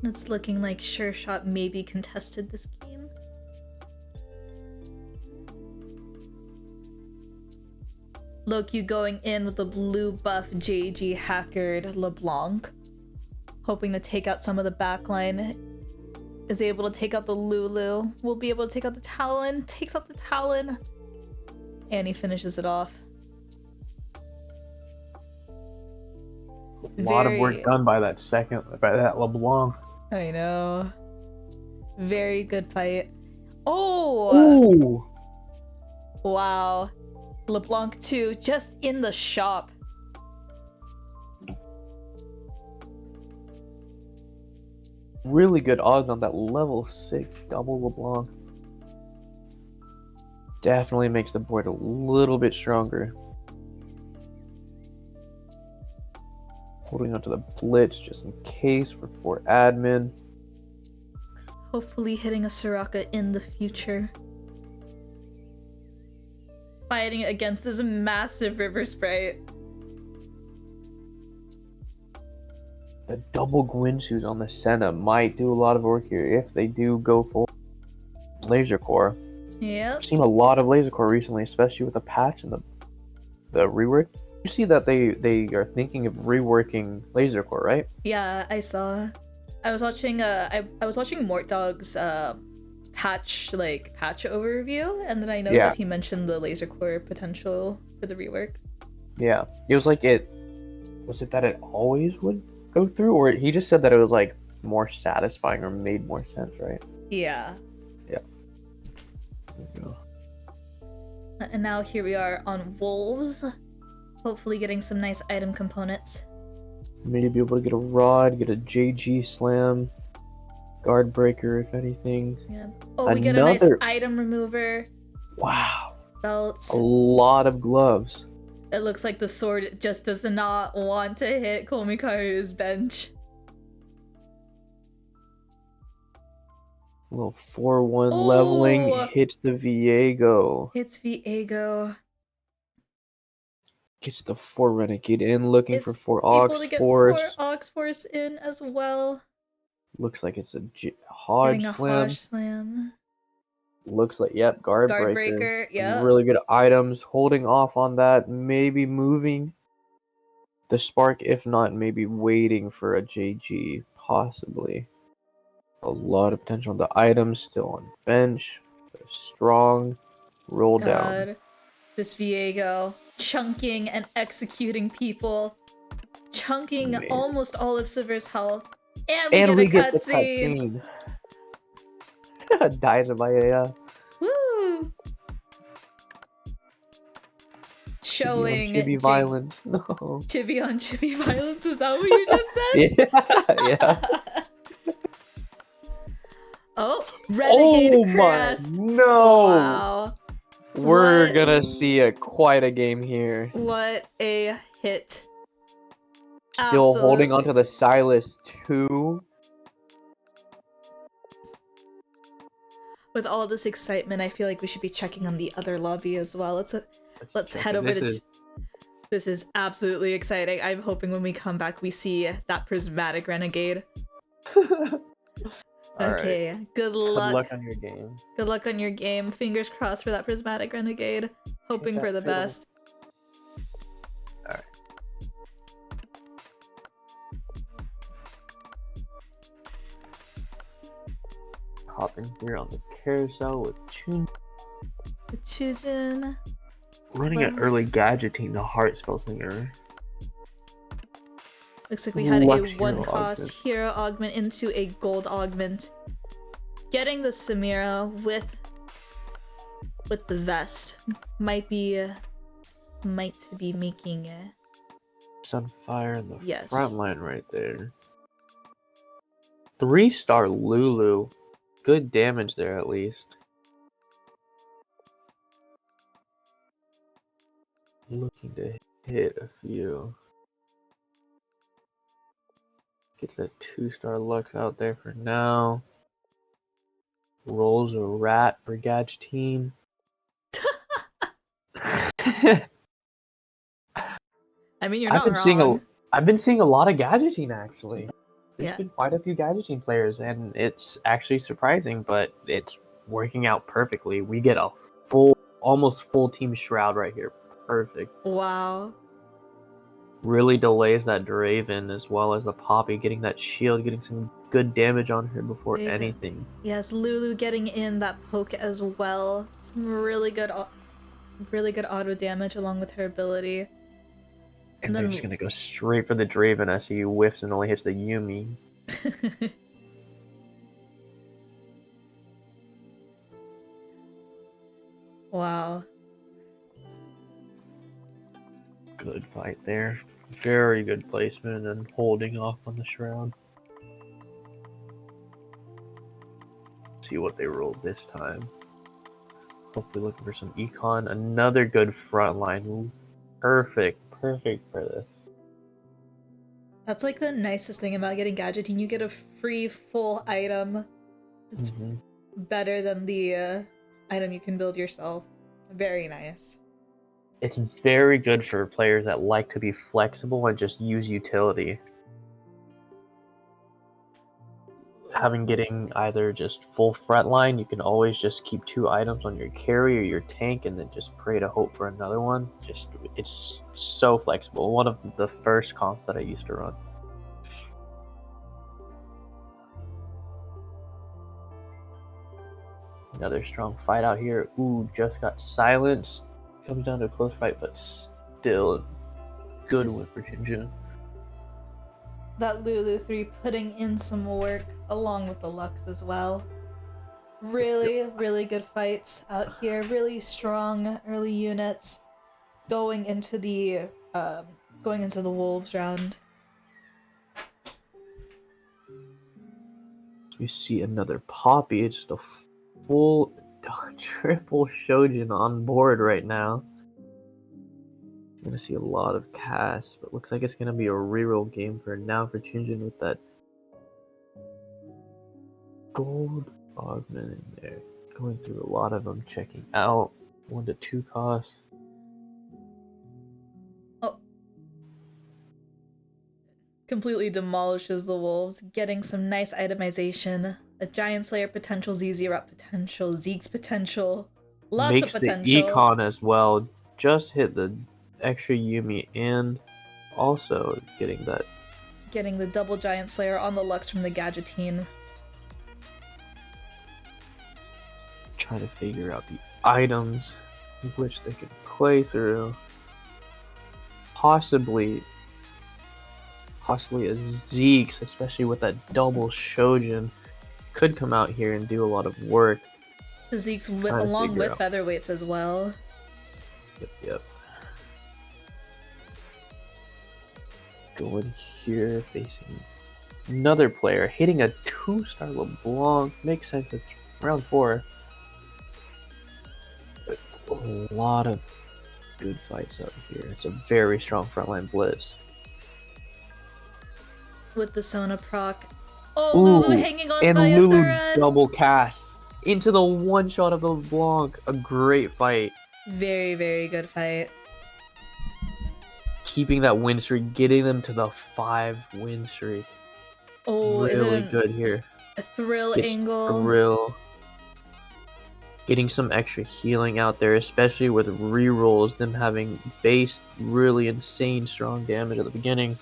It's looking like Sure Shot maybe contested this game. Loki going in with the blue buff JG hackered LeBlanc. Hoping to take out some of the backline. Is able to take out the Lulu. Will be able to take out the Talon. Takes out the Talon. And he finishes it off. A lot of work done by that LeBlanc. I know. Very good fight. Oh! Ooh! Wow. LeBlanc 2 just in the shop. Really good odds on that level 6 double LeBlanc. Definitely makes the board a little bit stronger. Holding onto the Blitz just in case for admin. Hopefully hitting a Soraka in the future. fighting against this massive river sprite. The double Gwinsus on the Senna might do a lot of work here if they do go full laser core. Yep. I've seen a lot of laser core recently, especially with the patch and the rework. You see that they are thinking of reworking laser core, right? Yeah, I saw. I was watching I was watching Mort Dog's patch overview, and then I know that he mentioned the laser core potential for the rework. Yeah. It was like it that it always would go through, or he just said that it was like more satisfying or made more sense, right? Yeah. Yeah. There we go. And now here we are on Wolves, hopefully getting some nice item components. Maybe be able to get a rod, get a JG slam, guard breaker if anything. Yeah. Oh, we get a nice item remover. Wow. Belts. A lot of gloves. It looks like the sword just does not want to hit Komikaru's bench. A little 4-1 leveling hits the Viego. Hits Viego. Gets the 4 Renegade in, looking for 4 Able Ox to get Force. 4 Ox Force in as well. Looks like it's a Hodge Getting a Slam. Hodge Slam. Looks like, yep, guard breaker. Yeah. Really good items. Holding off on that. Maybe moving the Spark. If not, maybe waiting for a JG. Possibly. A lot of potential. The items still on bench. They're strong. Roll down. This Viego. Chunking and executing people. Chunking almost all of Sivir's health. And we get a cutscene. Dies of Maya. Woo! Showing Chibi violence. No. Chibi on Chibi violence, is that what you just said? Yeah. Oh, Renegade Crest. No. Wow. We're gonna see quite a game here. What a hit. Still holding onto the Silas 2. With all this excitement, I feel like we should be checking on the other lobby as well. Let's head over to... This is absolutely exciting. I'm hoping when we come back we see that prismatic Renegade. Okay, right. Good luck. Good luck on your game. Good luck on your game. Fingers crossed for that prismatic Renegade. Hoping for the best. Alright. Hop in here on the carousel with Chujin. Running an early gadgeting, the Heart Spellslinger. Looks like we had a 1-cost hero augment into a gold augment. Getting the Samira with the vest might be making Sunfire in the front line right there. 3-star Lulu. Good damage there at least. Looking to hit a few. Gets a 2-star Lux out there for now. Rolls a rat for Gadge team. I mean, you're not wrong. I've been seeing a lot of gadgeting actually. There's been quite a few gadgeting players, and it's actually surprising, but it's working out perfectly. We get a almost full team Shroud right here. Perfect. Wow. Really delays that Draven as well as the Poppy, getting that shield, getting some good damage on her before anything. Yes, Lulu getting in that poke as well. Some really good auto damage along with her ability. And they're just gonna go straight for the Draven as he whiffs and only hits the Yumi. Wow. Good fight there. Very good placement and holding off on the Shroud. See what they roll this time. Hopefully looking for some econ. Another good front line. Perfect for this. That's like the nicest thing about getting gadgeting. You get a free full item. It's better than the item you can build yourself. Very nice. It's very good for players that like to be flexible and just use utility. Getting either just full fret line, you can always just keep 2 items on your carry or your tank and then just pray to hope for another one. It's so flexible. One of the first comps that I used to run. Another strong fight out here. Ooh, just got silenced. Comes down to a close fight, but still a good win for Jinjin. That Lulu 3 putting in some work along with the Lux as well. Really, really good fights out here. Really strong early units going into the Wolves round. We see another Poppy. It's the full triple Shojin on board right now. I'm gonna see a lot of casts, but looks like it's gonna be a reroll game for now for Jinjin with that gold augment in there. Going through a lot of them, checking out 1 to 2 costs. Oh. Completely demolishes the Wolves, getting some nice itemization. A Giant Slayer potential, ZZ Rep potential, Zeke's potential. Lots Makes of potential. the econ as well. Just hit the extra Yumi and also getting the double Giant Slayer on the Lux from the Gadgeteen. Trying to figure out the items which they could play through. Possibly a Zeke's, especially with that double Shojin, could come out here and do a lot of work. The Zeke's along with out. featherweights as well. Yep. Going here, facing another player, hitting a 2-star LeBlanc. Makes sense, it's round 4. But a lot of good fights out here. It's a very strong frontline blitz. With the Sona proc. Oh, Ooh, Lulu hanging on and by a Lulu thread. double cast into the one shot of the LeBlanc. A great fight. Very, very good fight. Keeping that win streak, getting them to the 5 win streak. Oh, Really good here. A thrill Gets angle. Thrill. Getting some extra healing out there, especially with rerolls, them having base really insane strong damage at the beginning.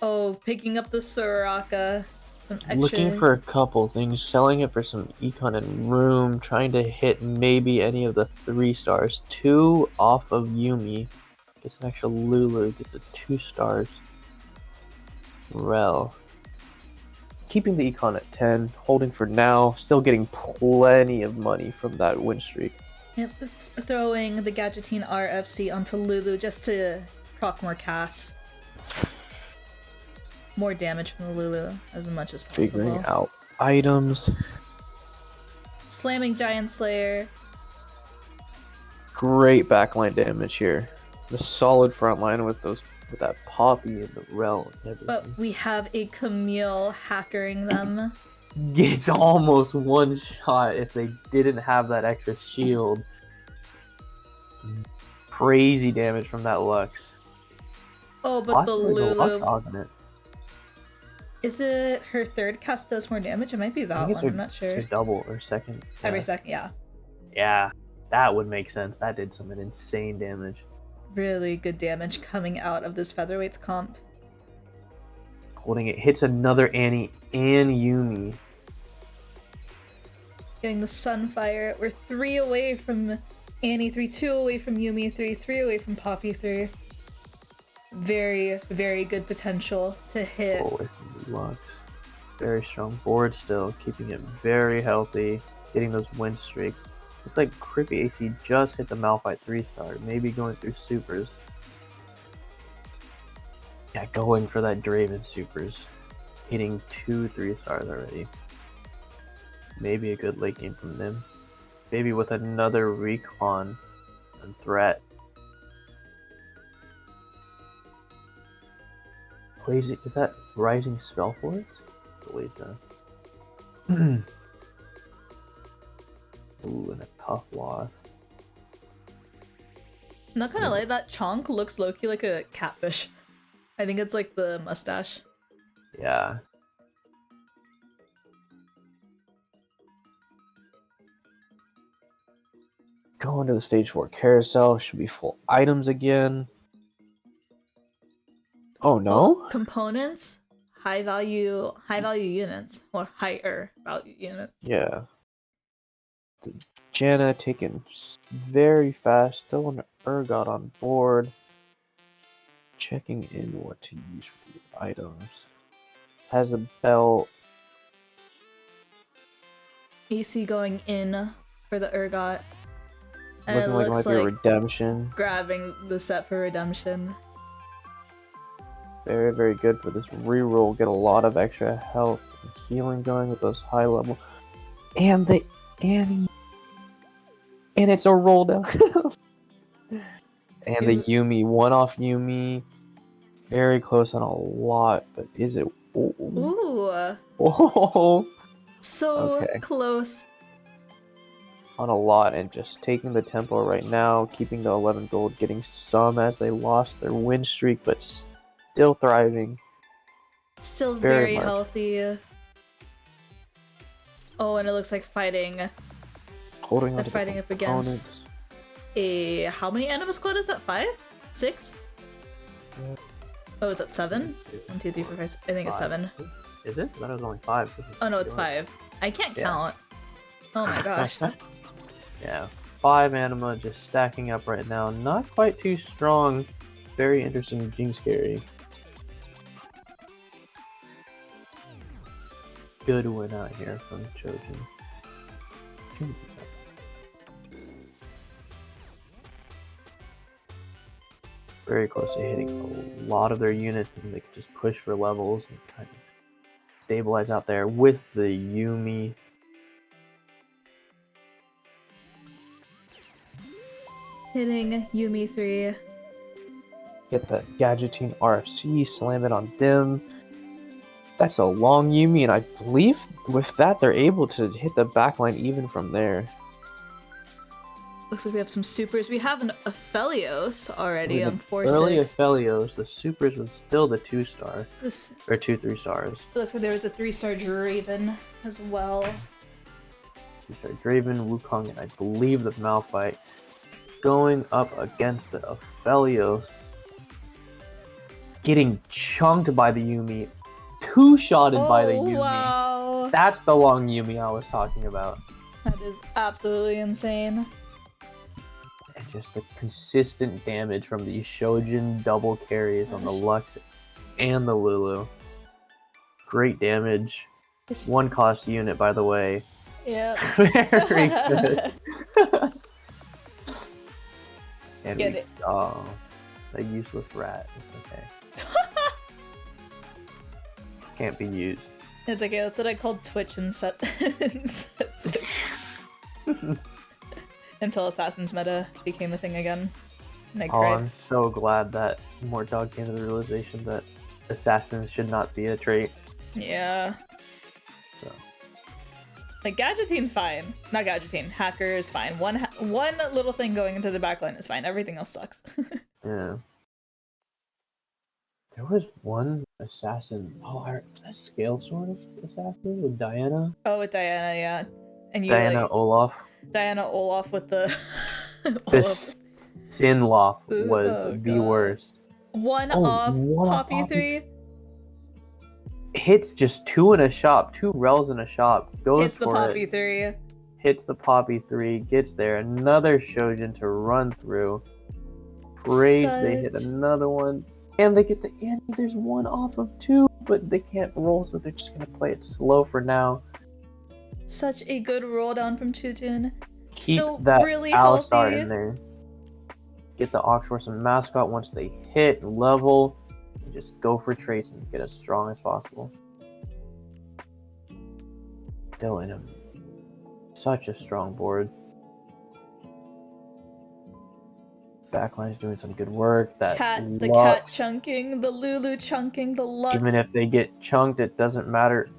Oh, picking up the Soraka. Some extra... Looking for a couple things, selling it for some econ and room, trying to hit maybe any of the 3 stars. 2 off of Yumi. Gets an extra Lulu, gets a 2 stars. Rel. Keeping the econ at 10, holding for now, still getting plenty of money from that win streak. Yep, throwing the Gadgeteen RFC onto Lulu just to proc more casts. More damage from the Lulu as much as possible. Figuring out items. Slamming Giant Slayer. Great backline damage here. The solid front line with that Poppy and the Rel and everything. But we have a Camille hackering them. Gets almost one shot if they didn't have that extra shield. Crazy damage from that Lux. Oh, but Possibly the Lulu... Lux augment. Is it her third cast does more damage? It might be that one, I'm not sure. It's a double or second. Yeah. Every second, yeah. Yeah, that would make sense. That did some insane damage. Really good damage coming out of this featherweights comp. Holding it, hits another Annie and Yumi. Getting the Sunfire. We're 3 away from Annie 3, 2 away from Yumi 3, 3 away from Poppy 3. Very, very good potential to hit. Away from the Lux. Very strong board still, keeping it very healthy, getting those win streaks. Looks like Crippy AC just hit the Malphite 3-star, maybe going through supers. Yeah, going for that Draven supers. Hitting 2 3-stars already. Maybe a good late game from them. Maybe with another recon and threat. Plays it. Is that Rising Spellforce? Believe that. Ooh, and a tough loss. Not gonna lie, that chonk looks low-key like a catfish. I think it's like the mustache. Yeah. Going to the stage 4 carousel. Should be full items again. Oh no? Oh, components, high value units or higher value units. Yeah. The Janna taken very fast. Still an ergot on board. Checking in what to use for the items. Has a belt. AC going in for the ergot. And Looking it like it looks might be a like redemption. grabbing the set for redemption. Very, very good for this reroll. Get a lot of extra health and healing going with those high level. And the Annie. And it's a roll down. And the Yumi, one-off Yumi. Very close on a lot, but is it? Ooh. Ooh, Oh. so Okay. close. On a lot, and just taking the tempo right now, keeping the 11 gold, getting some as they lost their win streak, but still thriving. Still Very very much. healthy. Oh, and it looks like fighting. Holding on They're to the fighting up against components. a... How many anima squad is that? 5? 6? Yeah. Oh, is that 7? 1, 2, 3, 4, 5. I think it's 7. Is it? I thought it was only 5. Oh no, it's 5. I can't Yeah. count. Oh my gosh. Yeah. 5 anima just stacking up right now. Not quite too strong. Very interesting Jinx scary. Good win out here from Trojan. Very close to hitting a lot of their units, and they can just push for levels and kind of stabilize out there with the Yumi. Hitting Yumi 3. Get the Gadgeting RFC, slam it on them. That's a long Yumi, and I believe with that they're able to hit the backline even from there. Looks like we have some supers. We have an Aphelios already With on the 4-6. early Aphelios, the supers was still the 2-star. This Or 2-3 stars. it looks like there was a 3-star Draven as well. 2-star Draven, Wukong, and I believe the Malphite. Going up against the Aphelios. Getting chunked by the Yumi. Two-shotted by the Yumi. Wow. That's the long Yumi I was talking about. That is absolutely insane. And just the consistent damage from these Shojin double carries on the Lux and the Lulu. Great damage. This- One cost unit, by the way. Yep. Very good. And Get we, it. oh, a useless rat. It's okay. Can't be used. It's okay, that's what I called Twitch in set, in set 6. Until Assassin's meta became a thing again. And I Oh, cried. I'm so glad that Mordog came to the realization that assassins should not be a trait. Yeah. So Like, Gadgetine's fine. Not Gadgetine. Hacker is fine. One little thing going into the backline is fine. Everything else sucks. yeah. There was one assassin. Oh, was that Scale Sword assassin with Diana? Oh, with Diana, yeah. And you Diana like Olaf. Diana Olaf with the This Sinloff was Oh, the God. worst. one Oh, off one off Poppy Poppy. 3 Hits just 2 in a shop, 2 rels in a shop. Goes hits the for Poppy it. 3. Hits the Poppy 3, gets there, another Shojin to run through. Praise, they hit Such- another one, and they get the Annie. There's one off of 2, but they can't roll, so they're just gonna play it slow for now. Such a good roll down from Chujin. Keep Still that really Alistar healthy. in there. Get the Oxforce and Mascot once they hit level. And just go for traits and get as strong as possible. Still in him. Such a strong board. Backline's doing some good work. That The cat Lux, chunking, the Lulu chunking, the Lux. even if they get chunked, it doesn't matter.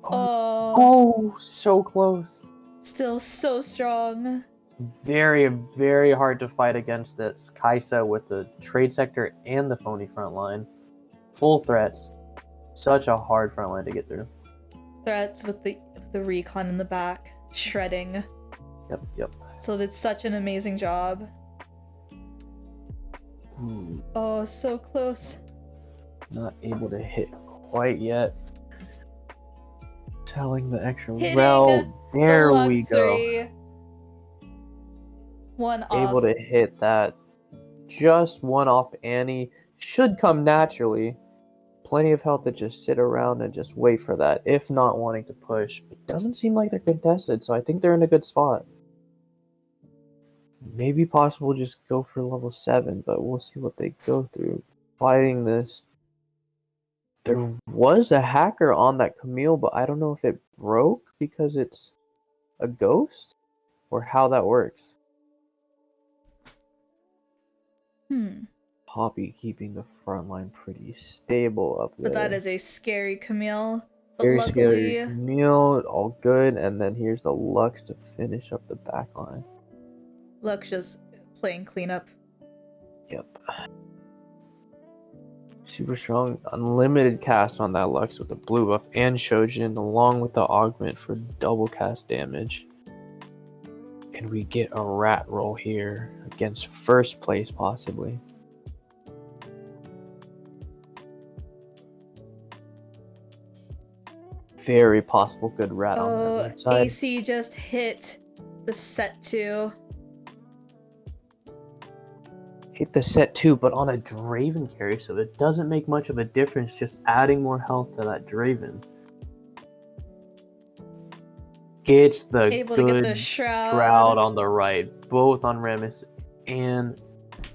Oh, Oh, so close. still so strong. Very, very hard to fight against this Kaisa with the trade sector and the phony front line. Full threats. Such a hard front line to get through. Threats with the recon in the back, shredding. Yep. So did such an amazing job. Oh, so close. Not able to hit quite yet. Telling the extra Hitting well. There the we Lux go. 3. One Able off. to hit that. Just one off Annie. Should come naturally. Plenty of health to just sit around and just wait for that, if not wanting to push. It doesn't seem like they're contested, so I think they're in a good spot. Maybe possible just go for level 7, but we'll see what they go through. Fighting this. There was a hacker on that Camille, but I don't know if it broke because it's a ghost or how that works. Poppy keeping the front line pretty stable up there. But that is a scary Camille. But Very luckily, scary. Camille, all good, and then here's the Lux to finish up the back line. Lux just playing cleanup. Yep. Super strong, unlimited cast on that Lux with the blue buff and Shojin, along with the augment for double cast damage. And we get a rat roll here against first place, possibly. Very possible good rat on that right side. AC just hit the set 2. Hit the set 2, but on a Draven carry, so it doesn't make much of a difference, just adding more health to that Draven. Gets the Able to good get the shroud on the right, both on Remus and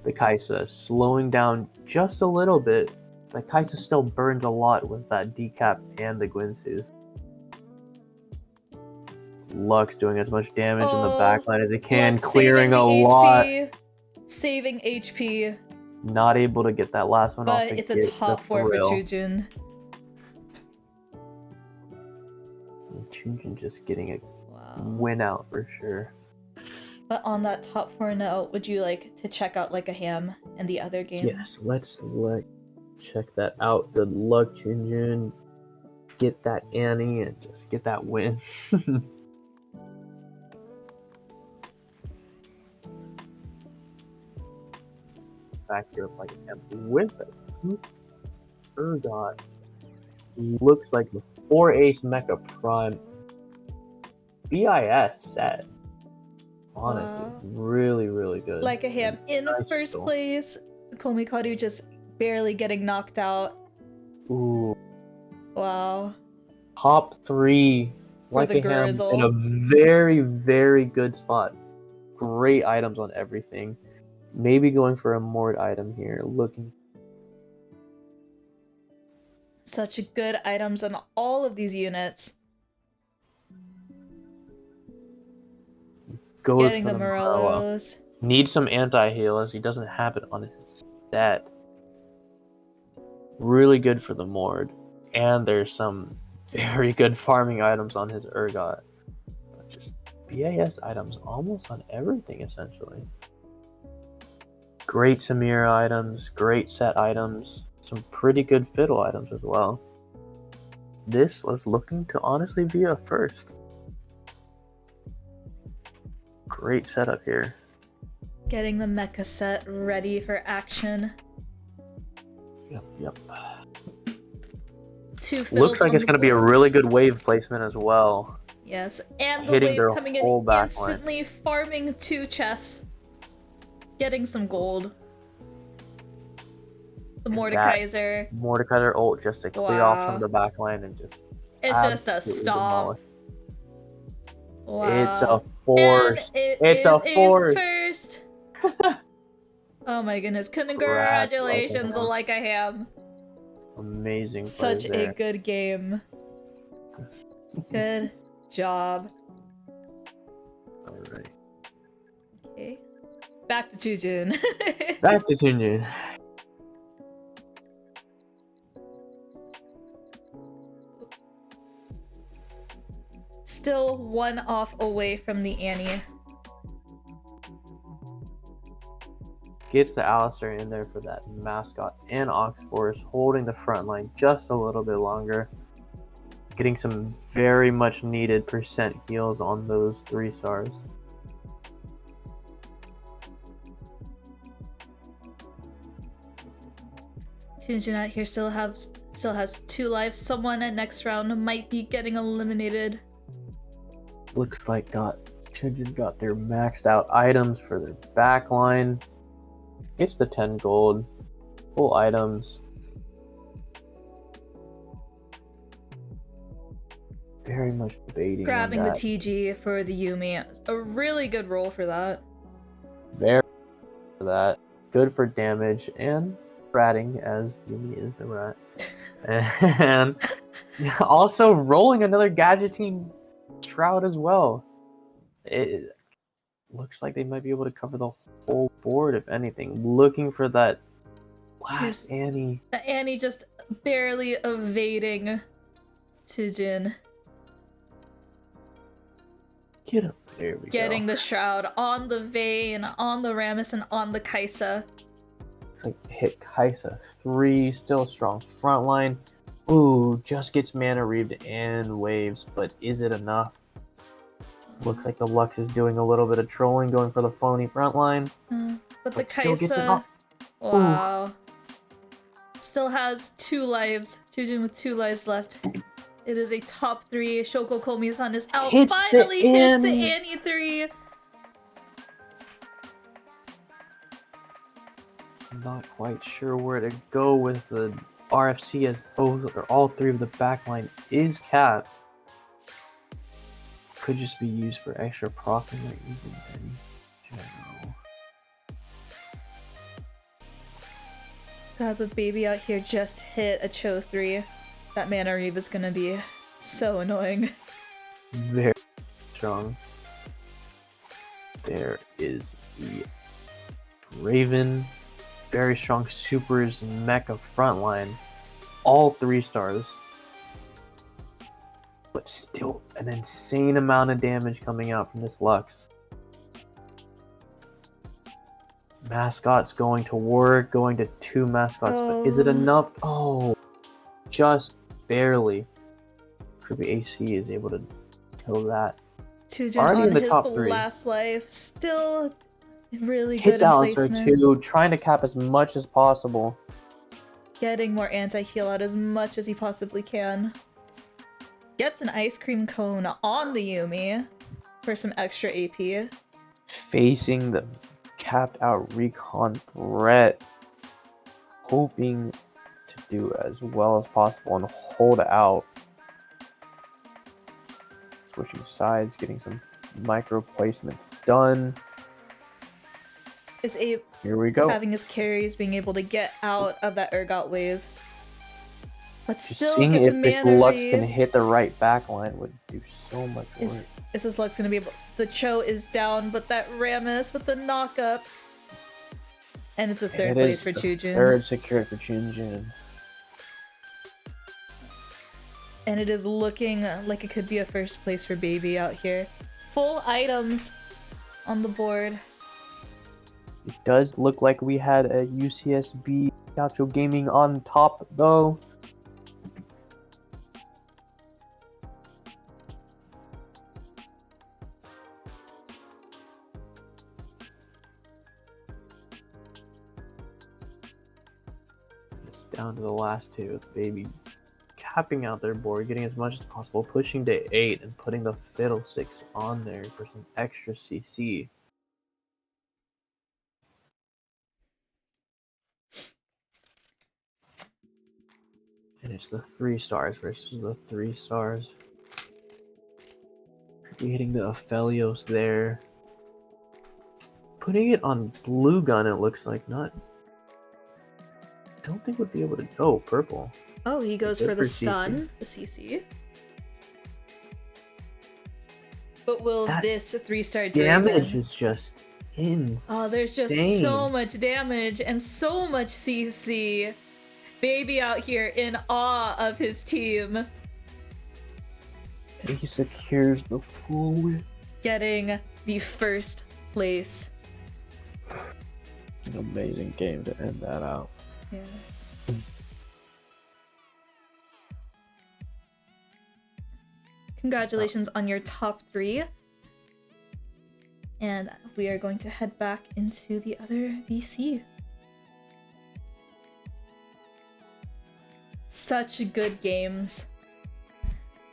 the Kaisa, slowing down just a little bit. The Kaisa still burns a lot with that decap and the Gwynsus. Lux doing as much damage in the backline as he can, Lux clearing a saving lot. HP, saving HP, Not able to get that last one off. but it's a top 4 for Chujin. Chujin just getting a Wow. win out for sure. But on that top 4 note, would you like to check out Like a Ham and the other game? Yes, let's check that out. Good luck, Chujin. Get that Annie and just get that win. Back here like with it. Ergot. Looks like the 4 Ace Mecha Prime BIS set. Honestly, Wow. really, really good. Like a Ham in Nice first goal. place. Komikaru just barely getting knocked out. Ooh. Wow. Top 3 For like the a ham Grizzle. in a very, very good spot. Great items on everything. Maybe going for a Mord item here. Looking. Such good items on all of these units. Goes Getting for the the Morello. Morellos. Needs some anti-heal as he doesn't have it on his stat. Really good for the Mord. And there's some very good farming items on his Ergot. Just BAS items almost on everything, essentially. Great Samira items, great set items, some pretty good fiddle items as well. This was looking to honestly be a first. Great setup here. Getting the mecha set ready for action. Yep. Two fiddles Looks like on it's the going to be a board. really good wave placement as well. Yes, and the Hitting wave their coming in whole back line. instantly, farming 2 chests. Getting some gold. The Mordekaiser. Mordekaiser ult just to clear off some of the back line and just It's just a absolutely stomp. demolish. Wow. It's a force. And It's a force. first. Oh my goodness. Congrats, Congratulations, Like a Ham. Like a Ham. Amazing Such plays a there. good game. Good job. Alright. Okay. Back to Chujin. Back to Tunjin. Still 1 off away from the Annie. Gets the Alistair in there for that mascot and Oxforce, holding the front line just a little bit longer. Getting some very much needed percent heals on those 3 stars. Tunjin out here still has 2 lives. Someone at next round might be getting eliminated. Looks like Chujin got their maxed out items for their backline. Gets the 10 gold. Full items. Very much debating Grabbing on the that. TG for the Yumi. A really good roll for that. Very for that. Good for damage and ratting, as Yumi is a rat. And also rolling another Gadgeting Shroud as well. It looks like they might be able to cover the whole board, if anything. Looking for that last Annie. Annie just barely evading Tujin. Get him. There we Getting go. the Shroud on the Vayne, on the Rammus, and on the Kaisa. Like hit Kaisa 3, still strong front line. Ooh, just gets mana reaved and waves, but is it enough? Looks like the Lux is doing a little bit of trolling, going for the phony front line. But the Still gets it Kaisa... off. Wow. Still has 2 lives. Tujin with 2 lives left. It is a top 3. Shoko Komi-san is out. Finally hits the Annie 3. I'm not quite sure where to go with the RFC, as both or all 3 of the backline is capped. Could just be used for extra profit or even in general. God, but baby out here just hit a Cho 3. That mana reave is gonna be so annoying. Very strong. There is the Raven. Very strong supers mecha frontline. All 3 stars. But still an insane amount of damage coming out from this Lux. Mascots going to work, going to 2 mascots, but is it enough? Oh, just barely. Kirby AC is able to kill that. Tujin Already on in the his top 3. last life, still really Hits good in Alistair placement. too, trying to cap as much as possible. Getting more anti-heal out as much as he possibly can. Gets an ice cream cone on the Yumi for some extra AP. Facing the capped out recon threat. Hoping to do as well as possible and hold out. Switching sides, getting some micro placements done. Is Abe Here we go. having his carries, being able to get out of that Urgot wave. But Just still seeing gets if this mana Lux can reaved. hit the right backline would do so much work. Is this Lux gonna be able... The Cho is down, but that Rammus with the knock-up. And it's a third place for Chujin. Third secured for Chujin. And it is looking like it could be a first place for Baby out here. Full items on the board. It does look like we had a UCSB Gaucho Gaming on top though. It's down to the last 2. Baby capping out their board, getting as much as possible, pushing to 8 and putting the Fiddlesticks on there for some extra CC. And it's the 3 stars versus the 3 stars. Hitting the Aphelios there. Putting it on blue gun, it looks like. Not. Don't think would be able to. Oh, purple. Oh, he goes for the CC. stun, the CC. But will That this 3-star damage Draven... is just insane. Oh, there's just so much damage and so much CC. Baby out here in awe of his team. And he secures the full win. Getting the first place. An amazing game to end that out. Yeah. Congratulations on your top 3. And we are going to head back into the other VC. Such good games.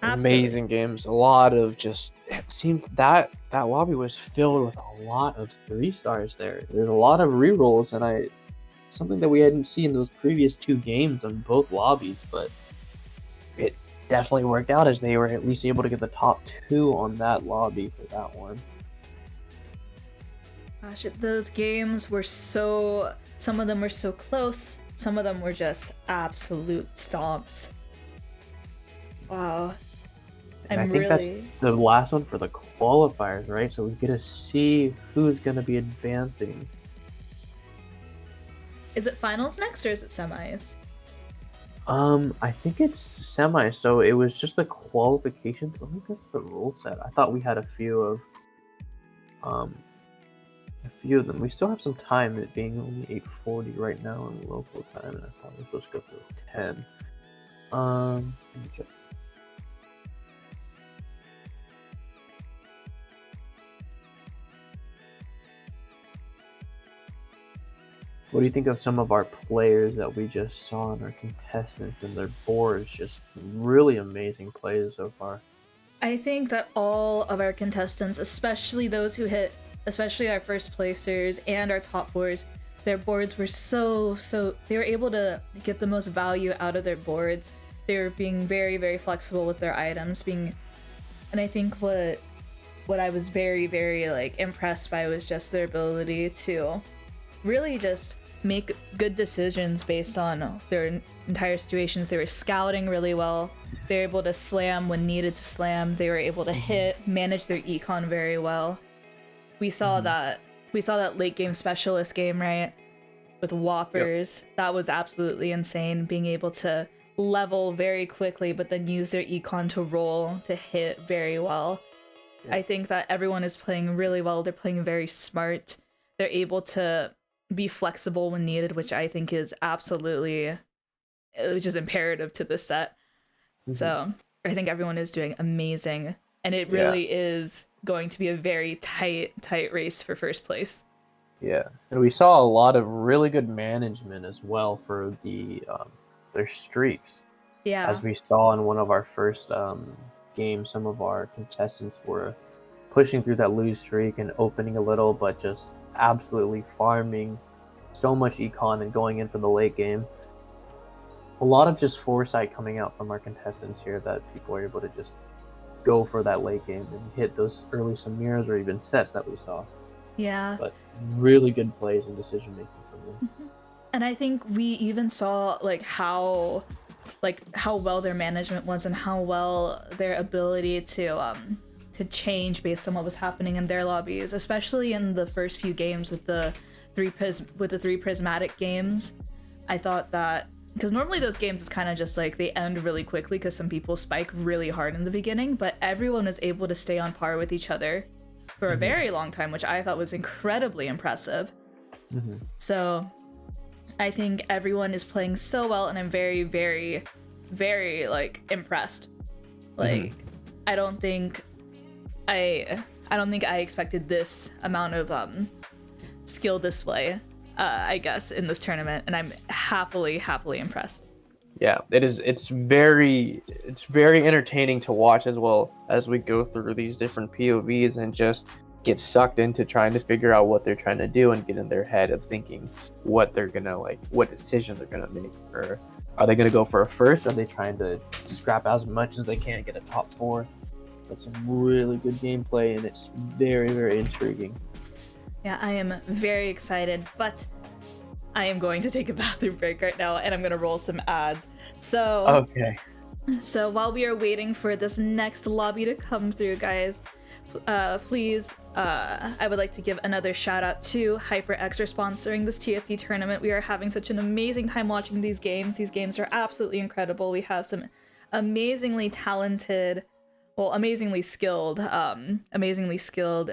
Amazing games. A lot of just, it seemed that lobby was filled with a lot of 3 stars there. There's a lot of rerolls, and something that we hadn't seen in those previous 2 games on both lobbies, but it definitely worked out as they were at least able to get the top 2 on that lobby for that one. Gosh, those games were so... Some of them were so close. Some of them were just absolute stomps. Wow. And I think that's the last one for the qualifiers, right? So we get to see who's going to be advancing. Is it finals next or is it semis? I think it's semi, so it was just the qualifications. Let me get the rule set. I thought we had a few of them. We still have some time, it being only 8:40 right now in local time, and I thought we were supposed to go till 10. Let me check. What do you think of some of our players that we just saw and our contestants and their boards? Just really amazing plays so far. I think that all of our contestants, especially those who hit, especially our first placers and our top 4s, their boards were so they were able to get the most value out of their boards. They were being very, very flexible with their items, and I think what I was very, very like impressed by was just their ability to really just make good decisions based on their entire situations. They were scouting really well. They were able to slam when needed to slam. They were able to hit, manage their econ very well. We saw that late game specialist game, right? With Whoppers. Yep. That was absolutely insane, being able to level very quickly but then use their econ to roll to hit very well. Yep. I think that everyone is playing really well. They're playing very smart. They're able to be flexible when needed, which I think is absolutely, which is imperative to this set. So I think everyone is doing amazing, and it really is going to be a very tight race for first place. Yeah, and we saw a lot of really good management as well for their streaks. Yeah, as we saw in one of our first games, some of our contestants were pushing through that lose streak and opening a little, but just absolutely farming so much econ and going in for the late game. A lot of just foresight coming out from our contestants here, that people are able to just go for that late game and hit those early Samiras or even sets that we saw. Yeah. But really good plays and decision making from them. And I think we even saw how well their management was and how well their ability to change based on what was happening in their lobbies, especially in the first few games with the three prismatic games. I thought that, because normally those games it's kind of just like they end really quickly because some people spike really hard in the beginning, but everyone was able to stay on par with each other for a very long time, which I thought was incredibly impressive. So I think everyone is playing so well, and I'm very, very, very impressed. I don't think I expected this amount of skill display, I guess, in this tournament, and I'm happily impressed. Yeah, it's very entertaining to watch, as well as we go through these different POVs and just get sucked into trying to figure out what they're trying to do and get in their head of thinking what they're gonna what decision they're gonna make. Or are they gonna go for a first? Are they trying to scrap as much as they can, get a top 4? That's some really good gameplay, and it's very, very intriguing. Yeah, I am very excited, but I am going to take a bathroom break right now, and I'm going to roll some ads. So while we are waiting for this next lobby to come through, guys, please, I would like to give another shout out to HyperX for sponsoring this TFT tournament. We are having such an amazing time watching these games. These games are absolutely incredible. We have some amazingly talented, amazingly skilled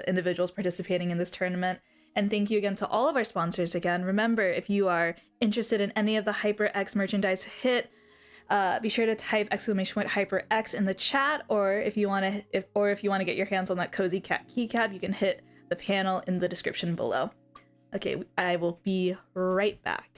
individuals participating in this tournament. And thank you again to all of our sponsors again. Remember, if you are interested in any of the HyperX merchandise, be sure to type !HyperX in the chat, or if you want to get your hands on that Cozy Cat keycap, you can hit the panel in the description below. Okay, I will be right back.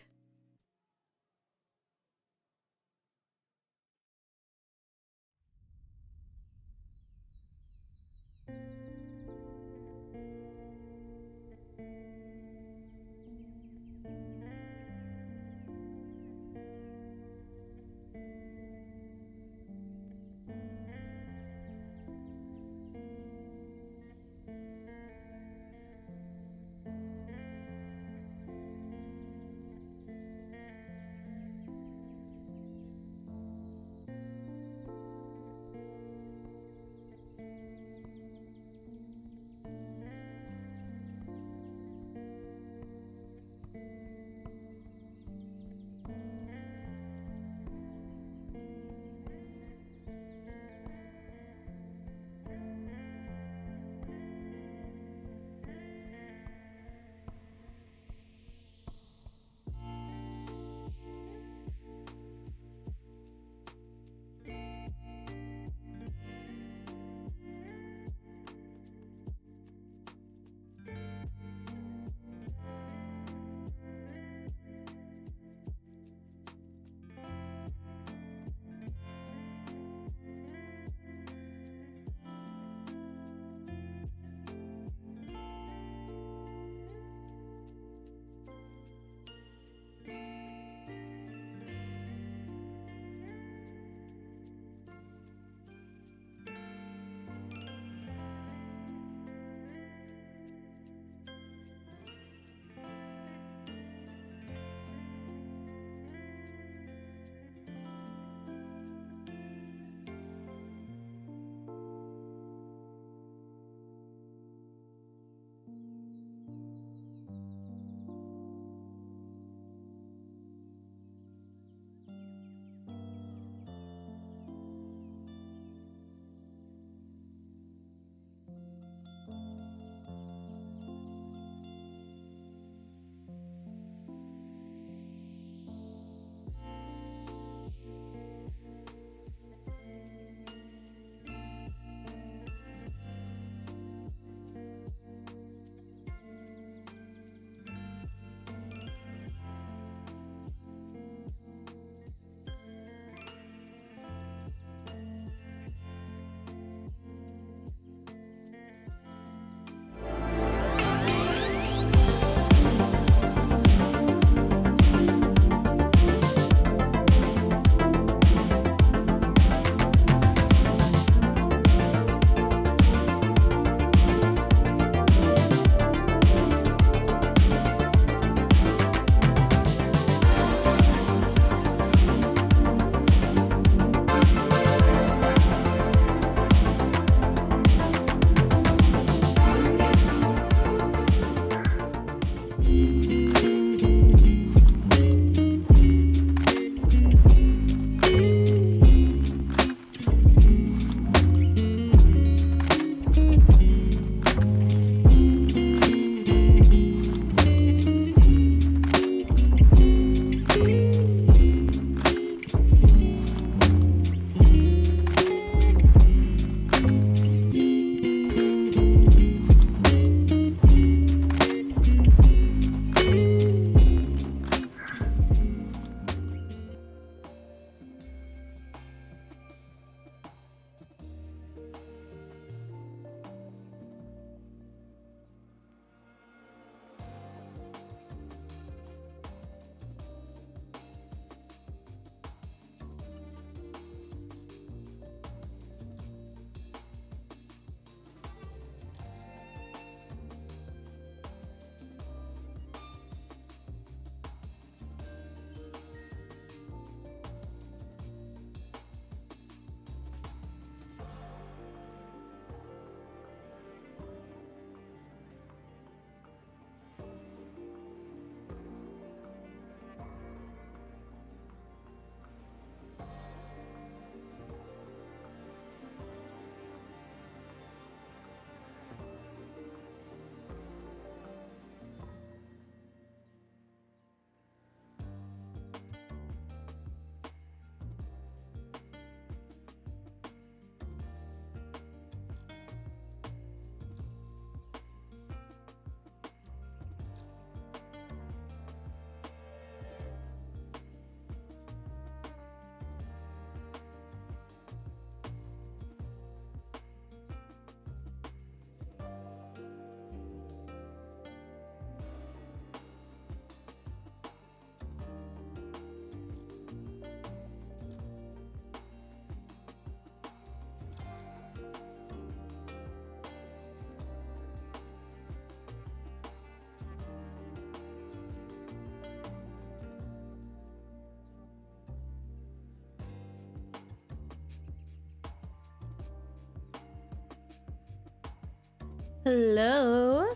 Hello,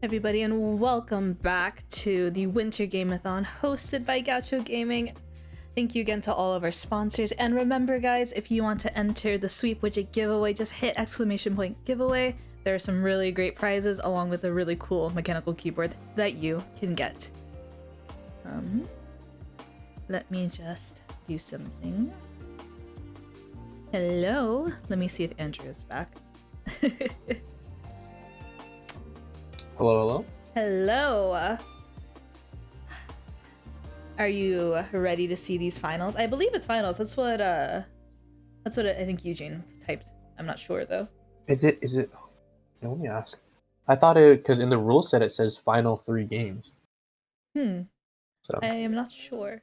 everybody, and welcome back to the Winter Game-a-thon hosted by Gaucho Gaming. Thank you again to all of our sponsors. And remember, guys, if you want to enter the Sweep Widget giveaway, just hit !giveaway. There are some really great prizes along with a really cool mechanical keyboard that you can get. Let me just do something. Hello. Let me see if Andrew is back. Hello, hello. Hello. Are you ready to see these finals? I believe it's finals. That's what I think Eugene typed. I'm not sure though. Is it? Yeah, let me ask. I thought it, because in the rule set it says final 3 games. So I am not sure.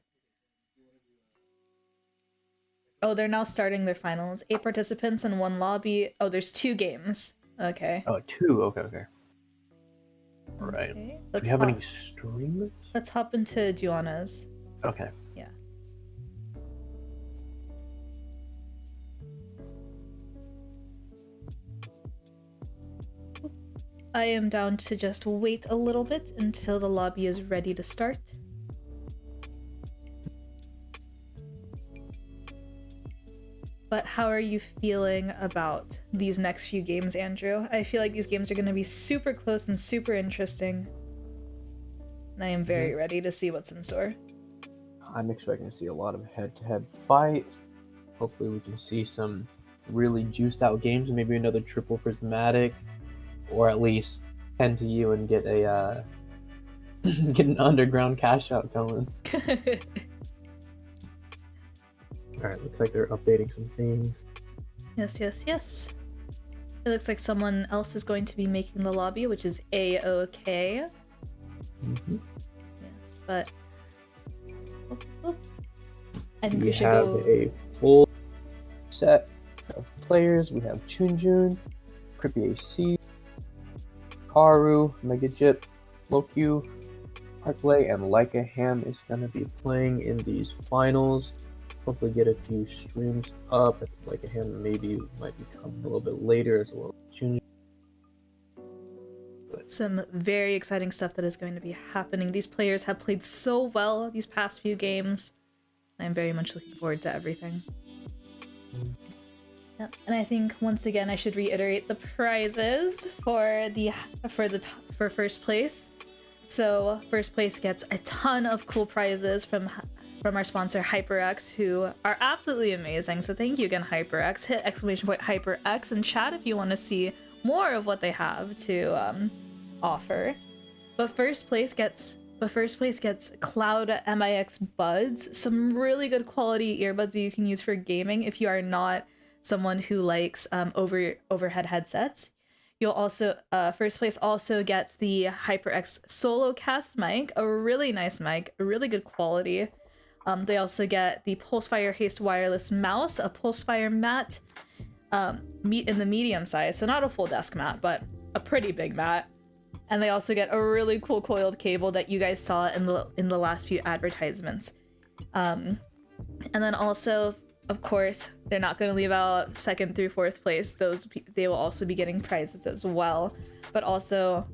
Oh, they're now starting their finals. 8 participants in 1 lobby. Oh, there's 2 games. Okay. oh, 2. Okay. All right. Okay. Do we have any streamers? Let's hop into Juana's. Okay. Yeah. I am down to just wait a little bit until the lobby is ready to start. But how are you feeling about these next few games, Andrew? I feel like these games are going to be super close and super interesting. And I am very ready to see what's in store. I'm expecting to see a lot of head-to-head fights. Hopefully we can see some really juiced out games, maybe another triple prismatic, or at least 10 to you and get a get an underground cash out going. Alright, looks like they're updating some things. Yes. It looks like someone else is going to be making the lobby, which is A-OK. Yes, but I think we should have go. a full set of players. We have Chunjun, Crippy AC, Karu, Megajip, Loku, Parkley, and Leica Ham is going to be playing in these finals. Hopefully get a few streams up. I think Leica Ham maybe might be coming a little bit later as well as Chunjun. Some very exciting stuff that is going to be happening. These players have played so well these past few games. I'm very much looking forward to everything. Yep. And I think once again I should reiterate the prizes for first place. So first place gets a ton of cool prizes from our sponsor HyperX, who are absolutely amazing. So thank you again, HyperX. Hit !HyperX in chat if you want to see more of what they have to offer. But first place gets Cloud MIX buds, some really good quality earbuds that you can use for gaming if you are not someone who likes overhead headsets. You'll also first place also gets the HyperX Solocast mic, a really nice mic, a really good quality. They also get the Pulsefire Haste wireless mouse, a Pulsefire mat, in the medium size, so not a full desk mat, but a pretty big mat. And they also get a really cool coiled cable that you guys saw in the last few advertisements. And then also, of course, they're not going to leave out 2nd through 4th place. They will also be getting prizes as well. But also,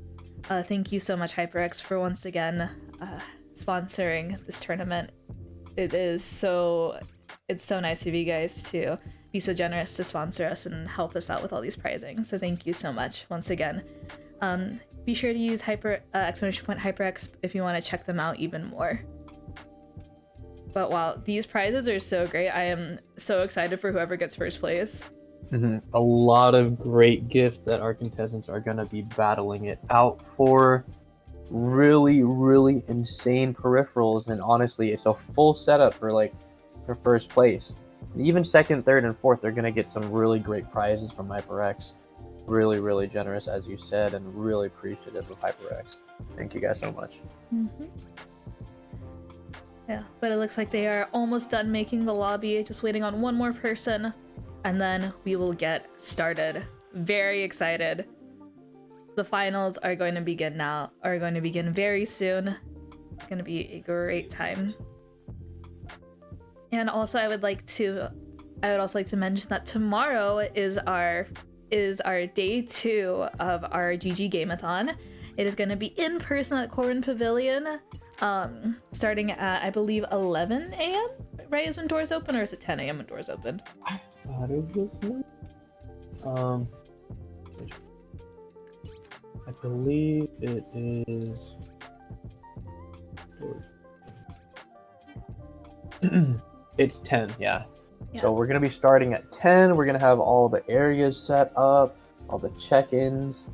thank you so much, HyperX, for once again sponsoring this tournament. It's so nice of you guys to be so generous to sponsor us and help us out with all these prizing. So thank you so much once again. Be sure to use !HyperX if you want to check them out even more. But wow, these prizes are so great. I am so excited for whoever gets first place. A lot of great gifts that our contestants are going to be battling it out for. Really insane peripherals, and honestly, it's a full setup for first place. And even 2nd, 3rd, and 4th, they're going to get some really great prizes from HyperX. Really generous, as you said, and really appreciative of HyperX. Thank you guys so much. Yeah, but it looks like they are almost done making the lobby, just waiting on one more person, and then we will get started. Very excited. The finals are going to begin very soon. It's going to be a great time. And also I would also like to mention that tomorrow is is our day 2 of our GG Game-a-thon. It is going to be in person at Corbin Pavilion, starting at, I believe, 11 a.m., right, is when doors open, or is it 10 a.m. when doors open? I thought it was. I believe it is. It's 10, yeah. So we're gonna be starting at 10. We're gonna have all the areas set up, all the check-ins.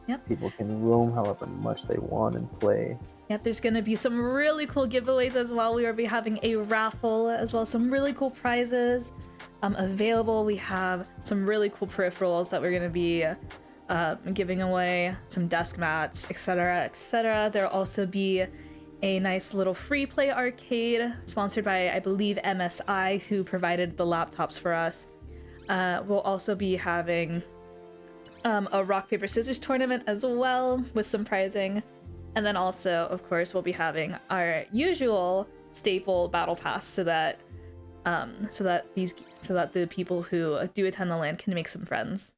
Yep. People can roam however much they want and play. Yep, there's gonna be some really cool giveaways as well. We will be having a raffle as well, some really cool prizes available. We have some really cool peripherals that we're gonna be giving away, some desk mats, etc., etc. There'll also be a nice little free play arcade sponsored by, I believe, MSI, who provided the laptops for us. We'll also be having a rock, paper, scissors tournament as well with some prizing. And then also, of course, we'll be having our usual staple battle pass so that the people who do attend the LAN can make some friends.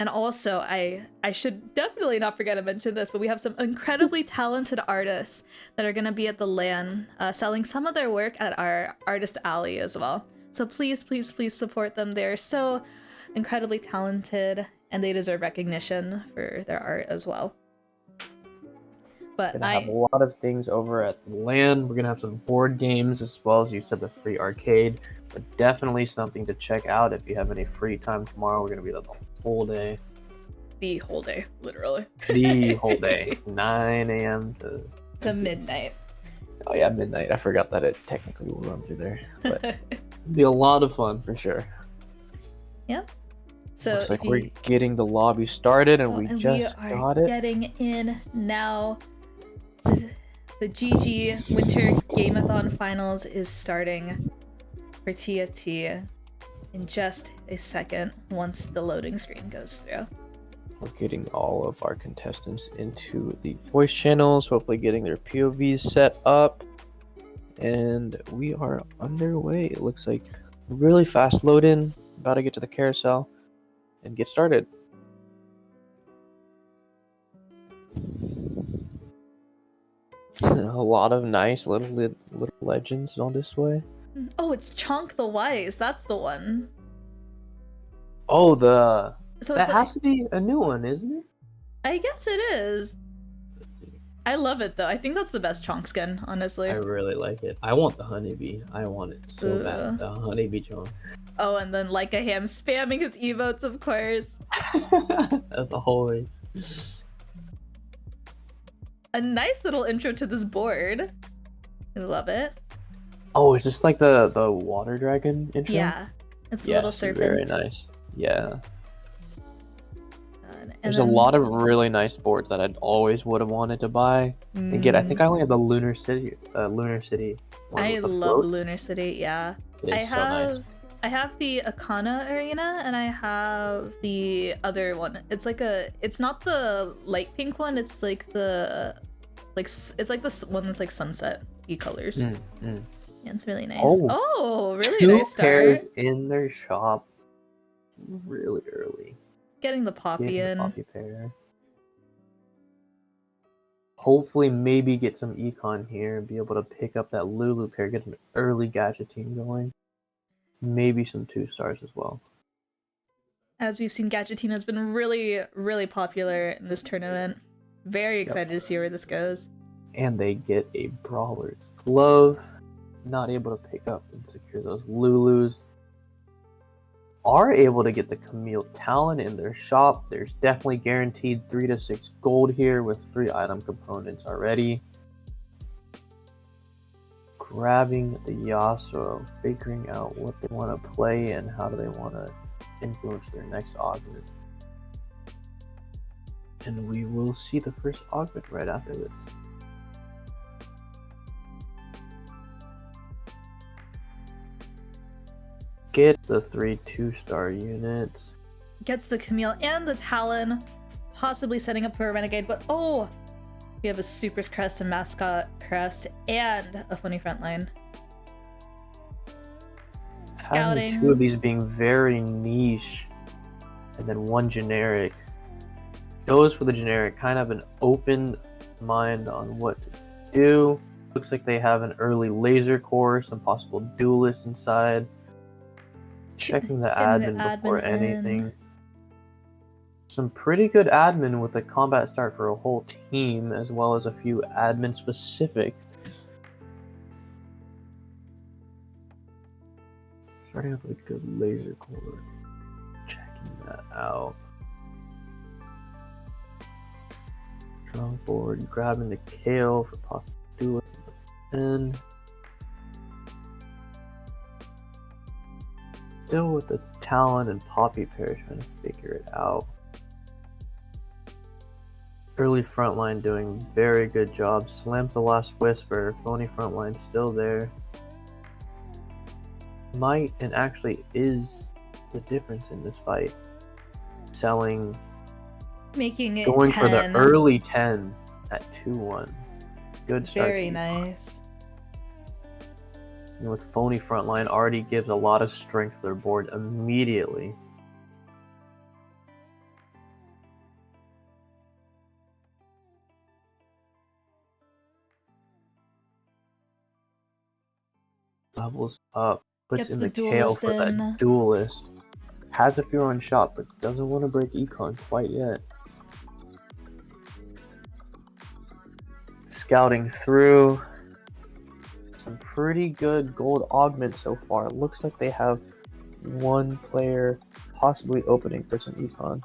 And also, I should definitely not forget to mention this, but we have some incredibly talented artists that are going to be at the LAN selling some of their work at our artist alley as well. So please, please, please support them. They're so incredibly talented and they deserve recognition for their art as well. But We're gonna have a lot of things over at the LAN. We're gonna have some board games as well as you said, the free arcade. But definitely something to check out if you have any free time tomorrow. We're gonna be there the whole day. The whole day, literally. The whole day, 9 a.m. to midnight. Oh yeah, midnight. I forgot that it technically will run through there, but it'll be a lot of fun for sure. Yep. So looks like we're getting the lobby started, and we just got it. Getting in now. The GG Winter Game-a-thon Finals is starting for TFT in just a second once the loading screen goes through. We're getting all of our contestants into the voice channels, hopefully getting their POVs set up, and we are underway. It looks like really fast load in, about to get to the carousel and get started. A lot of nice little legends on display. Oh, it's Chunk the Wise. That's the one. Oh, So that has to be a new one, isn't it? I guess it is. I love it though. I think that's the best Chunk skin, honestly. I really like it. I want the honeybee. I want it so bad. The honeybee Chunk. Oh, and then like a ham spamming his emotes, of course. As always. A nice little intro to this board. I love it. Oh, is this like the water dragon intro? Yeah, it's a little serpent. Very nice. Yeah. And There's a lot of really nice boards that I'd always would have wanted to buy and get. I think I only have the Lunar City. One I with the love floats. Lunar City. Yeah, It's so nice. I have the Akana Arena and I have the other one. It's like it's not the light pink one. It's like it's like this one that's like sunset-y colors. Yeah, it's really nice. Oh, really two nice start. pairs in their shop really early. Getting the Poppy in. Poppy pair. Hopefully, maybe get some econ here and be able to pick up that Lulu pair, get an early Gacha team going. Maybe some 2-stars as well. As we've seen, Gadgetina has been really, really popular in this tournament. Very excited to see where this goes. And they get a Brawler's Glove. Not able to pick up and secure those Lulus. Are able to get the Camille Talon in their shop. There's definitely guaranteed 3 to 6 gold here with 3 item components already. Grabbing the Yasuo, figuring out what they want to play and how do they want to influence their next augment. And we will see the first augment right after this. Get the 3 2-star units. Gets the Camille and the Talon, possibly setting up for a Renegade, but oh! We have a Super's Crest, a Mascot Crest, and a funny frontline. Scouting. Having 2 of these being very niche and then one generic. Goes for the generic, kind of an open mind on what to do. Looks like they have an early laser core, some possible duelists inside. Checking the Getting the admin before admin in. anything. Some pretty good admin with a combat start for a whole team, as well as a few admin specific. Starting off with a good laser core. Checking that out. Strong forward, grabbing the kale for possible duelists at the end. Still with the Talon and Poppy pair trying to figure it out. Early frontline doing very good job. Slams the last whisper. Phony frontline still there. Might and actually is the difference in this fight. Selling, Making it going 10. for the early 10 at 2-1. Good start. Very nice. And with Phony frontline already gives a lot of strength to their board immediately. Levels up, puts Gets in the the kale duelist for in. that duelist. Has a few on shot, but doesn't want to break econ quite yet. Scouting through. Some pretty good gold augments so far. It looks like they have one player possibly opening for some econ.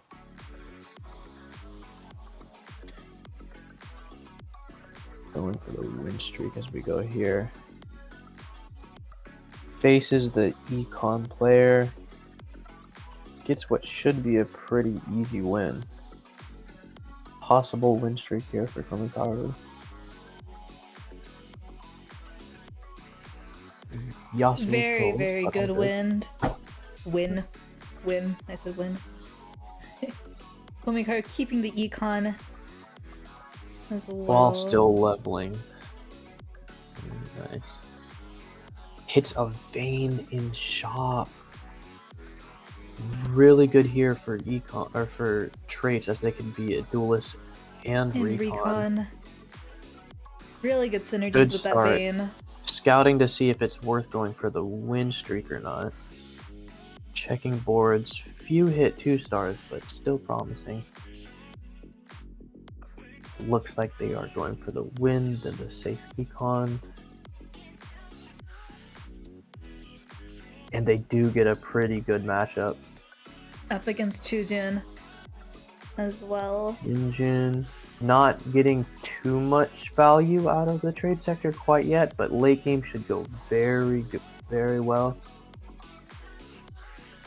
Going for the win streak as we go here. Faces the econ player. Gets what should be a pretty easy win. Possible win streak here for Komikaru. Very, very good win. Win. I said win. Komikaru keeping the econ as well. While still leveling. Nice. Hits a vein in shop. Really good here for econ or for traits, as they can be a duelist and recon. Really good synergies Good with start. that vein. Scouting to see if it's worth going for the win streak or not. Checking boards. Few hit 2 stars, but still promising. Looks like they are going for the win, then the safe econ. And they do get a pretty good matchup. Up against Chujin as well. Injin not getting too much value out of the trade sector quite yet, but late game should go very good, very well.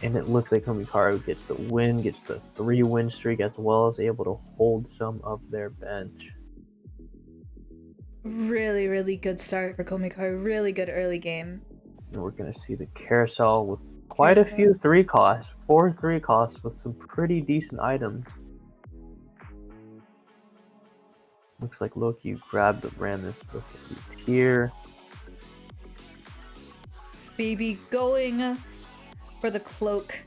And it looks like Komikaru gets the win, gets the 3-win streak, as well as able to hold some of their bench. Really, really good start for Komikaru. Really good early game. And we're going to see the carousel with quite a few 3 costs, 4 3 costs with some pretty decent items. Looks like Loki grabbed the Brandis with the tier. Baby going for the cloak.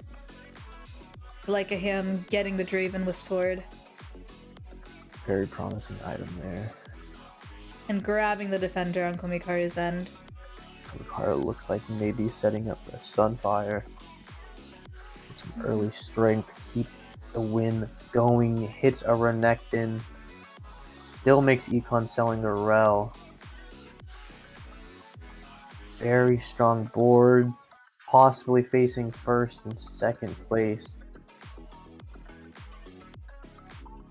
Like a ham getting the Draven with sword. Very promising item there. And grabbing the defender on Komikaru's end. Komikaru looks like maybe setting up a Sunfire. Get some early strength, keep the win going, hits a Renekton. Still makes econ selling a Rel. Very strong board, possibly facing first and second place.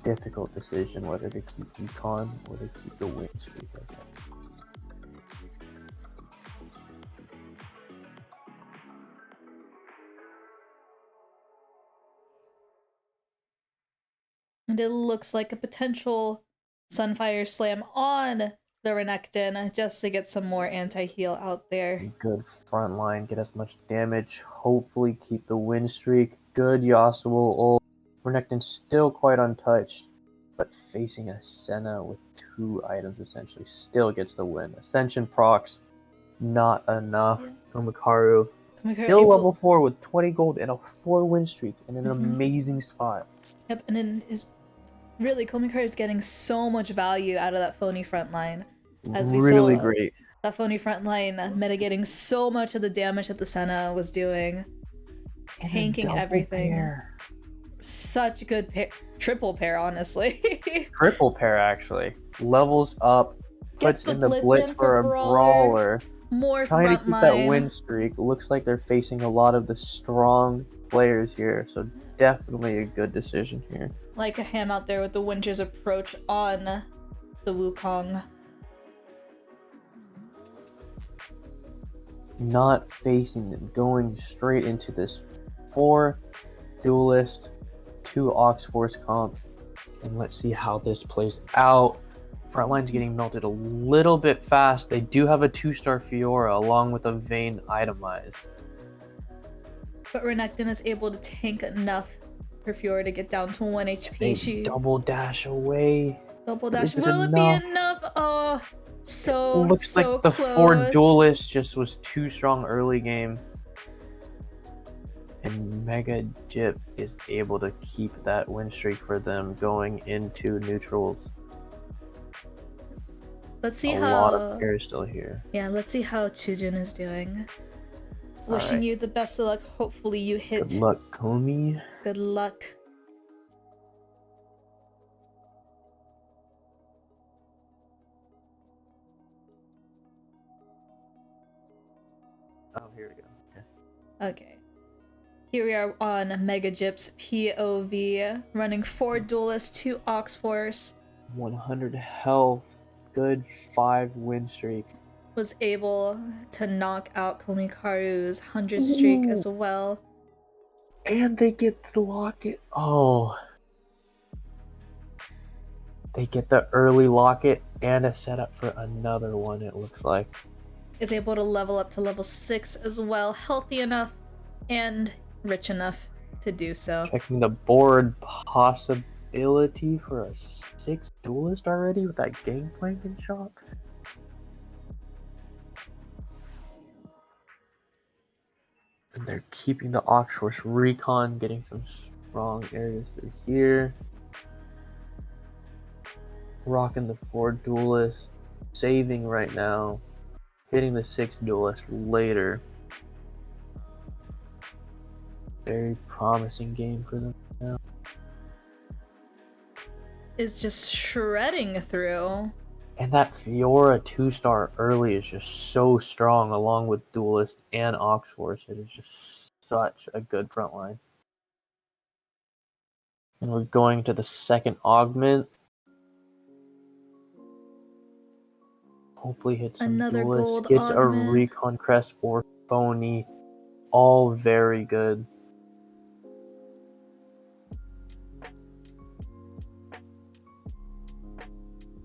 Difficult decision whether to keep econ or to keep the win streak. Okay. And it looks like a potential Sunfire Slam on the Renekton just to get some more anti-heal out there. Good front line, get as much damage, hopefully keep the win streak. Good Yasuo ult. Renekton still quite untouched, but facing a Senna with 2 items essentially still gets the win. Ascension procs, not enough. Komikaru Komikaro Still able- level 4 with 20 gold and a 4 win streak in an Mhm. amazing spot. Yep, and then Komikaro is getting so much value out of that phony front line. As we Really saw, great. that phony front line mitigating so much of the damage that the Senna was doing. And a Tanking double everything. pair. Such a good pair. Triple pair, honestly. Triple pair, actually. Levels up, Gets puts the in the blitz blitz in for a brawler. More Trying to front keep that line. win streak. Looks like they're facing a lot of the strong players here, so definitely a good decision here. Like a ham out there with the Winter's approach on the Wukong. Not facing them, going straight into this 4 duelist, 2 Aux Force comp, and let's see how this plays out. Frontline's getting melted a little bit fast. They do have a 2-star Fiora along with a Vayne itemized. But Renekton is able to tank enough for Fiora to get down to 1 HP. They She double dash away. double dash. Is it Will it enough? be enough? Oh, so Looks so like the close. 4 duelist just was too strong early game. And Mega Jip is able to keep that win streak for them going into neutrals. Let's see A how. lot of pairs still here. Yeah, let's see how Chujin is doing. Wishing Alright. you the best of luck. Hopefully you hit. Good luck, Komi. Good luck. Oh, here we go. Okay. Okay. Here we are on Mega Jip's POV, running 4 duelists, 2 Aux Force. 100 health. Good 5 win streak. Was able to knock out Komikaru's 100 streak as well. And they get the locket. Oh. They get the early locket and a setup for another one, it looks like. Is able to level up to level 6 as well, healthy enough and rich enough to do so. Checking the board, possibility for a 6 duelist already with that gangplank in shop. And they're keeping the Aux Force recon, getting some strong areas through here. Rocking the 4 duelist, saving right now, hitting the 6 duelist later. Very promising game for them now. Is just shredding through. And that Fiora 2-star early is just so strong along with Duelist and Aux Force. It is just such a good front line. And we're going to the second augment. Hopefully hits some Another Duelist. gold Gets augment. a Recon Crest or Phony. All very good.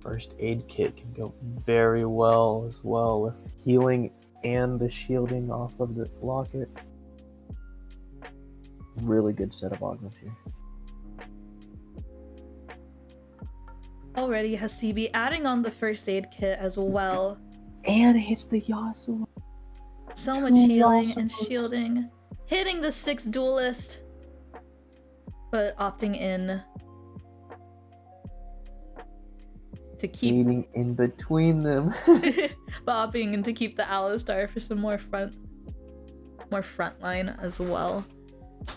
First aid kit can go very well as well with healing and the shielding off of the locket. Really good set of augments here. Already Hasibi adding on the first aid kit as well. And hits the Yasuo. So much Two healing and Yasuos. shielding. Hitting the 6 duelist. But opting in to keep Skating in between them. but opting in to keep the Alistar for some more frontline as well.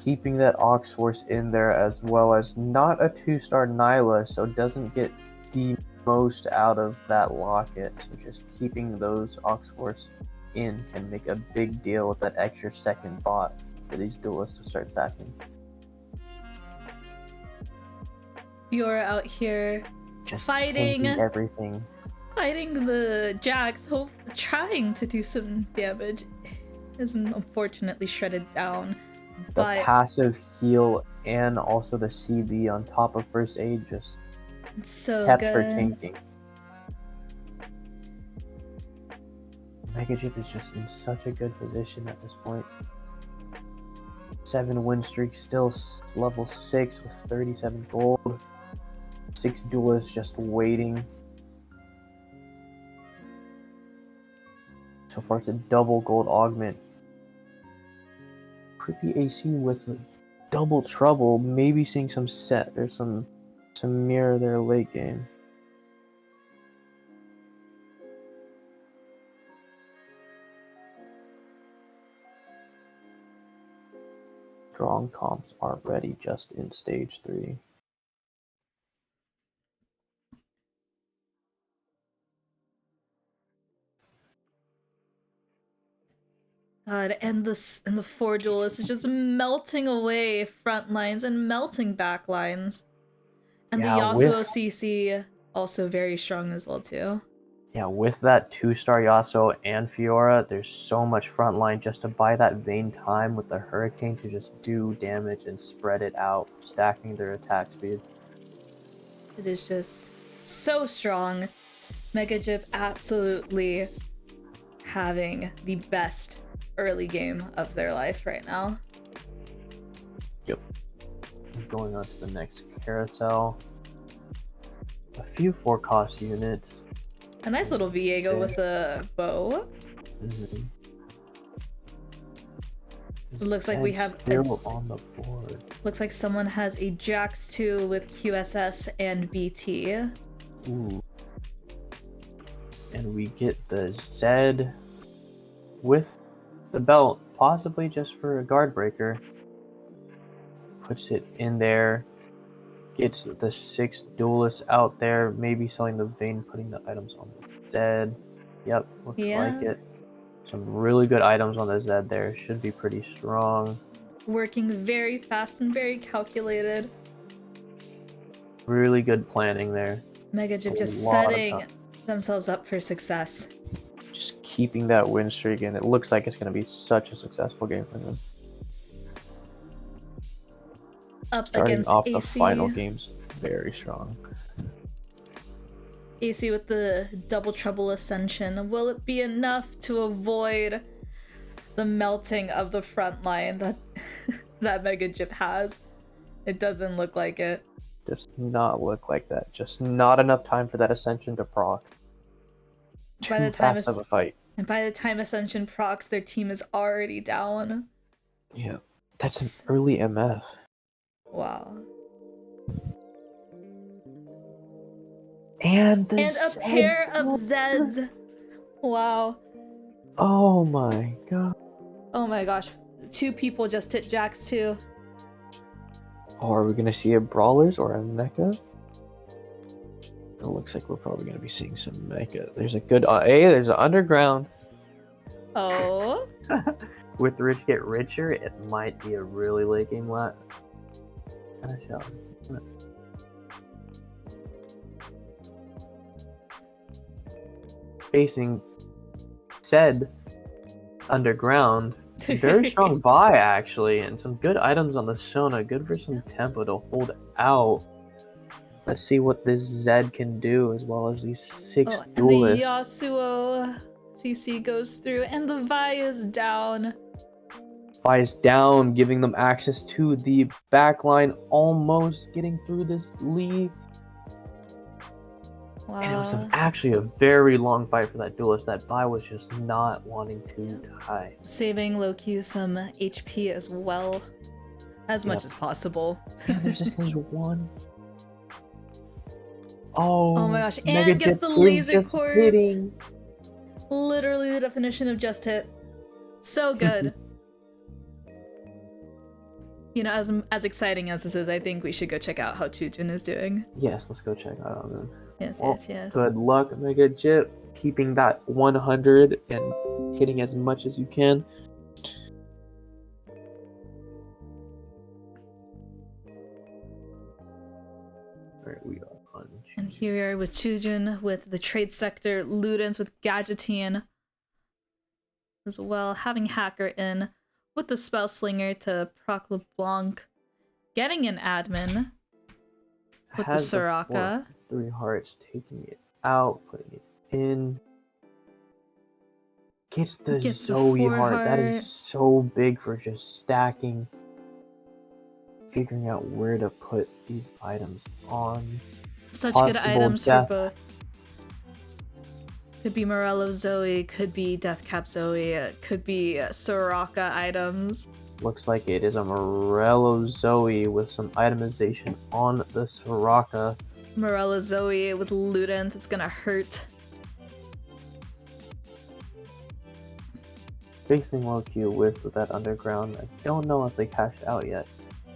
Keeping that Aux Force in there as well as not a 2-star Nyla, so doesn't get the most out of that locket. So just keeping those Aux Force in can make a big deal with that extra second bot for these duelists to start stacking. Fiora out here Just Fighting. tanking everything. fighting the Jax, trying to do some damage. Is unfortunately shredded down. The But passive heal and also the CB on top of first aid just it's so kept good. her tanking. Mega Jip is just in such a good position at this point. 7 win streak, still level 6 with 37 gold. 6 duelists just waiting. So far it's a double gold augment. creepy AC with double trouble, maybe seeing some set or some mirror their late game. Strong comps are ready just in stage 3. God, and the four duelists is just melting away front lines and melting back lines. And the Yeah, Yasuo CC also very strong as well too. Yeah, with that 2-star Yasuo and Fiora, there's so much front line just to buy that Vayne time with the Hurricane to just do damage and spread it out, stacking their attack speed. It is just so strong. Megajip absolutely having the best early game of their life right now. Yep. Going on to the next carousel. A few 4-cost units. A nice little Viego with the bow. Mm-hmm. Looks like we have still on the board. Looks like someone has a Jax 2 with QSS and BT. Ooh. And we get the Zed with the belt, possibly just for a guard breaker. Puts it in there. Gets the 6 duelists out there, maybe selling the Vayne, putting the items on the Zed. Yep, looks like it. Some really good items on the Zed there. Should be pretty strong. Working very fast and very calculated. Really good planning there. Megajip just setting themselves up for success. Just keeping that win streak, and it looks like it's going to be such a successful game for them. Up Starting against off AC. the final games, very strong. AC with the double trouble ascension. Will it be enough to avoid the melting of the front line that that Megajip has? It doesn't look like it. Does not look like that. Just not enough time for that ascension to proc. Too fast of a fight. And by the time ascension procs, their team is already down. Yeah, that's an early MF. Wow. And a pair of Zeds. Wow. Oh my god. Oh my gosh. 2 people just hit Jax too. Oh, are we gonna see a Brawlers or a Mecha? It looks like we're probably gonna be seeing some Mecha. There's a good there's an Underground. Oh. With Rich Get Richer, it might be a really late game lot. Facing said Underground. Very strong Vi actually, and some good items on the Sona. Good for some tempo to hold out. Let's see what this Zed can do, as well as these 6 duelists. And the Yasuo CC goes through, and the Vi is down. Vi is down, giving them access to the backline, almost getting through this lead. Wow. And it was actually a very long fight for that duelist. That Vi was just not wanting to die. Saving Loki some HP as well. As much as possible. Yeah, there's just this one. Oh my gosh, and gets the laser corpse. Literally the definition of just hit. So good. You know, as exciting as this is, I think we should go check out how Chujin is doing. Yes, let's go check out on them. Yes. Good luck, Megajip, keeping that 100 and hitting as much as you can. Alright, we are on. And here we are with Chujin, with the trade sector, Ludens with Gadgeteen as well, having Hacker in with the Spell Slinger to proc LeBlanc, getting an admin with the Soraka. 3 hearts, taking it out, putting it in. Gets the Zoe heart. That is so big for just stacking. Figuring out where to put these items on. Such good items for both. Could be Morello Zoe, could be Deathcap Zoe, could be Soraka items. Looks like it is a Morello Zoe with some itemization on the Soraka. Morella Zoe with Ludens, it's gonna hurt. Facing low Q with that underground. I don't know if they cashed out yet,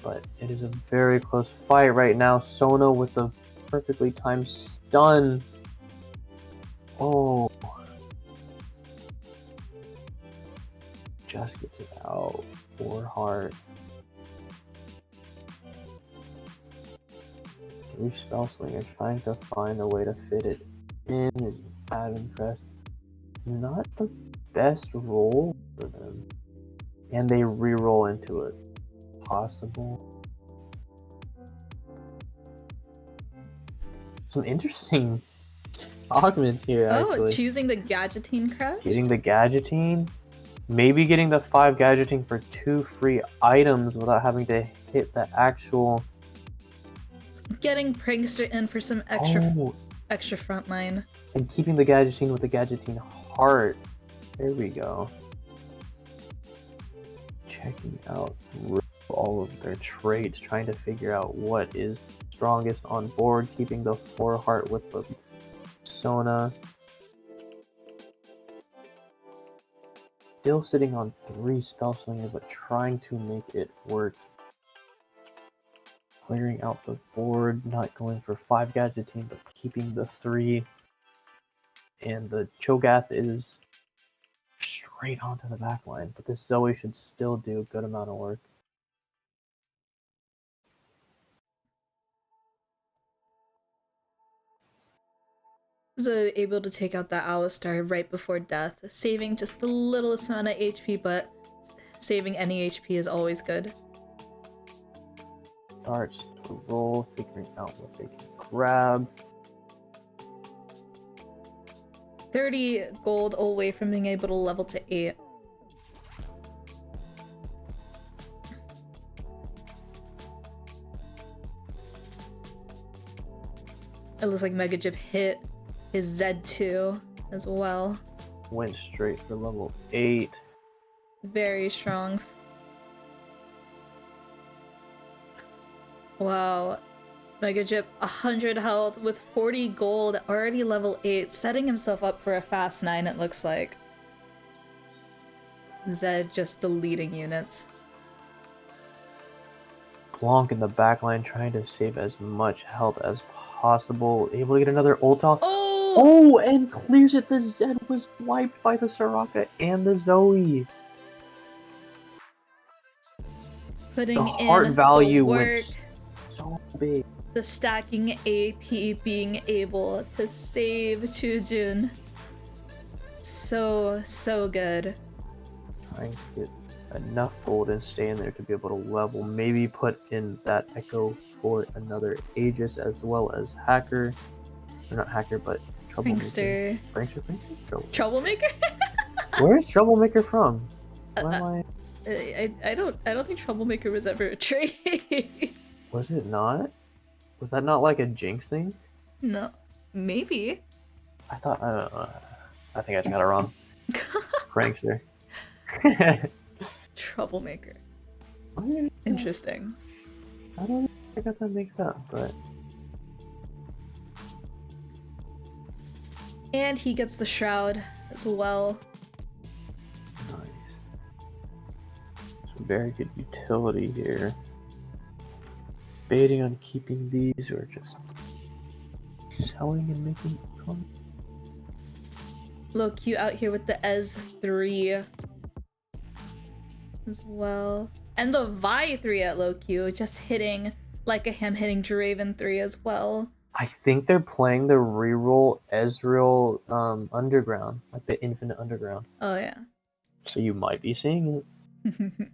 but it is a very close fight right now. Sona with the perfectly timed stun. Oh. Just gets it out. 4 heart. 3 spell slinger trying to find a way to fit it in is Adam Crest. Not the best roll for them. And they re-roll into it. Possible. Some interesting augments here, Oh, actually. choosing the Gadgeting crest? Getting the Gadgeting. Maybe getting the 5 Gadgeting for 2 free items without having to hit the actual... Getting Prankster in for some extra frontline. And keeping the Gadgeting with the Gadgeting heart. There we go. Checking out all of their traits, trying to figure out what is strongest on board, keeping the 4 heart with the Sona. Still sitting on 3 spell slinger, but trying to make it work. Clearing out the board, not going for 5 Gadgeting, but keeping the 3. And the Cho'Gath is straight onto the back line, but this Zoe should still do a good amount of work. So able to take out that Alistar right before death, saving just the littlest amount of HP, but saving any HP is always good. Starts to roll, figuring out what they can grab. 30 gold away from being able to level to 8. It looks like Mega Jip hit his Z2 as well. Went straight for level 8. Very strong. Wow. Mega Jip, 100 health with 40 gold, already level 8, setting himself up for a fast 9, it looks like. Zed just deleting units. Glonk in the backline trying to save as much health as possible. Able to get another ult off. Oh! Oh, and clears it. The Zed was wiped by the Soraka and the Zoe. Putting The heart in value the work. went so big. The stacking AP being able to save Chujun. So good. Trying to get enough gold and stay in there to be able to level. Maybe put in that Echo for another Aegis as well as Hacker. Or not Hacker, but Troublemaker. Prankster. Prankster? Troublemaker? Where is Troublemaker from? Why am I don't think Troublemaker was ever a trait. Was it not? Was that not like a Jinx thing? No. Maybe. I thought, I don't know. I think I just got it wrong. Prankster. Troublemaker. I Interesting. don't know. I got that mixed up, but... And he gets the shroud as well. Nice. Some very good utility here. Baiting on keeping these or just selling and making fun. Low Q out here with the Ez3 as well. And the Vi 3 at low Q, just hitting like a him hitting Draven 3 as well. I think they're playing the reroll Ezreal Underground, like the Infinite Underground. Oh yeah. So you might be seeing it.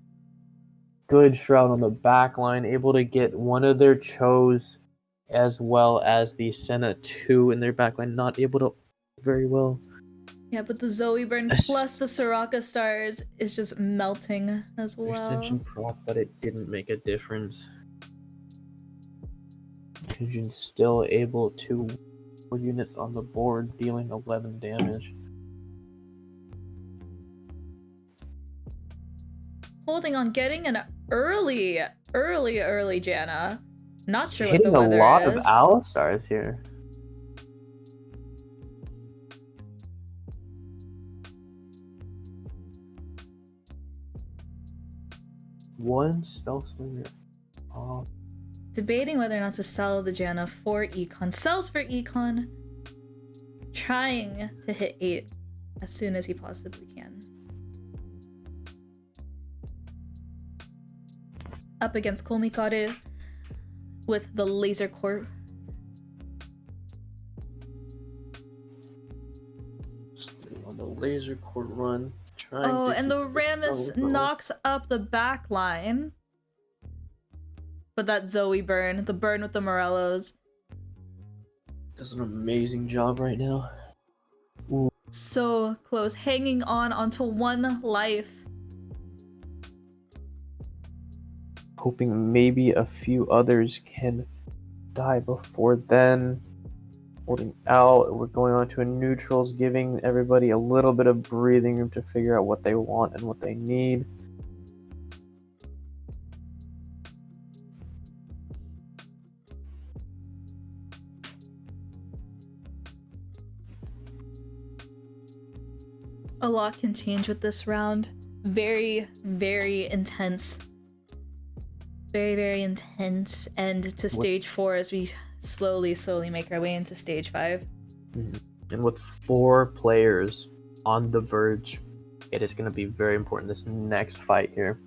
Good Shroud on the back line, able to get one of their Chos as well as the Senna 2 in their backline, not able to very well. Yeah, but the Zoe burn plus the Soraka stars is just melting as well. Ascension proc, but it didn't make a difference. Kijin still able to 4 units on the board, dealing 11 damage. Holding on, getting an early Janna. Not sure what Hitting the a weather lot of is. Alistars here. One spell slinger. Oh, Debating whether or not to sell the Janna for Econ. Sells for Econ. Trying to hit 8 as soon as he possibly can. Up against Komikaru with the laser core. on the laser core run. Oh, and the Rammus knocks up the back line. But that Zoe burn, the burn with the Morellos. Does an amazing job right now. Ooh. So close, hanging on onto one life. Hoping maybe a few others can die before then. Holding out, we're going on to a neutrals, giving everybody a little bit of breathing room to figure out what they want and what they need. A lot can change with this round. Very, very intense. Very, very intense end to stage 4 as we slowly make our way into stage 5. And with 4 players on the verge, it is going to be very important this next fight here.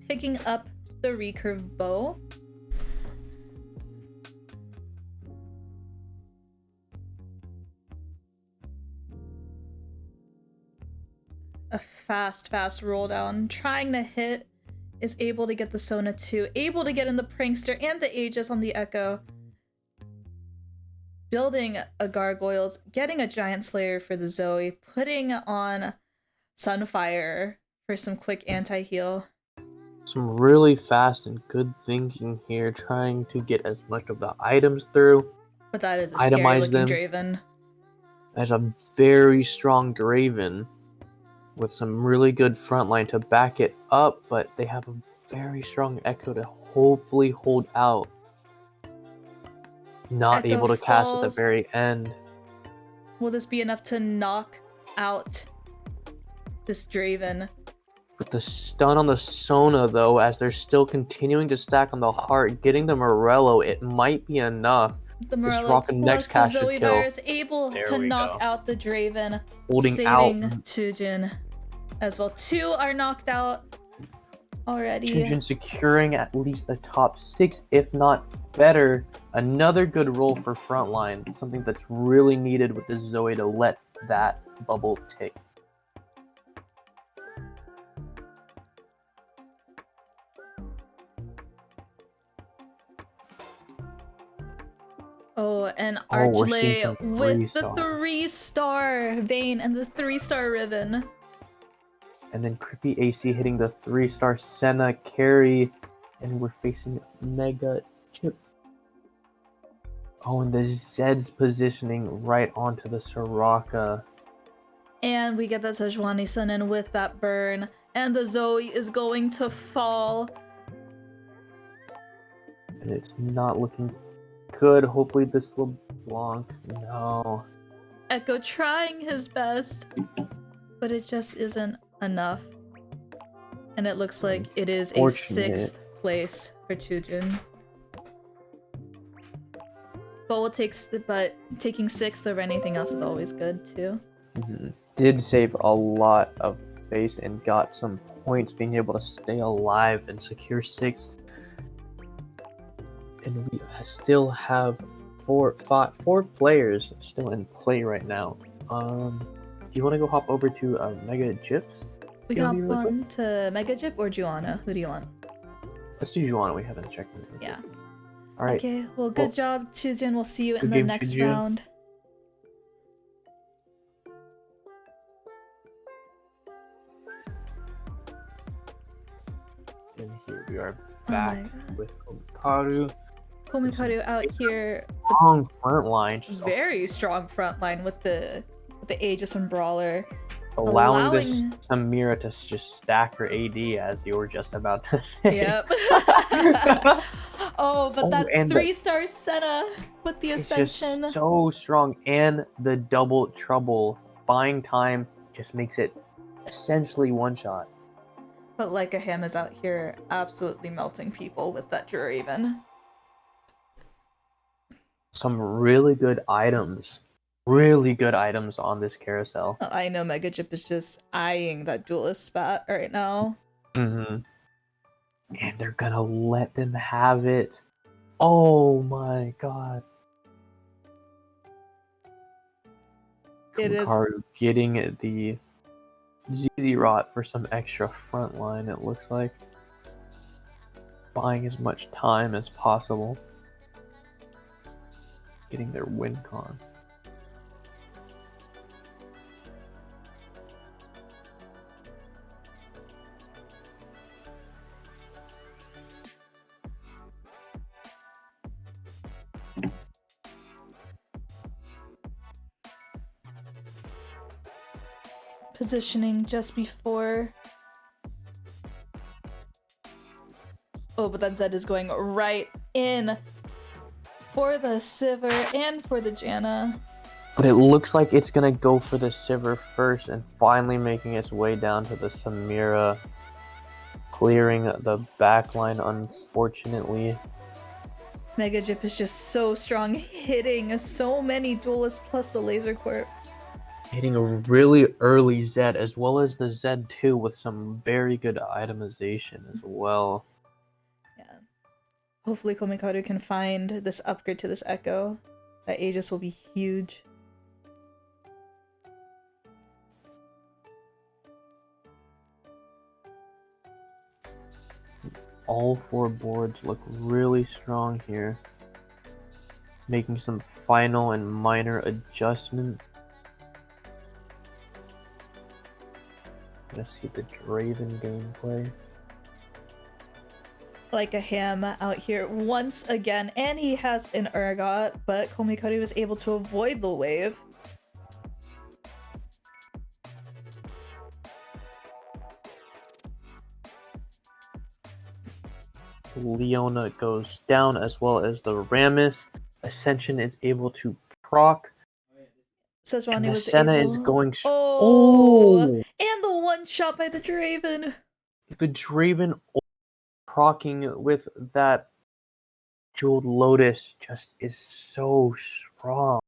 Picking up the recurve bow. A fast roll down. Trying to hit. Is able to get the Sona 2. Able to get in the Prankster and the Aegis on the Echo. Building a Gargoyles. Getting a Giant Slayer for the Zoe. Putting on Sunfire for some quick anti-heal. Some really fast and good thinking here, trying to get as much of the items through. But that is a scary Itemize looking them. Draven. As a very strong Draven with some really good frontline to back it up, but they have a very strong Echo to hopefully hold out. Not Echo able to cast at the falls. very end. Will this be enough to knock out this Draven? With the stun on the Sona, though, as they're still continuing to stack on the heart, getting the Morello, it might be enough. The Morello Rocket plus next the cast should Zoe kill. virus able There to we knock go. out the Draven, Holding saving out. Chujin as well. 2 are knocked out already. Chujin securing at least the top 6, if not better. Another good roll for frontline, something that's really needed with this Zoe to let that bubble tick. Oh, and Oh, we're seeing Archlay some with the 3-stars. 3-star Vayne and the 3-star Riven. And then Creepy AC hitting the 3-star Senna carry. And we're facing Mega Chip. Oh, and the Zed's positioning right onto the Soraka. And we get that Sejuani Sun in with that burn. And the Zoe is going to fall. And it's not looking good. Hopefully this will Blanc. No. Echo trying his best, but it just isn't enough. And it looks like it is a Unfortunate. 6th place for Chujin. But taking 6th over anything else is always good too. Did save a lot of base and got some points, being able to stay alive and secure 6th. And we still have four players still in play right now. Do you want to go hop over to Mega Gyps? We got one to Mega Jip or Juana? Who do you want? Let's do Juana. We haven't checked in. Yeah. All right. Okay. Well, good job, Chujin. We'll see you in Good the game, next Chujin. round. And here we are Oh my back God. with Komikaru. Komikaru out here, Strong front line, just very strong front line with the Aegis and Brawler. allowing this allowing- Samira to just stack her AD, as you were just about to say. Yep. Oh, but Oh, that and the- 3-star Senna with the It's Ascension. just so strong, and the double trouble buying time just makes it essentially one shot. But Leica Ham is out here absolutely melting people with that Draven. Some really good items on this carousel. I know Mega Jip is just eyeing that duelist spot right now. And they're gonna let them have it. Oh my god. It is- Komikaru getting the ZZ Rot for some extra front line, it looks like. Buying as much time as possible. Getting their win con. Positioning just before. Oh, but that Zed is going right in for the Sivir and for the Janna. But it looks like it's gonna go for the Sivir first and finally making its way down to the Samira. Clearing the backline, unfortunately. Mega Jip is just so strong, hitting so many duelists plus the Laser Corp. Hitting a really early Zed, as well as the Z2 with some very good itemization as well. Yeah. Hopefully Komikaru can find this upgrade to this Echo. That Aegis will be huge. All four boards look really strong here. Making some final and minor adjustments. Let's see the Draven gameplay. Like a ham out here once again, and he has an Urgot, but Komikaru was able to avoid the wave. Leona goes down, as well as the Rammus. Ascension is able to proc. And Sejuani the was Senna able... is going... Oh! Oh! And the one shot by the Draven! The Draven procking with that Jeweled Lotus just is so strong.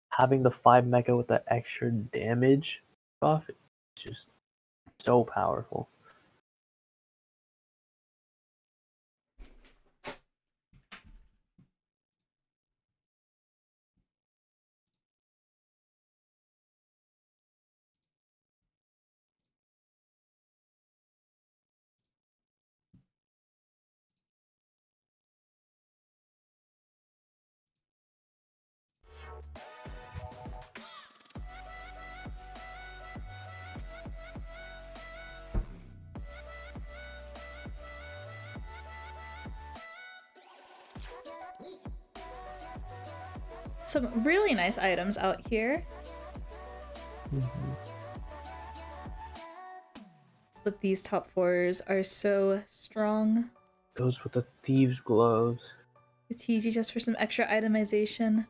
Having the 5 mecha with that extra damage buff is just so powerful. Some really nice items out here. But these top 4s are so strong. Goes with the Thieves' Gloves. The TG just for some extra itemization.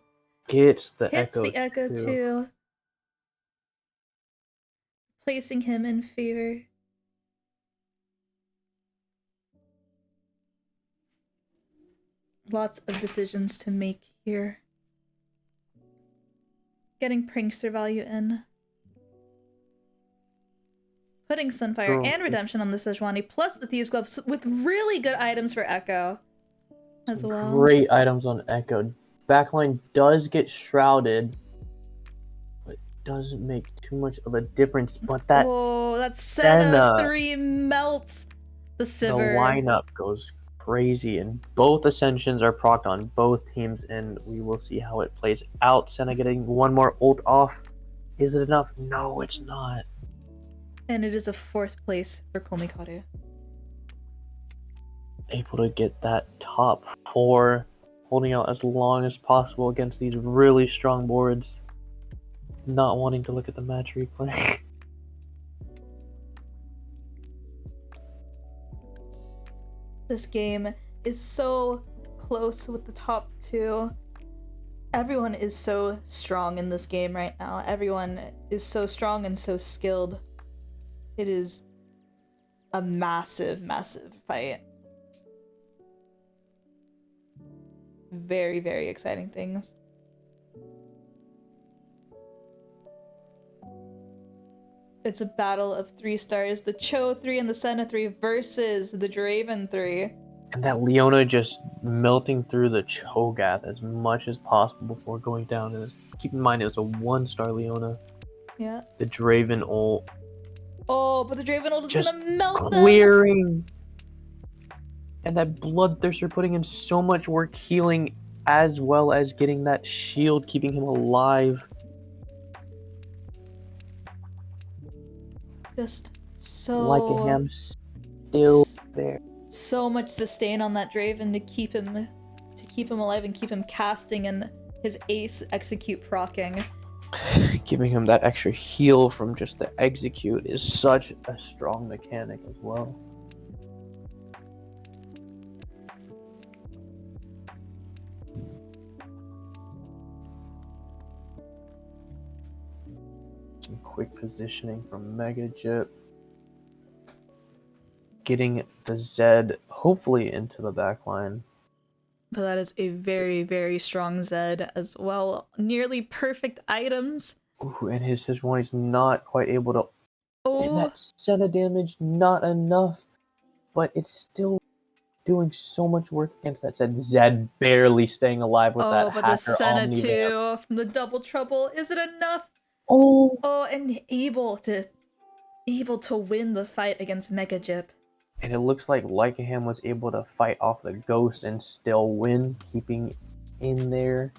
Gets the Hits Echo the Echo too. Placing him in favor. Lots of decisions to make here. Getting Prankster value in. Putting Sunfire and Redemption on the Sejuani, plus the Thieves' Gloves with really good items for Echo as well. Great items on Echo. Backline does get shrouded, but doesn't make too much of a difference. But that Senna 3 melts the the Sivir. lineup goes crazy, and both Ascensions are procced on both teams, and we will see how it plays out. Senna getting one more ult off. Is it enough? No, it's not. And it is a 4th place for Komikaru. able to get that top 4, holding out as long as possible against these really strong boards. Not wanting to look at the match replay. This game is so close with the top 2. Everyone is so strong in this game right now. Everyone is so strong and so skilled. It is a massive, massive fight. Very, very exciting things. It's a battle of 3 stars. The Cho 3 and the Senna 3 versus the Draven 3. And that Leona just melting through the Cho'Gath as much as possible before going down. And keep in mind, it was a 1-star Leona. Yeah. The Draven ult. Oh, but the Draven ult is Just gonna melt them! clearing! And that Bloodthirster putting in so much work healing as well as getting that shield, keeping him alive. Just so... Lycaham still there. So much sustain on that Draven to keep him alive and keep him casting and his ace execute proccing. Giving him that extra heal from just the execute is such a strong mechanic as well. Some quick positioning from Mega Jip. Getting the Zed hopefully into the backline. But that is a very, very strong Zed as well. Nearly perfect items. Ooh, and his one is not quite able to. And Oh, that Senna damage, not enough. But it's still doing so much work against that Zed. Zed barely staying alive with that but the hacker Senna Omni-Vamp. 2 from the double trouble. Is it enough? Oh! Oh, and able to win the fight against Mega Jip. And it looks like Lycaham was able to fight off the ghost and still win, keeping in there.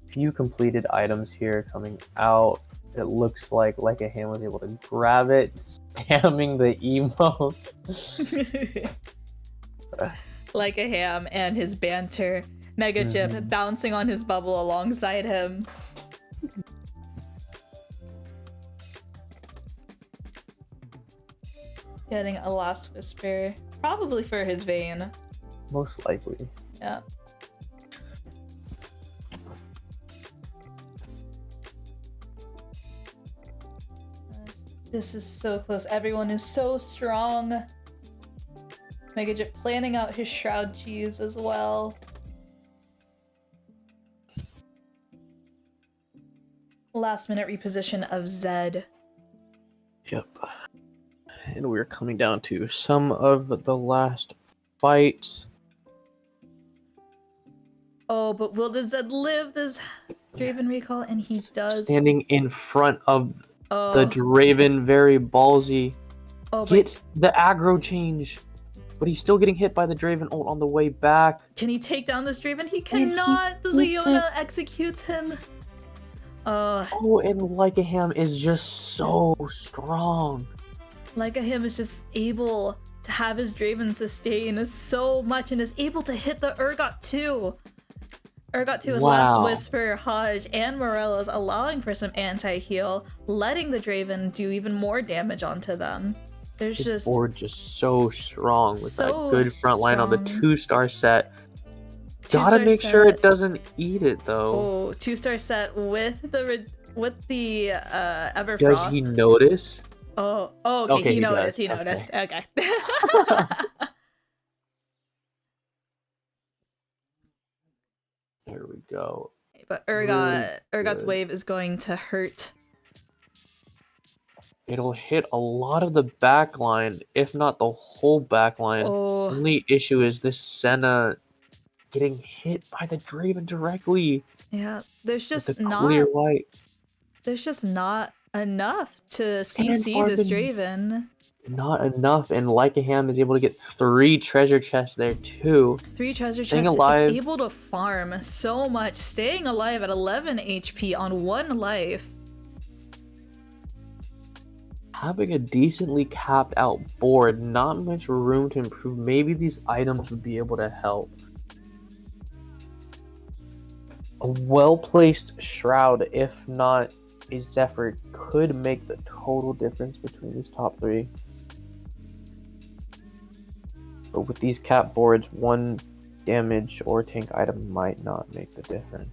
Few completed items here coming out. It looks like Lycaham was able to grab it, spamming the emote. Like a ham and his banter. Mega Jip bouncing on his bubble alongside him. Getting a last whisper, probably for his Vayne. Most likely. Yeah. This is so close. Everyone is so strong. Mega Jip planning out his Shroud Cheese as well. Last minute reposition of Zed. Yep. And we're coming down to some of the last fights. Oh, but will the Zed live this Draven recall? And he does. Standing in front of Oh, the Draven, very ballsy. oh, Gets but the aggro change. But he's still getting hit by the Draven ult on the way back. can he take down this Draven? He he cannot. The missed Leona executes him. Oh, and Lycaham is just so strong. Like him is just able to have his Draven sustain so much and is able to hit the Urgot too. Urgot 2 with Last Whisper, Hodge, and Morello's allowing for some anti-heal, letting the Draven do even more damage onto them. There's His just board just so strong with so that good front line on the strong. 2-star set. Two-star Gotta make sure set. it doesn't eat it though. Oh, 2-star set with the Everfrost. Does he notice? Oh, okay, he noticed. does. He noticed. Okay. There we go. But Really Urgot's good. wave is going to hurt. It'll hit a lot of the back line, if not the whole back line. Oh, Only issue is this Senna getting hit by the Draven directly. yeah. There's With just the not. clear white. There's just not enough to CC this Draven. Not enough, and Lycaham is able to get 3 treasure chests there too. 3 treasure Staying chests alive. is able to farm so much, staying alive at 11 HP on 1 life. having a decently capped out board, not much room to improve. Maybe these items would be able to help. A well-placed shroud, if not a Zephyr, could make the total difference between these top three. But with these cap boards, one damage or tank item might not make the difference.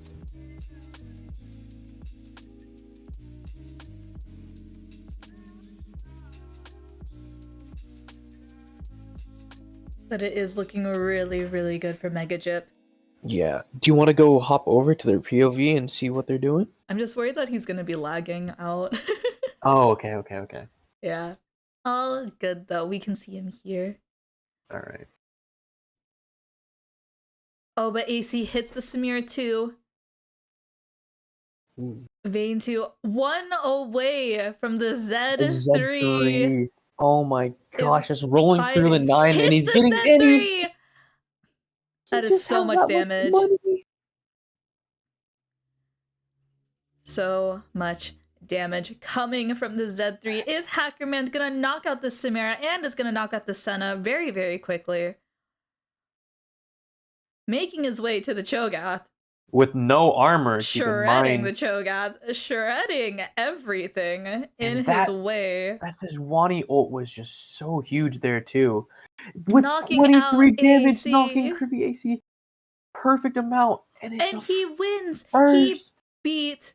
But it is looking really, really good for Mega Jip. Yeah. Do you want to go hop over to their POV and see what they're doing? I'm just worried that he's gonna be lagging out. Oh, okay. Yeah. All good though. We can see him here. All right. Oh, but AC hits the Samira too. Ooh. Vayne 2, one away from the Z3. Z3. Oh my gosh, just rolling through the fighting. 9 and Hits he's the getting Z3! any. That He is just so has much that damage. money. So much damage coming from the Z3. Is Hackerman gonna knock out the Samira and is gonna knock out the Senna very, very quickly? Making his way to the Cho'Gath. With no armor, keep in Shredding mind. the Cho'Gath. Shredding everything in And his that way. Sejuani ult was just so huge there too. With Knocking 23 out damage, AC. knocking Creepy AC. Perfect amount. And it's And a he wins. He first. beat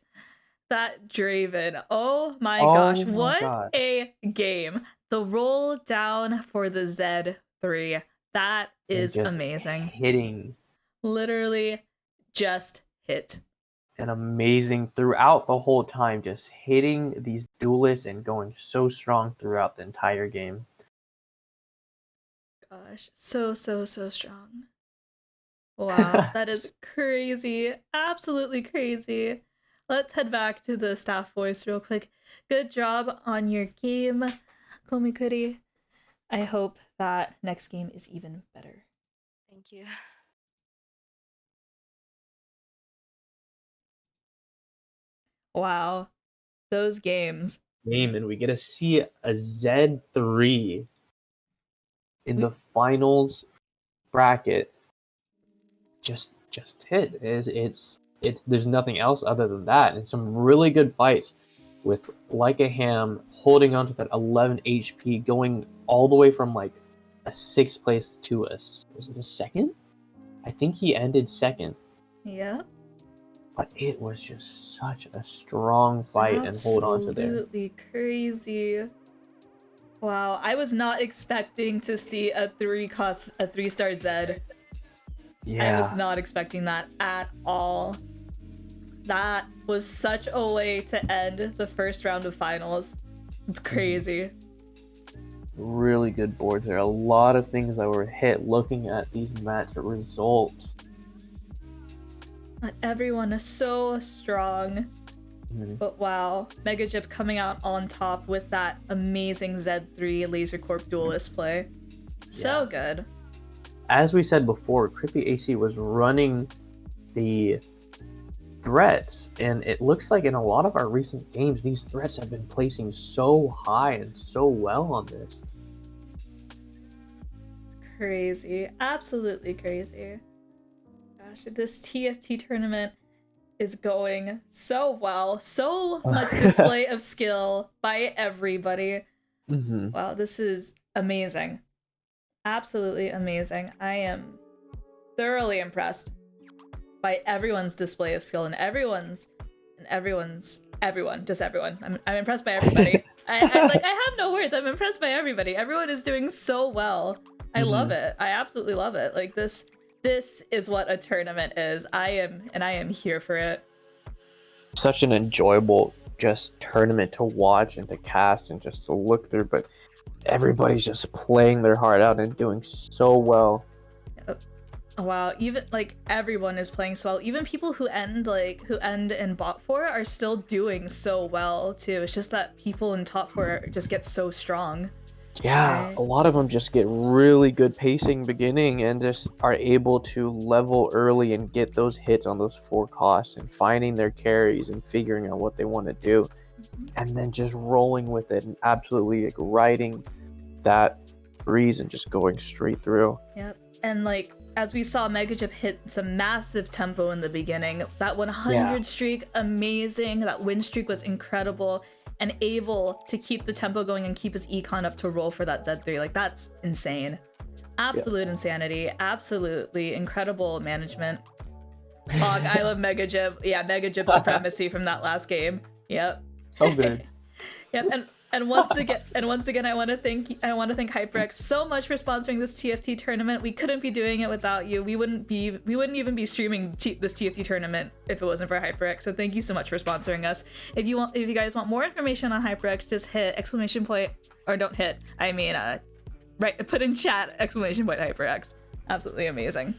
that Draven. Oh my Oh gosh. my What God. a game. The roll down for the Z3. That And is just amazing. hitting. Literally just hit. And amazing throughout the whole time, just hitting these duelists and going so strong throughout the entire game. Gosh. So strong. Wow. That is crazy. Absolutely crazy. Let's head back to the staff voice real quick. Good job on your game, Komikuri. I hope that next game is even better. Thank you. Wow. Those games. Game, and we get to see a Z3 in the finals bracket. Just hit. It's there's nothing else other than that, and some really good fights with Like a Ham holding on to that 11 HP, going all the way from like a 6th place to was it a second? I think he ended second. Yeah. But it was just such a strong fight and hold on to there. Absolutely crazy. Wow, I was not expecting to see a 3-star Zed. Yeah. I was not expecting that at all. That was such a way to end the first round of finals. It's crazy. Really good boards there. A lot of things that were hit looking at these match results. But everyone is so strong. But wow, Mega Jip coming out on top with that amazing Z3 Laser Corp duelist play. So good. As we said before, Crippy AC was running the threats, and it looks like in a lot of our recent games, these threats have been placing so high and so well on this. Crazy. Absolutely crazy. Gosh, this TFT tournament is going so well. So much display of skill by everybody. Wow, this is amazing. Absolutely amazing. I am thoroughly impressed by everyone's display of skill and everyone. I'm impressed by everybody. I have no words. I'm impressed by everybody. Everyone is doing so well. I love it. I absolutely love it. Like this is what a tournament is. I am here for it. Such an enjoyable just tournament to watch and to cast and just to look through, but everybody's just playing their heart out and doing so well. Wow, even like everyone is playing so well. Even people who end in bot 4 are still doing so well too. It's just that people in top 4 just get so strong. Yeah, Right. a lot of them just get really good pacing beginning and just are able to level early and get those hits on those 4 costs and finding their carries and figuring out what they want to do. and then just rolling with it and absolutely like riding that breeze and just going straight through. Yep. And like as we saw, Megajip hit some massive tempo in the beginning. That 100 streak, amazing. That win streak was incredible, and able to keep the tempo going and keep his econ up to roll for that Z3. Like that's insane. Absolute insanity. Absolutely incredible management. Hog, I love Megajip. Yeah, Megajip supremacy from that last game. Yep. So good. Yep. And once again, I want to thank HyperX so much for sponsoring this TFT tournament. We couldn't be doing it without you. We wouldn't even be streaming this TFT tournament if it wasn't for HyperX. So thank you so much for sponsoring us. If you guys want more information on HyperX, just hit exclamation point, or don't hit. I mean, put in chat exclamation point HyperX. Absolutely amazing.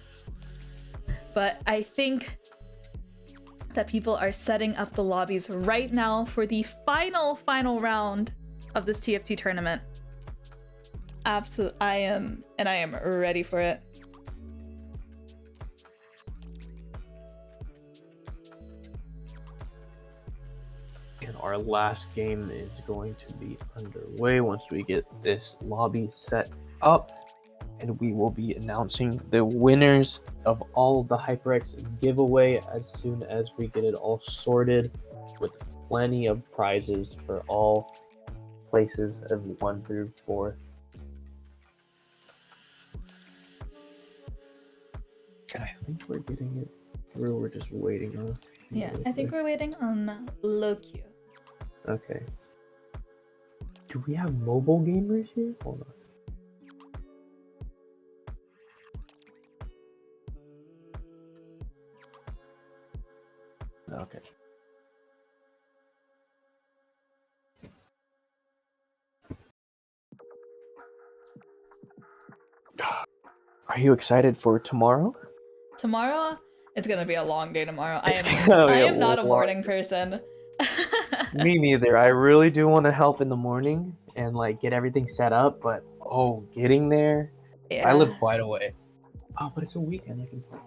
But I think that people are setting up the lobbies right now for the final round of this TFT tournament. Absolutely, I am ready for it. And our last game is going to be underway once we get this lobby set up, and we will be announcing the winners of all of the HyperX giveaway as soon as we get it all sorted, with plenty of prizes for all places of 1 through 4. And I think we're getting it through. We're just waiting on. Yeah, I think we're waiting on Loki. Okay. Do we have mobile gamers here? Hold on. Okay. Are you excited for tomorrow? Tomorrow, it's gonna be a long day tomorrow. I It's gonna be am not a long- morning person. Me neither. I really do want to help in the morning and like get everything set up, but getting there. Yeah. I live quite a way. Oh, but it's a weekend. I can play.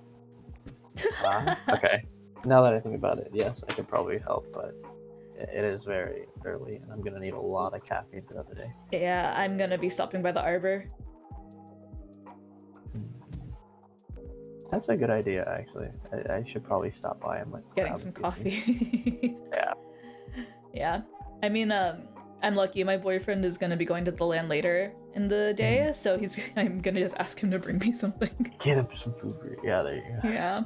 Okay. Now that I think about it, yes, I could probably help, but it is very early, and I'm gonna need a lot of caffeine throughout the day. Yeah, I'm gonna be stopping by the arbor. That's a good idea, actually. I should probably stop by and like Getting grab some a few coffee. things. Yeah. Yeah. I mean, I'm lucky. My boyfriend is gonna be going to the LAN later in the day, so I'm gonna just ask him to bring me something. Get him some food. Yeah, there you go. Yeah.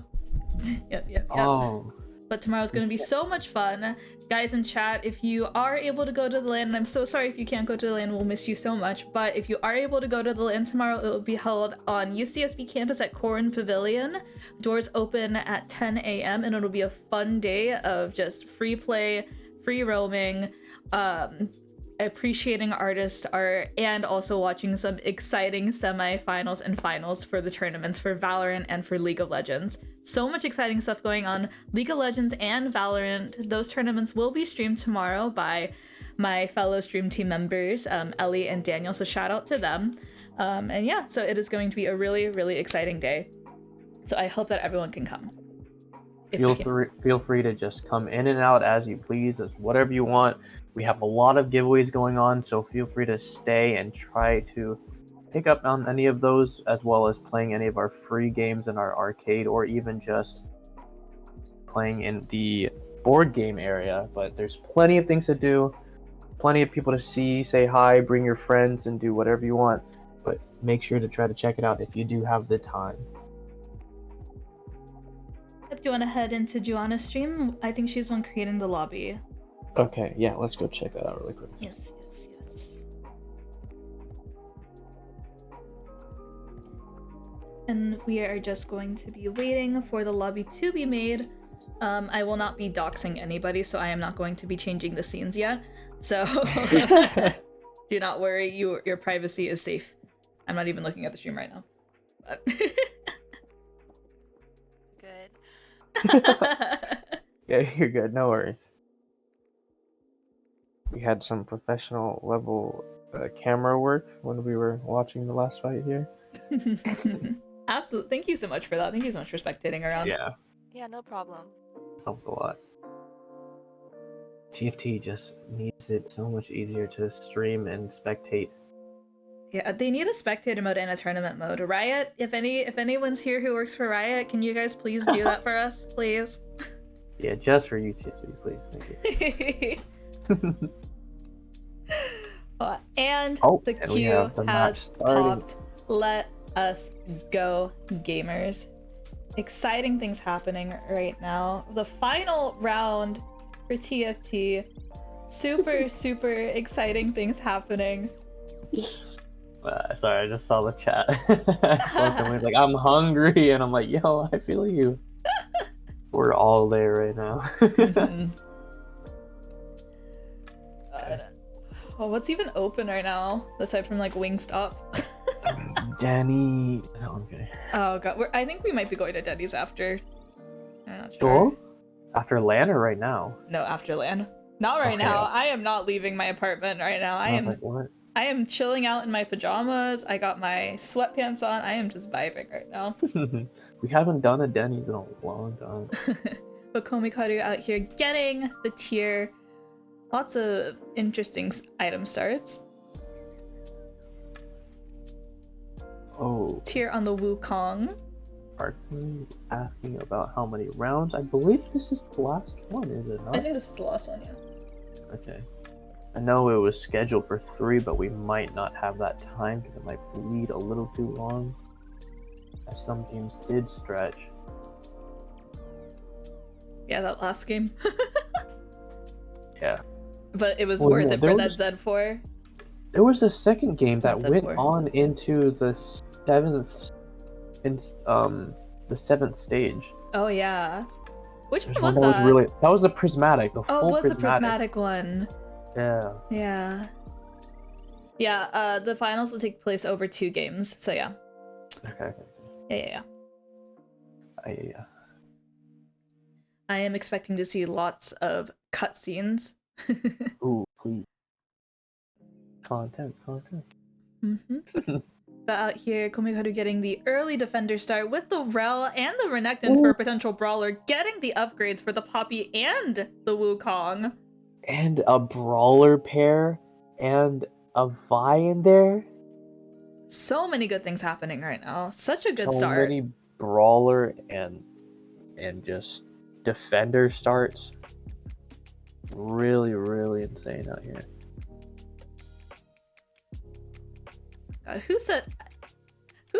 Yep. Oh. But tomorrow's gonna be so much fun. Guys in chat, if you are able to go to the LAN, and I'm so sorry if you can't go to the LAN, we'll miss you so much, but if you are able to go to the LAN tomorrow, it will be held on UCSB campus at Corin Pavilion. Doors open at 10 a.m. and it'll be a fun day of just free play, free roaming, appreciating artist art, and also watching some exciting semi-finals and finals for the tournaments for Valorant and for League of Legends. So much exciting stuff going on. League of Legends and Valorant, those tournaments will be streamed tomorrow by my fellow stream team members, Ellie and Daniel, so shout out to them. And yeah, so it is going to be a really, really exciting day. So I hope that everyone can come. Feel free to just come in and out as you please, as whatever you want. We have a lot of giveaways going on, so feel free to stay and try to pick up on any of those, as well as playing any of our free games in our arcade, or even just playing in the board game area. But there's plenty of things to do, plenty of people to see, say hi, bring your friends, and do whatever you want. But make sure to try to check it out if you do have the time. Do you want to head into Joanna's stream? I think she's the one creating the lobby. Okay, yeah, let's go check that out really quick. Yes. And we are just going to be waiting for the lobby to be made. I will not be doxing anybody, so I am not going to be changing the scenes yet. So do not worry, your privacy is safe. I'm not even looking at the stream right now. But Good. Yeah, you're good, no worries. We had some professional level camera work when we were watching the last fight here. Absolutely. Thank you so much for that. Thank you so much for spectating around. Yeah, Yeah, no problem. helps a lot. TFT just makes it so much easier to stream and spectate. Yeah, they need a spectator mode and a tournament mode. Riot, if anyone's here who works for Riot, can you guys please do that for us, please? Yeah, just for you, TFT, please. Thank you. And Oh, the and we queue have the match has starting. popped. Let us go, gamers. Exciting things happening right now. The final round for TFT. Super, super exciting things happening. Sorry, I just saw the chat. So someone's like, I'm hungry, and I'm like, yo, I feel you. We're all there right now. Mhm. Oh, what's even open right now aside from like Wingstop? Danny. No, I'm kidding. Oh god, I think we might be going to Denny's after. I'm not sure. Sure. After LAN or right now? No, after LAN. Not right Okay. now. I am not leaving my apartment right now. I was like, what? I am chilling out in my pajamas. I got my sweatpants on. I am just vibing right now. We haven't done a Denny's in a long time. But Komikaru out here getting the tier. Lots of interesting item starts. Oh, Tier on the Wukong. are you asking about how many rounds? I believe this is the last one, is it I not? think this is the last one, yeah. Okay. I know it was scheduled for 3, but we might not have that time because it might bleed a little too long. As some teams did stretch. Yeah, that last game. Yeah. But it was Well, worth yeah, it there for was- that Z4. There was a second game that That's at went 4. on That's it. into the 7th, the 7th stage. Oh yeah. Which There's one one was that that? was really that was the prismatic, the Oh, full it was the prismatic. prismatic one. Yeah. Yeah. Yeah, the finals will take place over 2 games, so yeah. Okay. Yeah. Yeah. I am expecting to see lots of cutscenes. Ooh, please. Content. Mm-hmm. But out here, Komikaru getting the early defender start with the Rel and the Renekton for a potential brawler, getting the upgrades for the Poppy and the Wukong. And a brawler pair and a Vi in there. So many good things happening right now. Such a good So start. many brawler and just defender starts. Really, really insane out here. God, who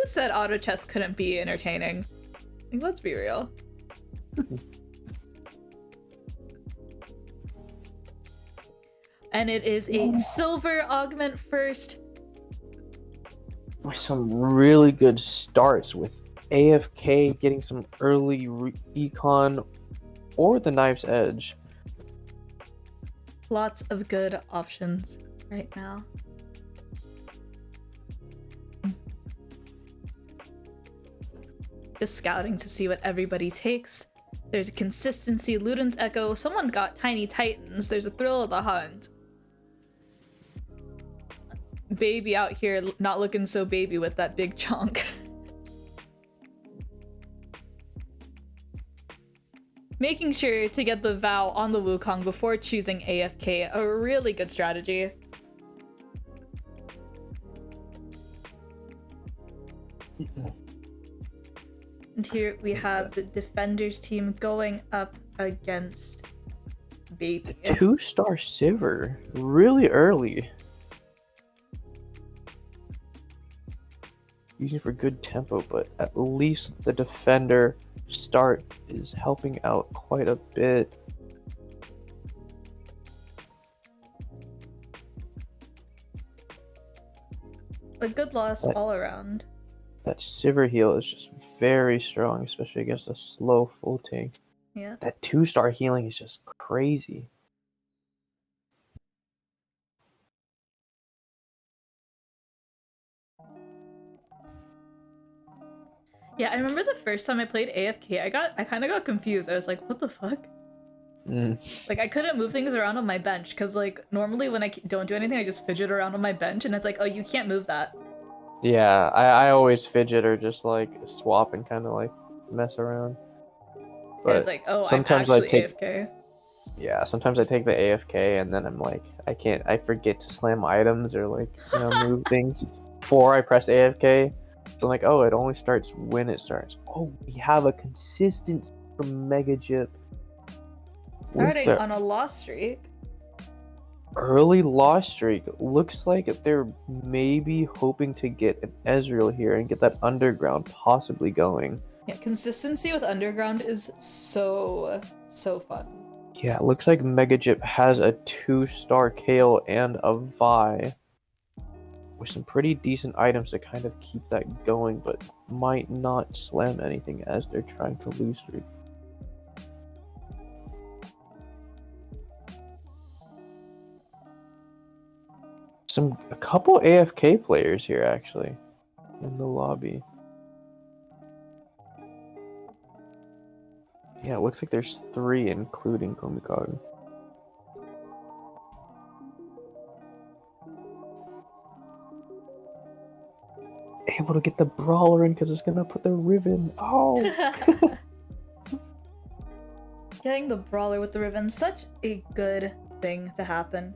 said auto chess couldn't be entertaining? Like, let's be real. And it is a silver augment first. With some really good starts with AFK getting some early econ or the knife's edge. Lots of good options right now. Just scouting to see what everybody takes. There's a consistency, Luden's Echo, someone got Tiny Titans, there's a Thrill of the Hunt. Baby out here not looking so baby with that big chunk. Making sure to get the Vow on the Wukong before choosing AFK, a really good strategy. And here we have the Defenders team going up against Baby. 2-star Sivir, really early. Using for good tempo, but at least the defender start is helping out quite a bit. A good loss But- all around. That Sivir heal is just very strong, especially against a slow full tank. Yeah. That 2-star healing is just crazy. Yeah, I remember the first time I played AFK, I kind of got confused. I was like, what the fuck? Like, I couldn't move things around on my bench, because, like, normally when I don't do anything, I just fidget around on my bench, and it's like, oh, you can't move that. Yeah, I always fidget or just like swap and kind of like mess around. And But it's like, oh, sometimes I'm I actually take AFK. Yeah, sometimes I take the AFK and then I'm like, I forget to slam items or like, move things before I press AFK. So I'm like, oh, it only starts when it starts. Oh, we have a consistency from Mega Jip with Starting the on a loss streak. early loss streak. Looks like they're maybe hoping to get an Ezreal here and get that underground possibly going. Yeah, consistency with underground is so fun. Yeah, it looks like Mega Jip has a 2-star Kale and a Vi with some pretty decent items to kind of keep that going, but might not slam anything as they're trying to lose streak. A couple AFK players here actually in the lobby. Yeah, it looks like there's 3, including Komikaru. Able to get the brawler in because it's gonna put the Riven. Oh, Getting the brawler with the Riven, such a good thing to happen.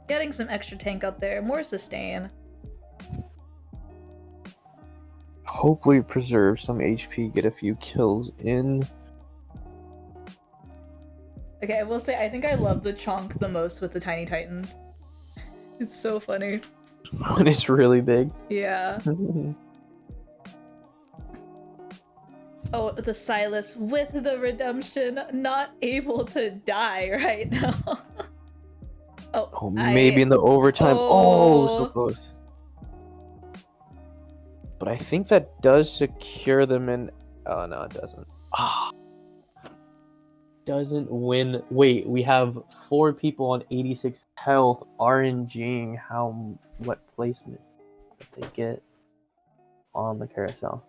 Getting some extra tank out there, more sustain. hopefully preserve some HP, get a few kills in. Okay, I will say I think I love the chonk the most with the Tiny Titans. It's so funny. When it's really big. Yeah. Oh, the Silas with the redemption, not able to die right now. Oh, maybe in the overtime. Oh, so close. But I think that does secure them in. Oh, no, it doesn't. Ah. Doesn't win. Wait, we have 4 people on 86 health RNGing what placement that they get on the carousel.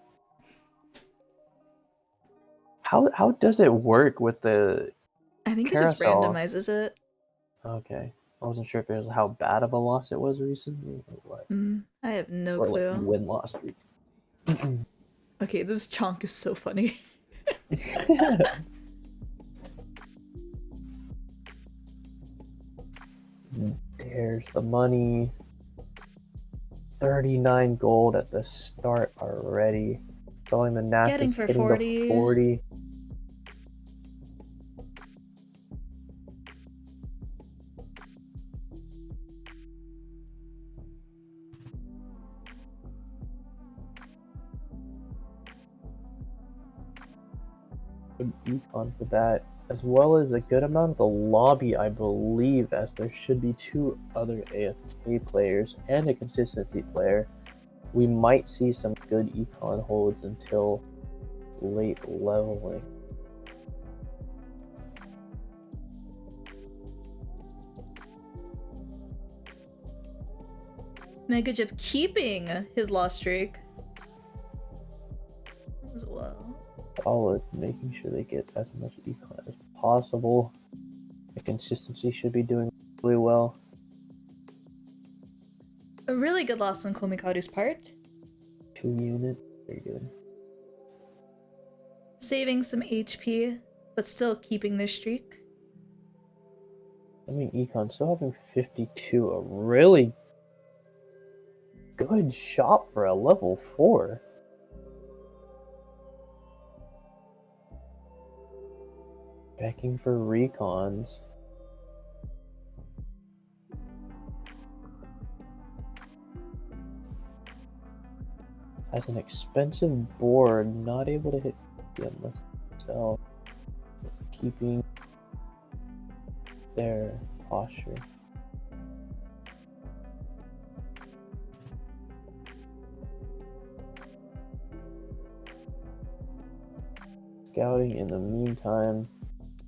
How does it work with the I think carousel? it just randomizes it. Okay. I wasn't sure if it was how bad of a loss it was recently or what. I have no Or clue. like win-loss streak. Okay, this chonk is so funny. There's the money. 39 gold at the start already. Selling the Nasus, Getting for hitting 40. the 40. Good econ for that, as well as a good amount of the lobby, I believe, as there should be 2 other AFK players and a consistency player. We might see some good econ holds until late leveling. Mega Jip keeping his loss streak as well. Solid, making sure they get as much econ as possible. The consistency should be doing really well. A really good loss on Komikaru's part. 2 units, very good. Saving some HP, but still keeping their streak. I mean, econ still having 52, a really good shot for a level 4. Backing for recons. Has an expensive board, not able to hit them myself. Keeping their posture. Scouting in the meantime.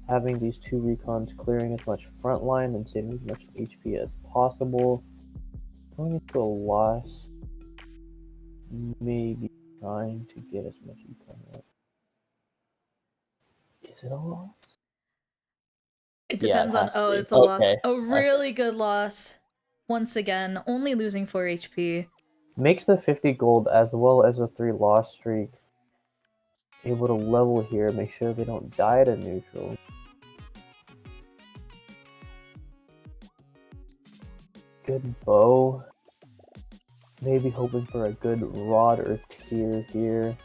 Having these 2 recons clearing as much frontline and saving as much HP as possible. Going into a loss. Maybe trying to get as much econ up. Is it a loss? It Yeah, depends it on. has to Oh, be. it's a loss. Okay. A really good loss. Once again, only losing 4 HP. Makes the 50 gold as well as a 3 loss streak. Able to level here, make sure they don't die to neutral. good bow. Maybe hoping for a good rod or tier here.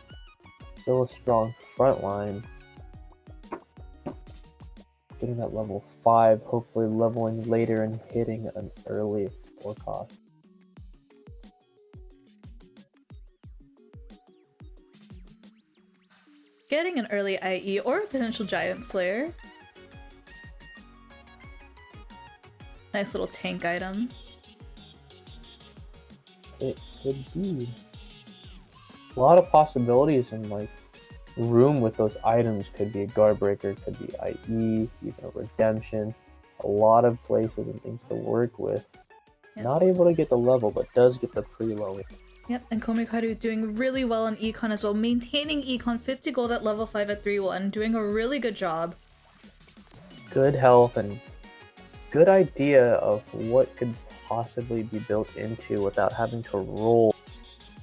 Still a strong front line. Getting that level 5, hopefully leveling later and hitting an early forecast. Getting an early IE or a potential Giant Slayer. Nice little tank item. It could be. A lot of possibilities and like room with those items. Could be a guard breaker, could be IE, even a redemption. A lot of places and things to work with. Yep. Not able to get the level, but does get the preload. Yep, and Komikaru doing really well on Econ as well, maintaining Econ 50 gold at level 5 at 3-1, doing a really good job. Good health and good idea of what could possibly be built into without having to roll.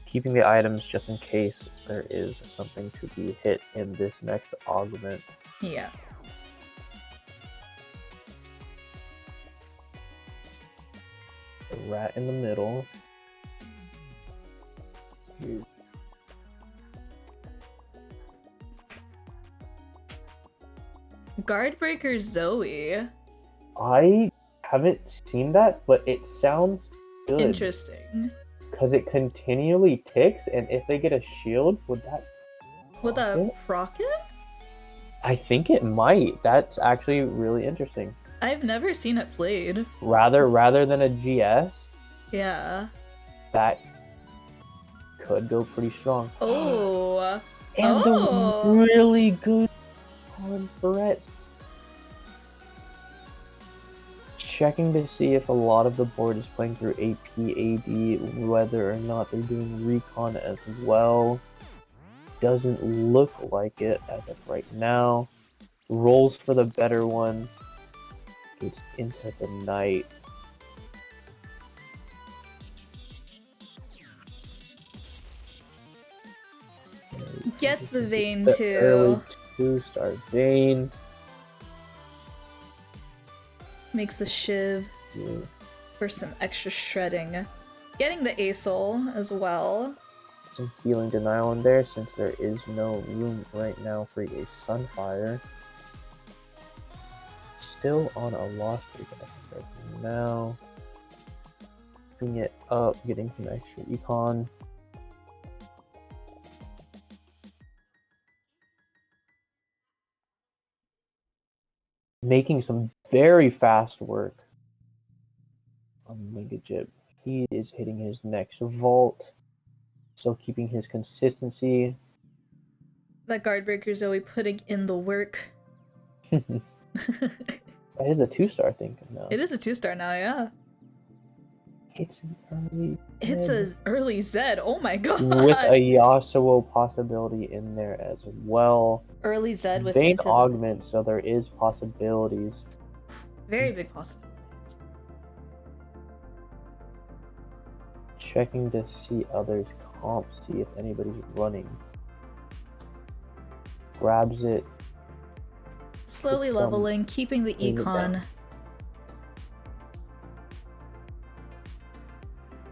Keeping the items just in case there is something to be hit in this next augment. Yeah. The rat in the middle. Here. Guardbreaker Zoe. I haven't seen that, but it sounds good. Interesting. Because it continually ticks, and if they get a shield, would that With a proc it? rocket? I think it might. That's actually really interesting. I've never seen it played. Rather than a GS, Yeah. that could go pretty strong. Oh. And Oh. the really good Barrettes. Checking to see if a lot of the board is playing through AP, AD, whether or not they're doing recon as well. Doesn't look like it as of right now. Rolls for the better one. Gets into the night. Gets the vein The too. early 2-star vein. Makes the shiv Yeah. for some extra shredding. Getting the ASOL as well. Some healing denial in there since there is no room right now for a Sunfire. Still on a loss streak right now. Keeping it up, getting some extra econ. Making some very fast work on Mega Jib. He is hitting his next vault. Still keeping his consistency. That Guardbreaker Zoe putting in the work. That is a 2-star thing now. It is a 2-star now, yeah. It's an early. It's Zed. a early Zed. Oh my god. With a Yasuo possibility in there as well. Early Zed with Vein into augment, so there is possibilities. very big possibilities. Checking to see others comp, see if anybody's running. Grabs it. Slowly With some leveling, keeping the bring it econ. down.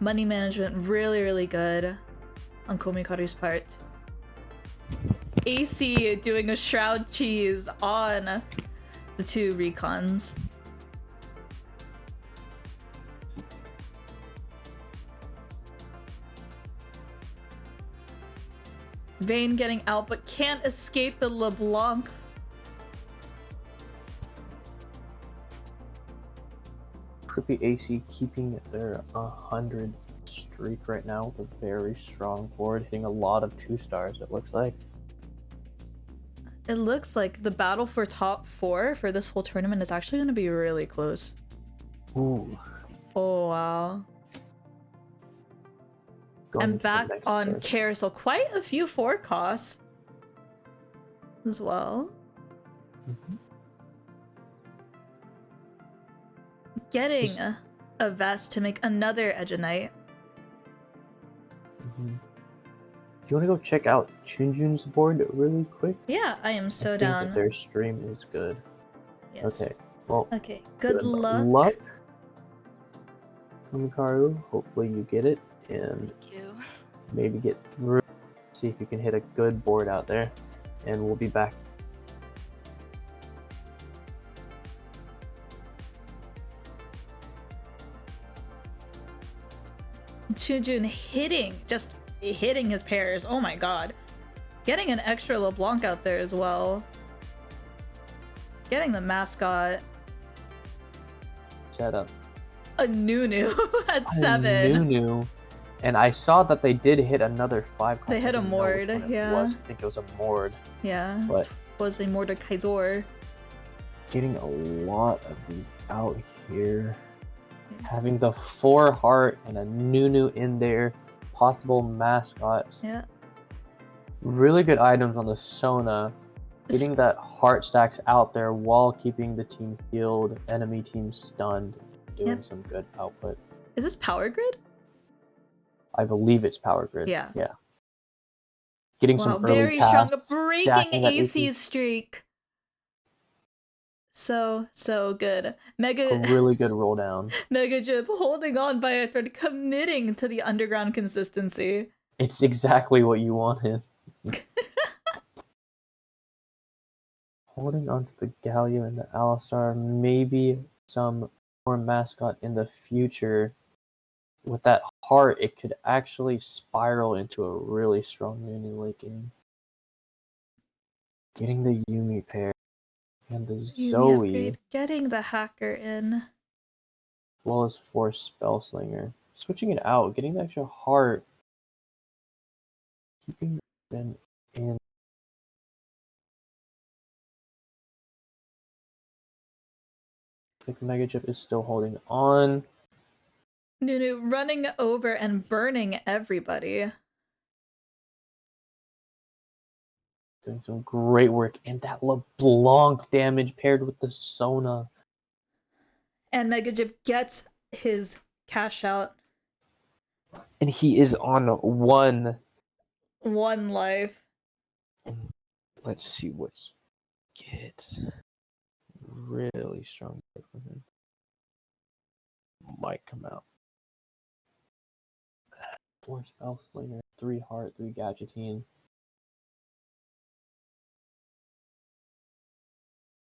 Money management really, really good on Komikaru's part. AC doing a shroud cheese on the 2 recons. Vayne getting out but can't escape the LeBlanc. Trippy AC keeping their 100 streak right now with a very strong board, hitting a lot of 2-stars, it looks like. It looks like the battle for top 4 for this whole tournament is actually going to be really close. Ooh. Oh, wow. Going And to the back next on phase. Carousel, quite a few 4 costs as well. Mhm. Getting Just- a vest to make another Edge of Night. Mhm. Do you want to go check out Chunjun's board really quick? Yeah, I am so I think down. that their stream is good. Yes. Okay, well, Okay, good luck. Himikaru. Hopefully you get it and Thank you. maybe get through. See if you can hit a good board out there. And we'll be back. Chujun just hitting his pairs. Oh my god. Getting an extra LeBlanc out there as well. Getting the mascot. Shut up. A Nunu at A 7. Nunu. And I saw that they did hit another 5 card. They hit I a didn't know which Mord, one it yeah. was. I think it was a Mord. Yeah. But Was a Mordekaisor. getting a lot of these out here. Having the 4 heart and a Nunu in there. Possible mascots. Yeah. Really good items on the Sona. Getting that heart stacks out there while keeping the team healed, enemy team stunned, doing some good output. Is this Power Grid? I believe it's Power Grid. Yeah. Yeah. Getting Wow, some early very strong. casts, Breaking stacking that AC streak. So good. a Mega really good roll down. Mega Jib holding on by a thread, committing to the underground consistency. It's exactly what you wanted. Holding on to the Galio and the Alistar, maybe some more mascot in the future. With that heart, it could actually spiral into a really strong Nunu late game. Getting the Yumi pair and the Yumi Zoe, upgrade, getting the hacker in. as well as Force Spellslinger. Switching it out, getting the extra heart, keeping them in. Looks like Mega Chip is still holding on. Nunu running over and burning everybody. Doing some great work, and that LeBlanc damage paired with the Sona. And Mega Jib gets his cash out. And he is on 1. 1 life. And let's see what he gets. Really strong card from him. Might come out. 4 Spellslinger, 3 Heart, 3 Gadgeteen.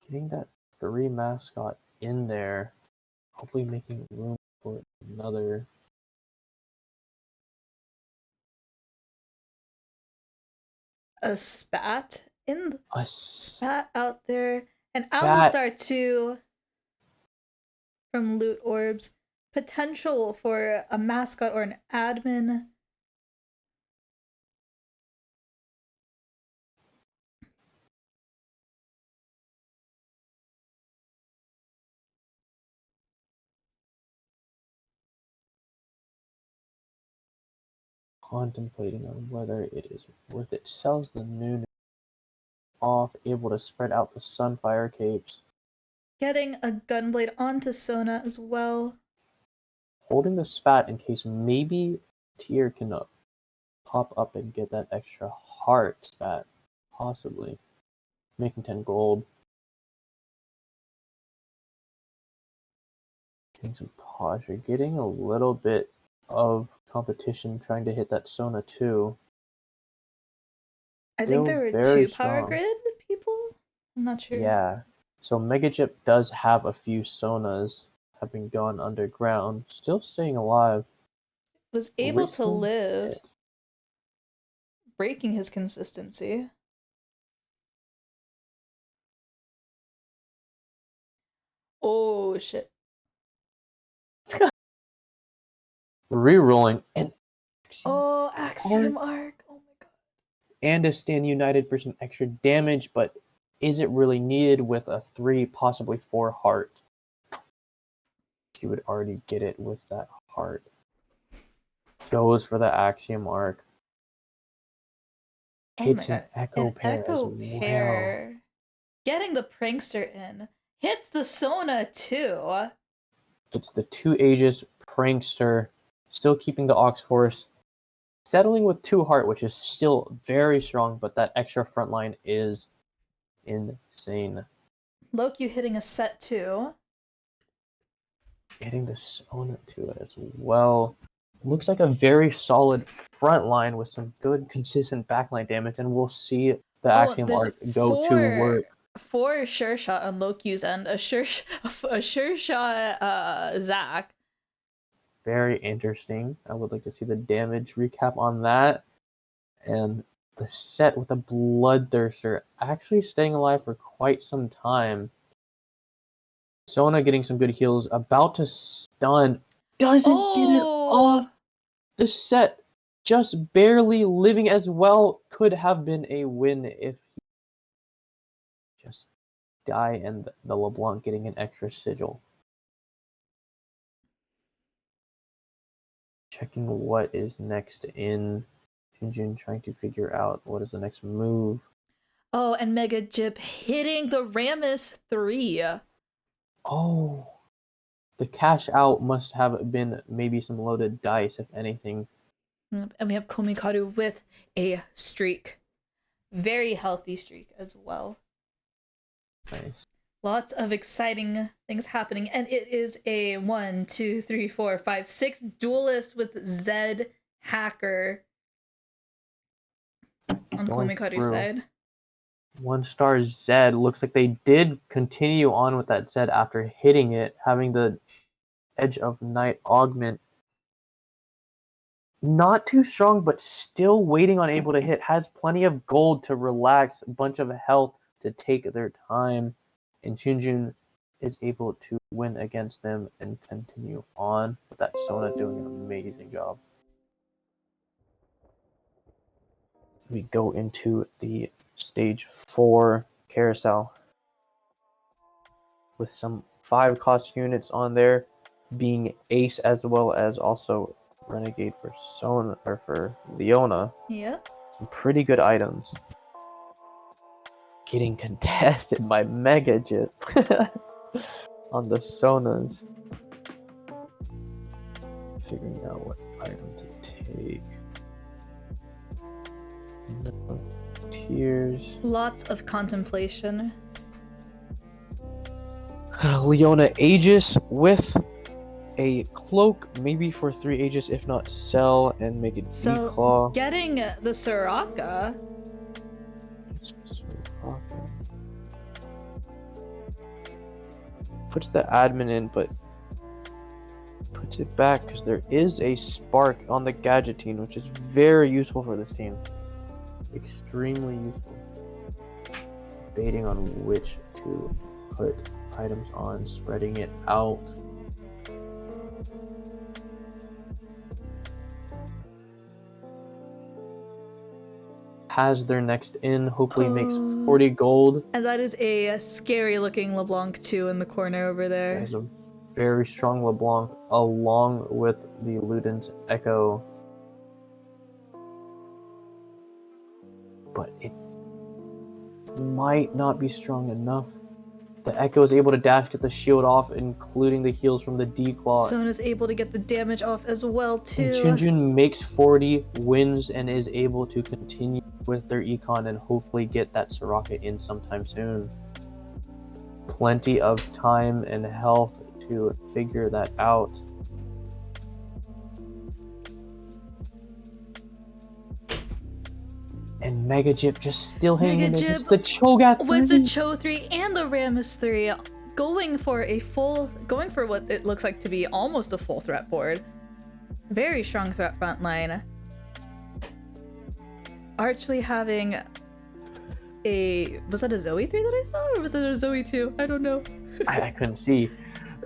Getting that 3 mascot in there. Hopefully making room for another. A spat in A spat out there. And Spat. Alistar too from Loot Orbs. Potential for a mascot or an admin. Contemplating on whether it is worth it. Sells the Nunu off, able to spread out the Sunfire capes. Getting a Gunblade onto Sona as well. Holding the spat in case maybe Tier can pop up and get that extra heart spat. Possibly. Making 10 gold. Getting some posture. Getting a little bit of competition trying to hit that Sona too. I think there Still were very 2 Power strong. Grid people? I'm not sure. Yeah. So Megachip does have a few Sonas having gone underground. Still staying alive. Was able to Risking live. it. Breaking his consistency. Oh shit. Rerolling and Oh, Axiom Arc. Oh my god. and a Stand United for some extra damage, but is it really needed with a 3, possibly 4 heart? You would already get it with that heart. Goes for the Axiom Arc. Oh Hits my an god. Echo An pair as Echo well. pair. Getting the prankster in. Hits the Sona too. Gets the 2 Aegis Prankster, still keeping the Ox Force, settling with 2 heart, which is still very strong, but that extra front line is insane. Loki hitting a set too. Getting the Sona to it as well. Looks like a very solid front line with some good consistent backline damage, and we'll see the Oh, Axiom there's Arc go to work. four sure shot on Loki's end, a sure shot Zac. Very interesting. I would like to see the damage recap on that. And the set with the Bloodthirster actually staying alive for quite some time. Sona getting some good heals, about to stun. Doesn't get it off. Oh, The set just barely living as well. Could have been a win if he just die and the LeBlanc getting an extra sigil. Checking what is next in Jinjin, trying to figure out what is the next move. oh, and Mega Jip hitting the Rammus 3. Oh, the cash out must have been maybe some loaded dice, if anything. And we have Komikaru with a streak. Very healthy streak as well. Nice. Lots of exciting things happening, and it is a 1, 2, 3, 4, 5, 6 duelist with Zed Hacker on Going Komikaru's through. side. 1-star Zed. Looks like they did continue on with that Zed after hitting it, having the Edge of Night augment. Not too strong, but still waiting on able to hit. Has plenty of gold to relax, a bunch of health to take their time. And Chunjun is able to win against them and continue on with that Sona doing an amazing job. We go into the stage 4 carousel with some 5-cost units on there, being Ace as well as also Renegade for Sona or for Leona. Yep. Some pretty good items. Getting contested by Mega Jit on the Sonas. Figuring out what item to take. No tears. Lots of contemplation. Leona Aegis with a cloak, maybe for 3 Aegis, if not sell and make it So, declaw. getting the Soraka. Puts the admin in, but puts it back because there is a spark on the Gadgetine, which is very useful for this team. Extremely useful. Debating on which to put items on, spreading it out. Has their next in, hopefully makes 40 gold. And that is a scary looking LeBlanc 2 in the corner over there. There's a very strong LeBlanc along with the Luden's Echo. But it might not be strong enough. The Echo is able to dash, get the shield off, including the heals from the D-Claw. Sona's able to get the damage off as well, too. And Chunjun makes 40, wins, and is able to continue with their econ and hopefully get that Soraka in sometime soon. Plenty of time and health to figure that out. And Mega Jip just still hanging in there. It's the Cho'Gath with the Cho 3 and the Rammus 3 going for what it looks like to be almost a full threat board. Very strong threat front line. Archly having was that a Zoe 3 that I saw, or was it a Zoe 2? I don't know. I couldn't see.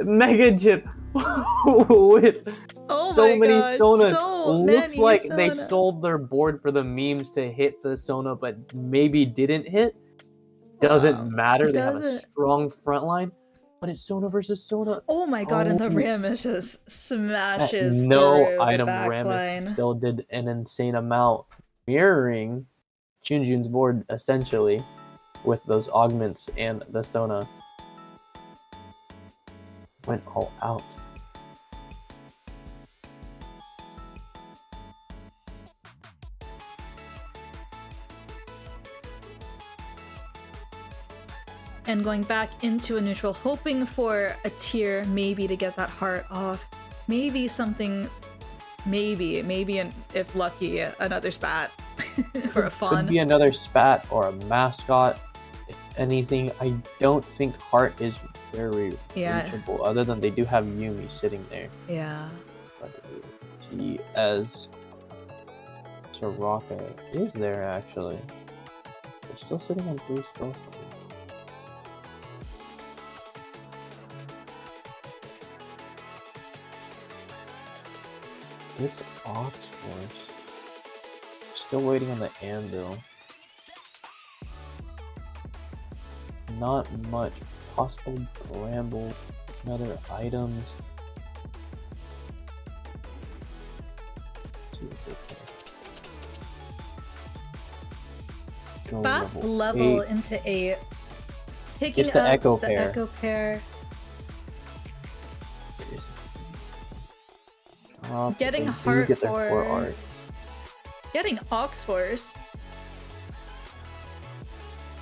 Mega Jip with so many Sonas. Looks like they sold their board for the memes to hit the Sona, but maybe didn't hit. Doesn't matter. They have a strong front line, but it's Sona versus Sona. Oh my god, and the Rammus just smashes no through item the back Rammus line. still did an insane amount, mirroring Chunjun's board essentially with those augments and the Sona. Went all out. and going back into a neutral, hoping for a tier maybe to get that heart off. Maybe something, maybe, if lucky, another spat for a Could fawn. be another spat or a mascot. If anything, I don't think heart is very Yeah. reachable, other than they do have Yumi sitting there. Yeah. But see, as Soraka is there actually. They're still sitting on 3 spells. This Ox Force. Still waiting on the anvil. Not much. Possible bramble and other items. See what they can. Go Fast level 8. into 8. Picking It's the up Echo the Pair. Echo Pair. Getting They do heart get their for- 4 art. Getting Ox Force.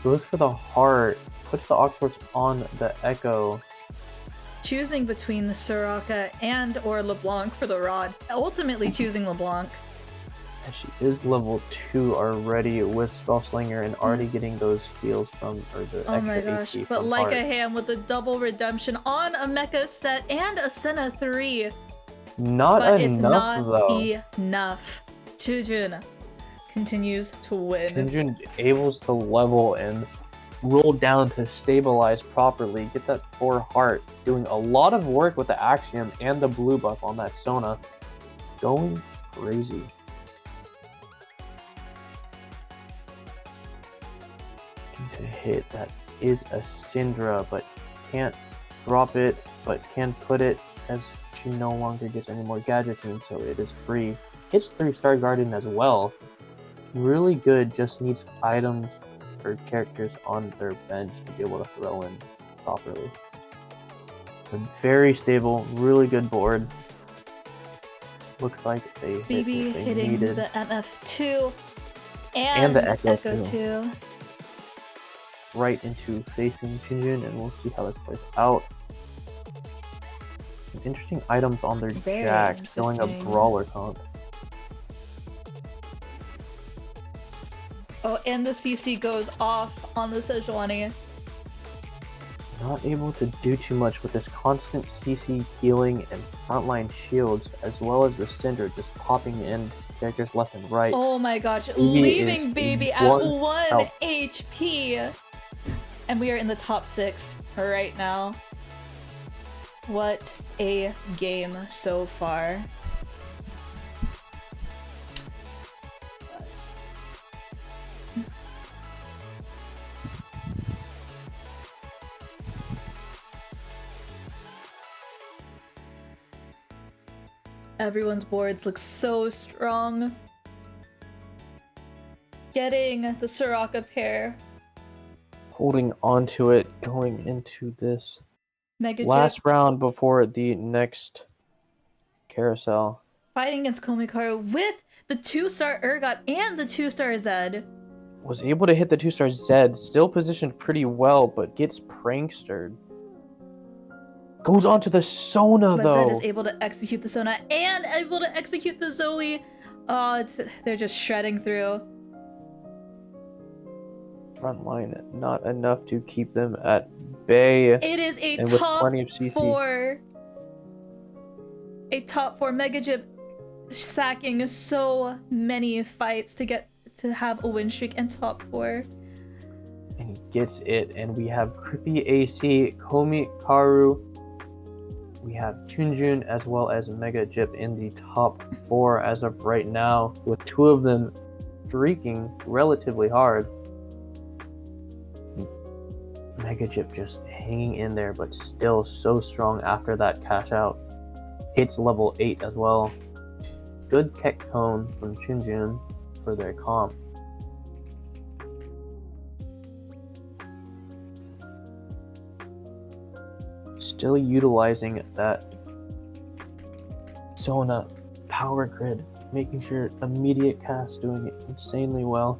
Goes for the heart. Puts the Ox Force on the Echo. Choosing between the Soraka and or LeBlanc for the rod. Ultimately choosing LeBlanc. And she is level 2 already with Spellslinger and already getting those heals from, or the Oh my extra gosh. HP But from like heart. a ham with a double redemption on a Mecha set and a Senna 3. Not But it's enough not though. enough. Chujun continues to win. Shinjun able to level and roll down to stabilize properly, get that 4 heart, doing a lot of work with the Axiom and the blue buff on that Sona. Going crazy. To hit, that is a Syndra, but can't drop it, but can put it as she no longer gets any more gadgeting, so it is free. Hits 3-star Guardian as well. Really good, just needs items or characters on their bench to be able to throw in properly. A very stable, really good board. Looks like they hit BB what they hitting needed. the MF2 and the Echo too. 2. Right into facing Shinjun, and we'll see how this plays out. Some interesting items on their Very Jack, showing a interesting. brawler comp. Oh, and the CC goes off on the Sejuani. Not able to do too much with this constant CC healing and frontline shields, as well as the Cinder just popping in characters left and right. Oh my gosh, is leaving baby at 1 1 health. HP. And we are in the top 6 right now. What a game so far. Everyone's boards look so strong. Getting the Soraka pair. Holding onto it, going into this Mega last Jip round before the next carousel. fighting against Komikaru with the 2-star Urgot and the 2-star Zed. Was able to hit the 2-star Zed, still positioned pretty well, but gets prankstered. Goes on to the Sona But though. Zed is able to execute the Sona and able to execute the Zoe. Oh, they're just shredding through. Front line, not enough to keep them at bay. It is a And with top plenty of CC. 4. A top 4 Mega Jip sacking so many fights to get to have a win streak and top 4. And he gets it, and we have Creepy AC, Komikaru. We have Chunjun as well as Mega Jip in the top 4 as of right now, with 2 of them streaking relatively hard. Mega Jip just hanging in there, but still so strong after that cash out. Hits level 8 as well. Good Kek Cone from Chunjun for their comp. Still utilizing that Sona power grid, making sure immediate cast doing it insanely well.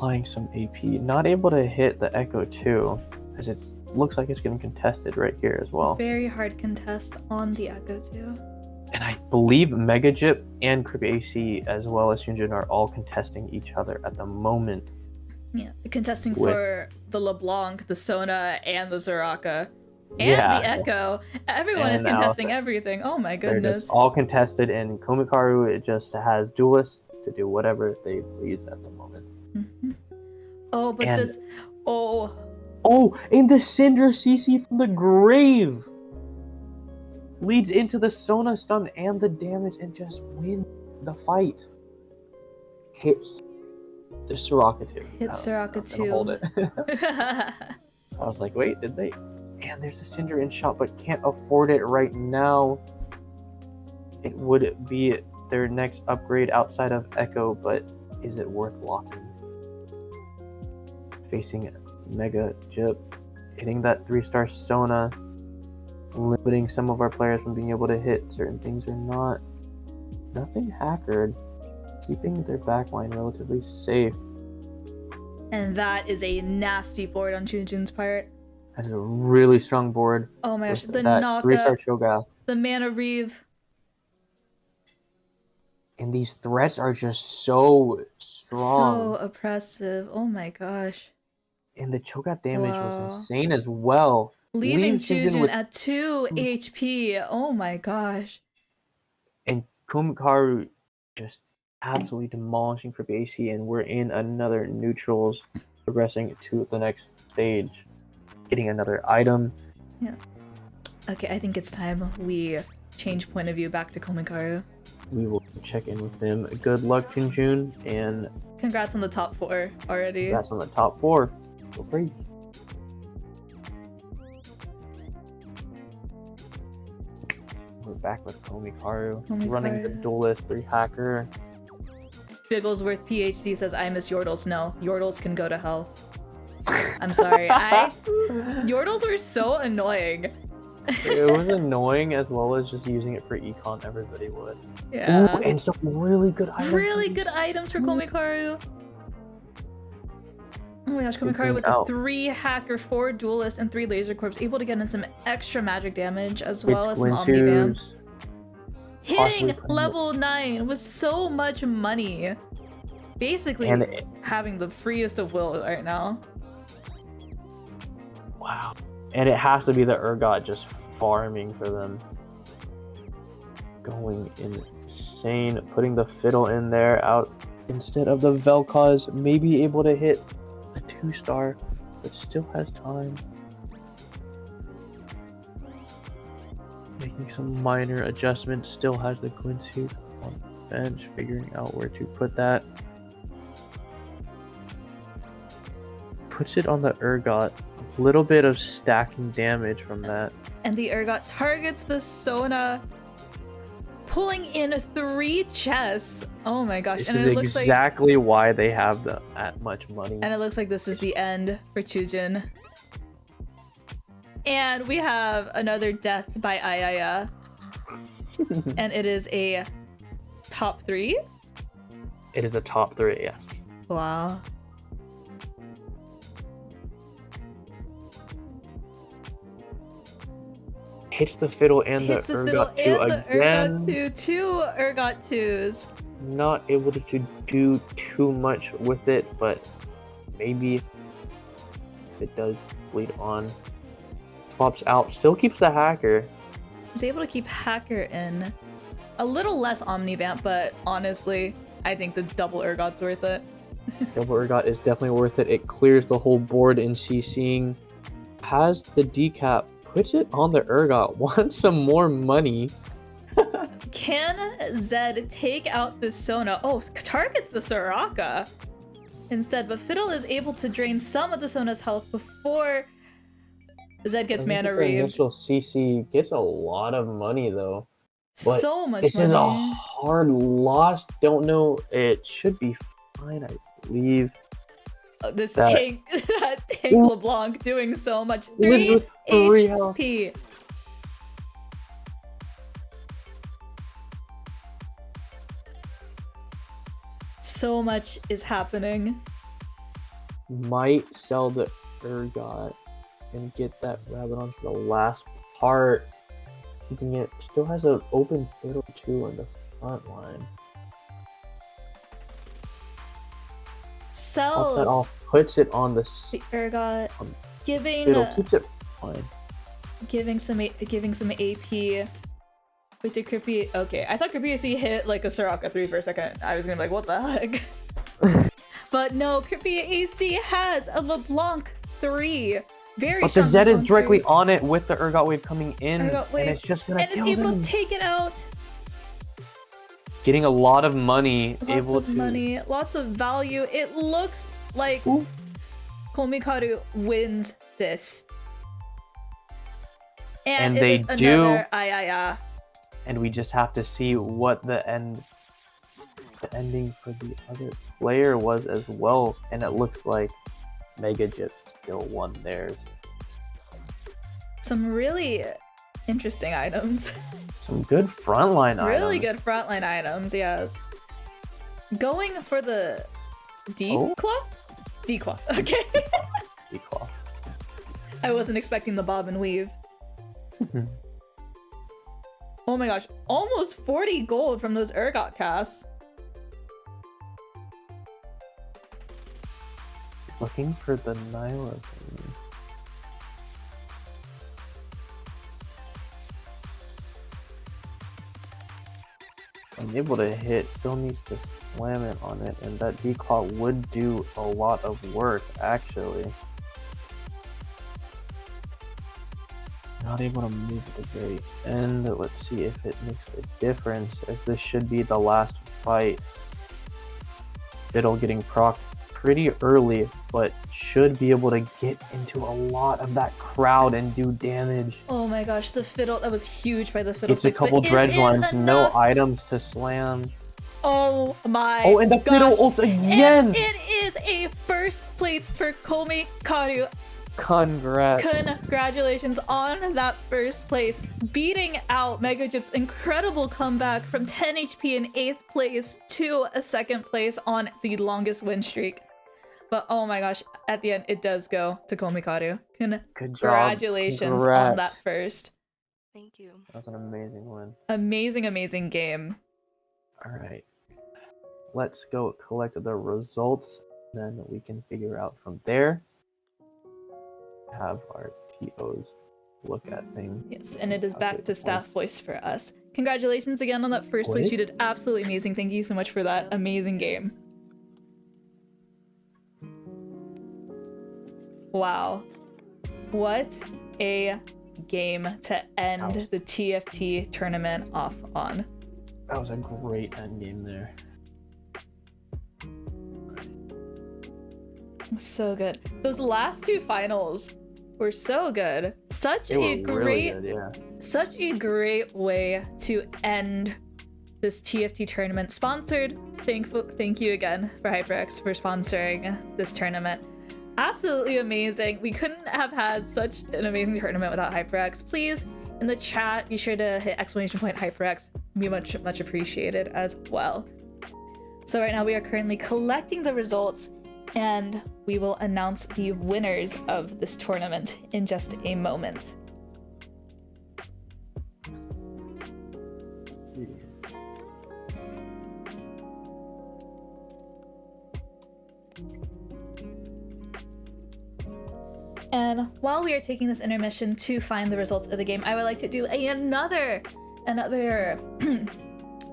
applying some AP. Not able to hit the Echo 2, as it looks like it's getting contested right here as well. Very hard contest on the Echo 2. And I believe Mega Jip and Creepy AC as well as Hyunjin are all contesting each other at the moment. Yeah, contesting With- for the LeBlanc, the Sona, and the Soraka. And Yeah. the Echo. Everyone is And contesting Alpha. everything. Oh my They're goodness. just all contested, and Komikaru it just has duelists to do whatever they please at the moment. Mhm. Oh, but And- this. Oh, Oh, and the Syndra CC from the grave leads into the Sona stun and the damage and just wins the fight. Hits the Soraka 2. hits I Soraka was gonna hold 2. it. I was like, wait, did they? And there's a Syndra in shot, but can't afford it right now. It would be their next upgrade outside of Echo, but is it worth locking? Facing Mega Jip, hitting that 3-star Sona, limiting some of our players from being able to hit certain things or not. Nothing hackered, keeping their backline relatively safe. And that is a nasty board on Chunjin's part. That is a really strong board. Oh my gosh, with the that 3-star Naka, Shogath. the Mana Reeve. And these threats are just so strong. So oppressive. Oh my gosh. And the Cho'Gath damage was Wow. insane as well. Leaving Leaves Shinjin Chujin with- at 2 HP. Oh my gosh. And Komikaru just absolutely demolishing for AC, and we're in another neutrals, progressing to the next stage, getting another item. Okay, I think it's time we change point of view back to Komikaru. We will check in with them. Good luck, Junjun, and Congrats on the top 4 already. that's on the top 4. Go crazy. We're back with Komikaru, running the Komikaru. Duelist 3 hacker. Bigglesworth PhD says, I miss Yordles. No, Yordles can go to hell. I'm sorry. Yordles were so annoying. It was annoying as well as just using it for econ, everybody would. Yeah. Ooh, and some really good items. Really good items for Komikaru. Oh my gosh, Komikaru with the out. 3 hacker, 4 duelist, and 3 laser corps, able to get in some extra magic damage as well as some omnivamp. Shoes. Hitting possibly putting level 9 with so much money. Basically And it- having the freest of will right now. Wow. And it has to be the Urgot just farming for them. Going insane. Putting the Fiddle in there out instead of the Vel'Koz. Maybe able to hit a 2-star, but still has time. Making some minor adjustments. Still has the Quincy on the bench. Figuring out where to put that. Puts it on the Urgot. A little bit of stacking damage from that. And the Urgot targets the Sona, pulling in 3 chests. Oh my gosh. This And is it looks like exactly why they have that much money. and it looks like this is the end for Chujin. And we have another death by Ayaya. And it is a top 3. It is the top 3, yes. Wow. Hits the Fiddle and Hits the the Fiddle Urgot 2 and the again. Urgot 2. 2 Urgot 2s. Not able to do too much with it, but maybe if it does bleed on. Swaps out, still keeps the hacker. Is able to keep Hacker in. A little less Omnivamp, but honestly, I think the double Urgot's worth it. Double Urgot is definitely worth it. It clears the whole board in CCing. Has the decap, puts it on the Urgot. Wants some more money. Can Zed take out the Sona? Oh, targets the Soraka instead, but Fiddle is able to drain some of the Sona's health before Zed gets I think Mana the Reaved. Initial CC gets a lot of money though. but So much This money. is a hard loss. Don't know. It should be fine, I believe. This that- tank, that tank Ooh. LeBlanc doing so much. Lived 3 with 3 health. HP. So much is happening. might sell the ergot and get that rabbit on for the last part. Keeping it still has an open fatal 2 on the front line. Top that Sells off, puts it on the the ergot, giving fatal, keeps it fine. giving some AP with the Creepy. Okay, I thought Creepy AC hit like a Soraka 3 for a second. I was gonna be like, what the heck? But no, Creepy AC has a LeBlanc 3. Very But the strong Z is LeBlanc directly 3. on it with the ergot wave coming in, Ergot wave, and it's just gonna and is kill able them. to take it out. Getting a lot of money, Lots able of to money, lots of value. It looks like Ooh. Komikaru wins this. And it they is do. another ayaya. And we just have to see what the ending for the other player was as well, and it looks like Mega Jip still won theirs. Some really interesting items. Some good frontline items. Really good frontline items, yes. Going for the D-claw? D-claw, okay. D-claw. I wasn't expecting the bob and weave. Oh my gosh, almost 40 gold from those ergot casts. Looking for the Nyla thing. Unable to hit, still needs to slam it on it, and that D-claw would do a lot of work, actually. Not able to move at the very end. Let's see if it makes a difference, as this should be the last fight. Fiddle getting procced pretty early, but should be able to get into a lot of that crowd and do damage. Oh my gosh, the fiddle, that was huge by the fiddle. It's a couple dredge lines, no items to slam. Oh my Oh, and the fiddle gosh. ults again! And it is a first place for Komikaru. Congrats. Congratulations on that first place, beating out Mega Jip's incredible comeback from 10 HP in 8th place to a 2nd place on the longest win streak. But oh my gosh, at the end it does go to Komikaru. Good job. Congratulations on Congrats. that first. Thank you. That was an amazing win. Amazing game. Alright. Let's go collect the results, then we can figure out from there. Have our TOs look at things. Yes, and it is back to Okay, staff voice for us. Congratulations again on that first place. Wait. You did absolutely amazing. Thank you so much for that amazing game. Wow. What a game to end the TFT tournament off on. That was a great endgame there. So good. Those last two finals were so good. Such They a were really great good, yeah. Such a great way to end this TFT tournament. Sponsored. Thank you again for HyperX for sponsoring this tournament. Absolutely amazing. We couldn't have had such an amazing tournament without HyperX. Please, in the chat, be sure to hit exclamation point HyperX. Be much appreciated as well. So right now we are currently collecting the results, and we will announce the winners of this tournament in just a moment. And while we are taking this intermission to find the results of the game, I would like to do another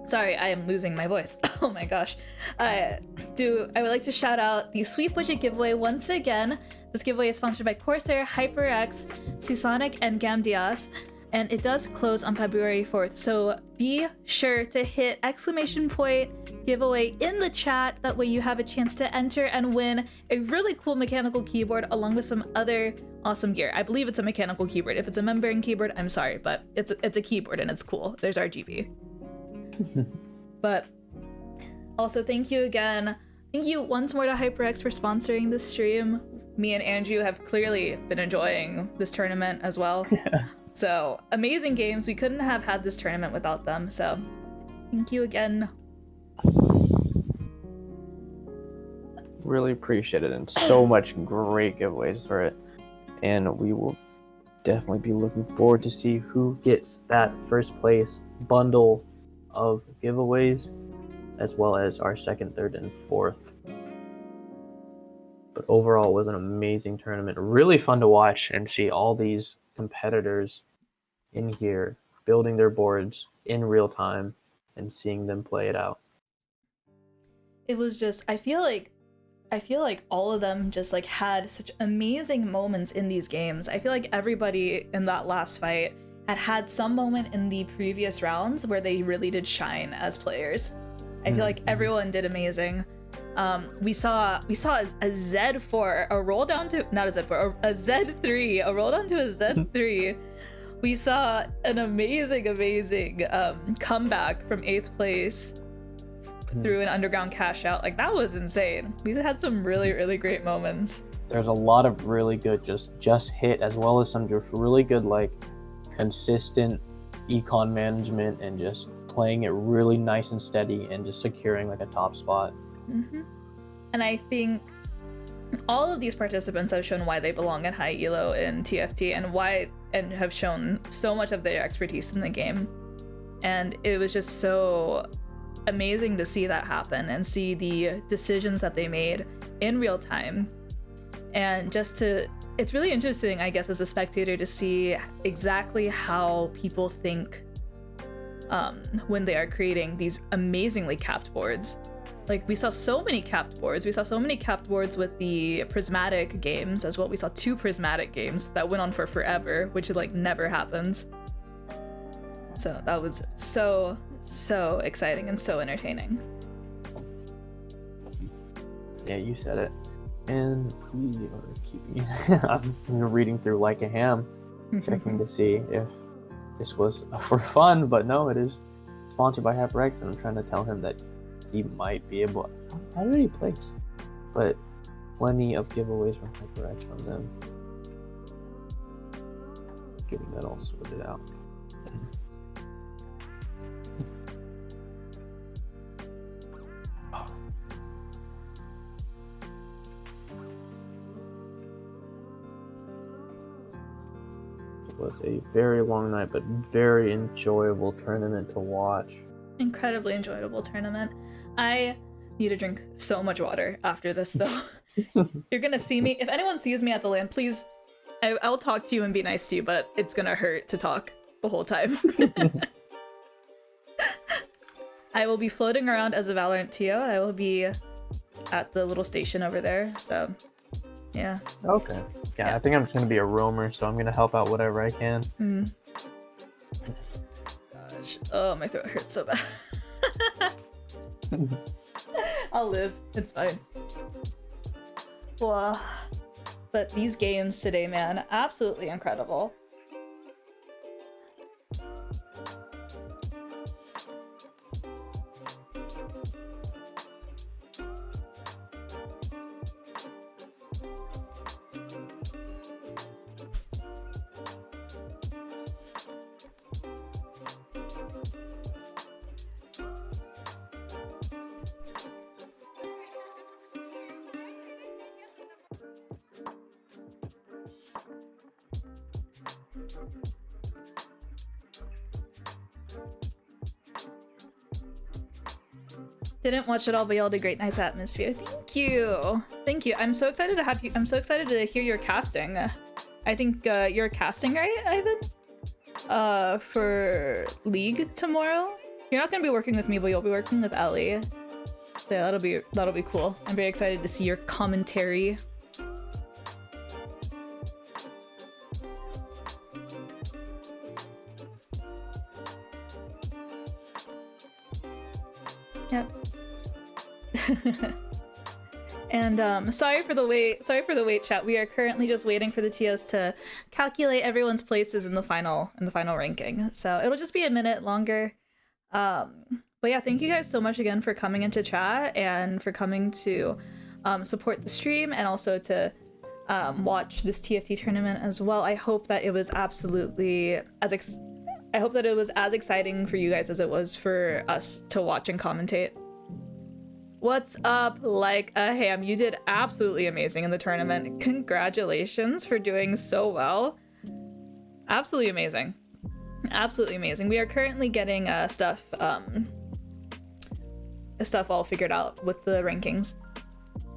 sorry, I am losing my voice. Oh my gosh. I would like to shout out the Sweep Widget giveaway once again. This giveaway is sponsored by Corsair, HyperX, Seasonic, and Gamdias, and it does close on February 4th. So be sure to hit exclamation point giveaway in the chat. That way you have a chance to enter and win a really cool mechanical keyboard along with some other awesome gear. I believe it's a mechanical keyboard. If it's a membrane keyboard, I'm sorry, but it's a keyboard and it's cool. There's RGB. But also thank you again. Thank you once more to HyperX for sponsoring this stream. Me and Andrew have clearly been enjoying this tournament as well. So amazing games. We couldn't have had this tournament without them. So thank you again. Really appreciate it, and so much great giveaways for it. And we will definitely be looking forward to see who gets that first place bundle of giveaways, as well as our second, third, and fourth. But overall, it was an amazing tournament. Really fun to watch and see all these competitors in here building their boards in real time and seeing them play it out. It was just, I feel like all of them just like had such amazing moments in these games. I feel like everybody in that last fight had some moment in the previous rounds where they really did shine as players. I feel like everyone did amazing. We saw a Z4, a roll down to, not a Z4, a Z3, a roll down to a Z3. We saw an amazing comeback from 8th place through an underground cash out. Like, that was insane. We had some really great moments. There's a lot of really good just hit, as well as some just really good like consistent econ management and just playing it really nice and steady and just securing like a top spot. And I think all of these participants have shown why they belong at high elo in TFT and have shown so much of their expertise in the game. And it was just so amazing to see that happen and see the decisions that they made in real time. And it's really interesting, I guess, as a spectator to see exactly how people think when they are creating these amazingly capped boards. Like, we saw so many capped boards. We saw so many capped boards with the prismatic games as well. We saw 2 prismatic games that went on for forever, which like never happens. So that was so exciting and so entertaining. Yeah, you said it. And we are keeping I'm reading through Like a Ham, checking to see if this was for fun, but no, it is sponsored by HyperX, and I'm trying to tell him that he might be able. How did he place? But plenty of giveaways from HyperX from them. Getting that all sorted out. It was a very long night, but very enjoyable tournament to watch. Incredibly enjoyable tournament. I need to drink so much water after this, though. You're gonna see me. If anyone sees me at the LAN, please, I'll talk to you and be nice to you, but it's gonna hurt to talk the whole time. I will be floating around as a Valorant TO. I will be at the little station over there, so yeah. Okay. Yeah, I think I'm just gonna be a roamer, so I'm gonna help out whatever I can. Gosh, oh, my throat hurts so bad. I'll live. It's fine. Wow. But these games today, man, absolutely incredible. Didn't watch it all, but y'all did great. Nice atmosphere. Thank you. Thank you. I'm so excited to have you. I'm so excited to hear your casting. I think you're casting, right, Ivan? For League tomorrow. You're not gonna be working with me, but you'll be working with Ellie. So yeah, that'll be cool. I'm very excited to see your commentary. Yep. And sorry for the wait, chat. We are currently just waiting for the TOs to calculate everyone's places in the final ranking. So it'll just be a minute longer. But yeah, thank you guys so much again for coming into chat and for coming to support the stream and also to watch this TFT tournament as well. I hope that it was absolutely as exciting for you guys as it was for us to watch and commentate. What's up, like a ham? You did absolutely amazing in the tournament. Congratulations for doing so well. Absolutely amazing. Absolutely amazing. We are currently getting stuff all figured out with the rankings.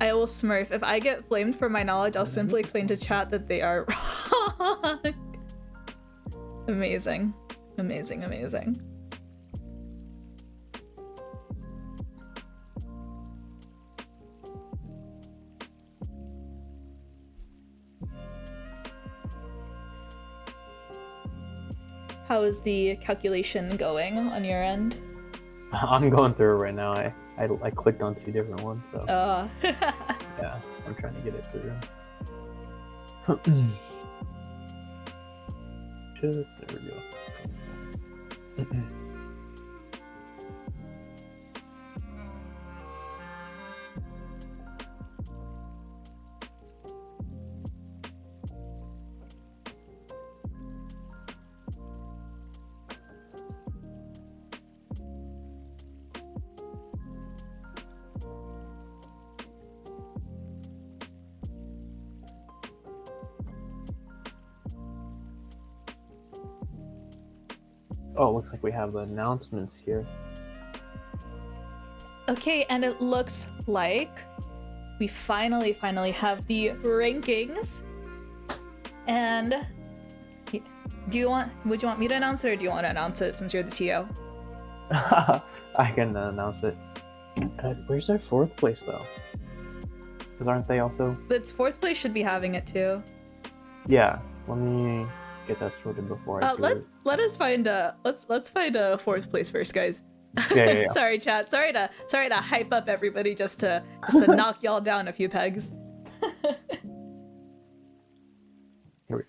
I will smurf. If I get flamed for my knowledge, I'll simply explain to chat that they are wrong. Amazing. Amazing, amazing. How is the calculation going on your end? I'm going through it right now. I clicked on 2 different ones, so yeah, I'm trying to get it through. There we go. Oh, it looks like we have the announcements here. Okay, and it looks like we finally have the rankings. And would you want me to announce it, or do you want to announce it since you're the TO? I can announce it. Where's their 4th place though? Because aren't they also? But 4th place should be having it too. Yeah. Let me get that sorted before I do it. Let us find let's find a 4th place first, guys. Yeah. Sorry, chat. Sorry to hype up everybody just to knock y'all down a few pegs. Here we go.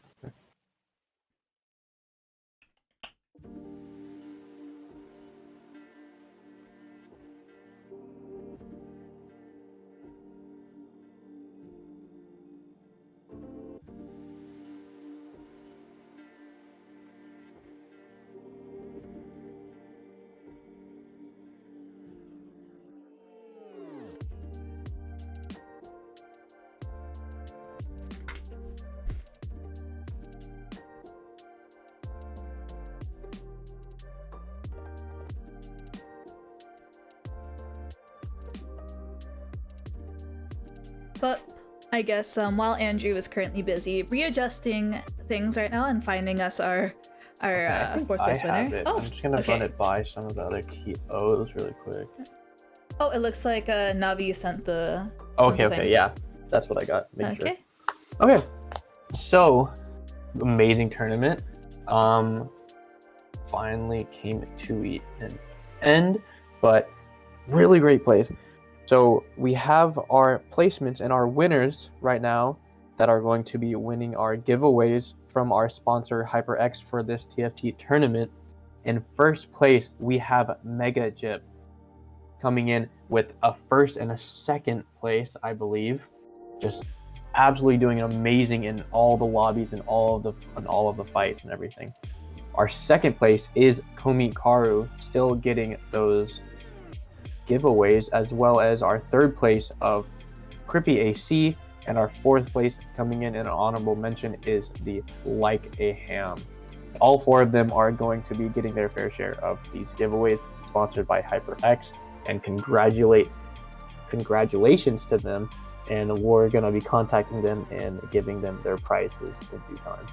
But I guess while Andrew is currently busy readjusting things right now and finding us our 4th place winner. Have it. Oh, I'm just gonna run it by some of the other TOs really quick. Oh, it looks like Navi sent the. Okay, thing. yeah, that's what I got. Make Okay. Sure. Okay, so amazing tournament. Finally came to an end, but really great place. So we have our placements and our winners right now that are going to be winning our giveaways from our sponsor HyperX for this TFT tournament. In 1st place, we have Mega Jip coming in with a 1st and a 2nd place, I believe. Just absolutely doing amazing in all the lobbies and all of the fights and everything. Our 2nd place is Komi Karu, still getting those giveaways, as well as our 3rd place of Crippy AC, and our 4th place coming in an honorable mention is the Like a Ham. All 4 of them are going to be getting their fair share of these giveaways sponsored by HyperX, and congratulations to them, and we're going to be contacting them and giving them their prizes in due time.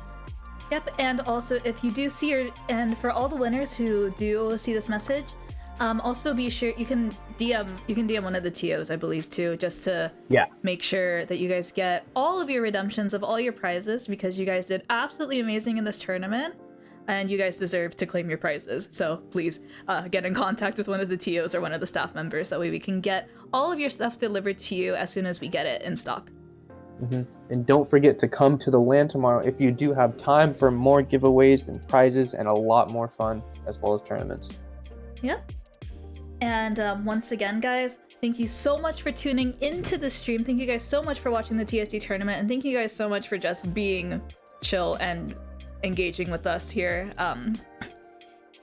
Yep, and also if you do see and for all the winners who do see this message, also be sure you can DM one of the TOs, I believe, too, just to make sure that you guys get all of your redemptions of all your prizes, because you guys did absolutely amazing in this tournament and you guys deserve to claim your prizes. So please get in contact with one of the TOs or one of the staff members. That way we can get all of your stuff delivered to you as soon as we get it in stock. And don't forget to come to the LAN tomorrow if you do have time for more giveaways and prizes and a lot more fun, as well as tournaments. Yep. And once again, guys, thank you so much for tuning into the stream. Thank you guys so much for watching the TFT tournament, and thank you guys so much for just being chill and engaging with us here.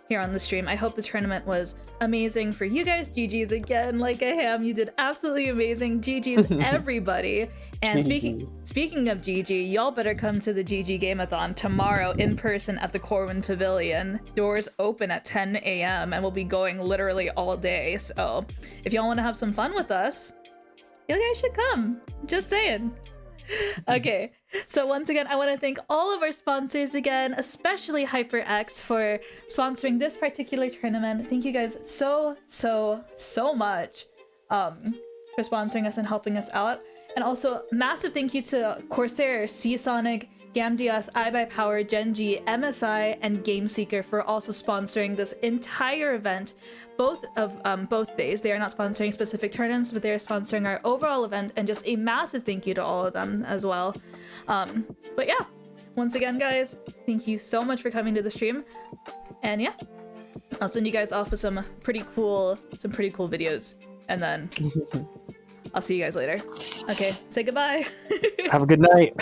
here on the stream. I hope the tournament was amazing for you guys. GG's again, like a ham. You did absolutely amazing. GG's everybody. And speaking of GG, y'all better come to the GG Game-a-thon tomorrow in person at the Corwin Pavilion. Doors open at 10 a.m. and we'll be going literally all day. So if y'all want to have some fun with us, you guys should come. Just saying. Okay, so once again, I want to thank all of our sponsors again, especially HyperX for sponsoring this particular tournament. Thank you guys so much for sponsoring us and helping us out. And also, massive thank you to Corsair, Seasonic, Gamdias, iBuyPower, Genji, MSI, and GameSeeker for also sponsoring this entire event. Both days. They are not sponsoring specific tournaments, but they're sponsoring our overall event, and just a massive thank you to all of them as well. But yeah, once again, guys, thank you so much for coming to the stream. And yeah, I'll send you guys off with some pretty cool videos, and then I'll see you guys later. Okay, say goodbye. Have a good night.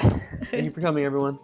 Thank you for coming, everyone.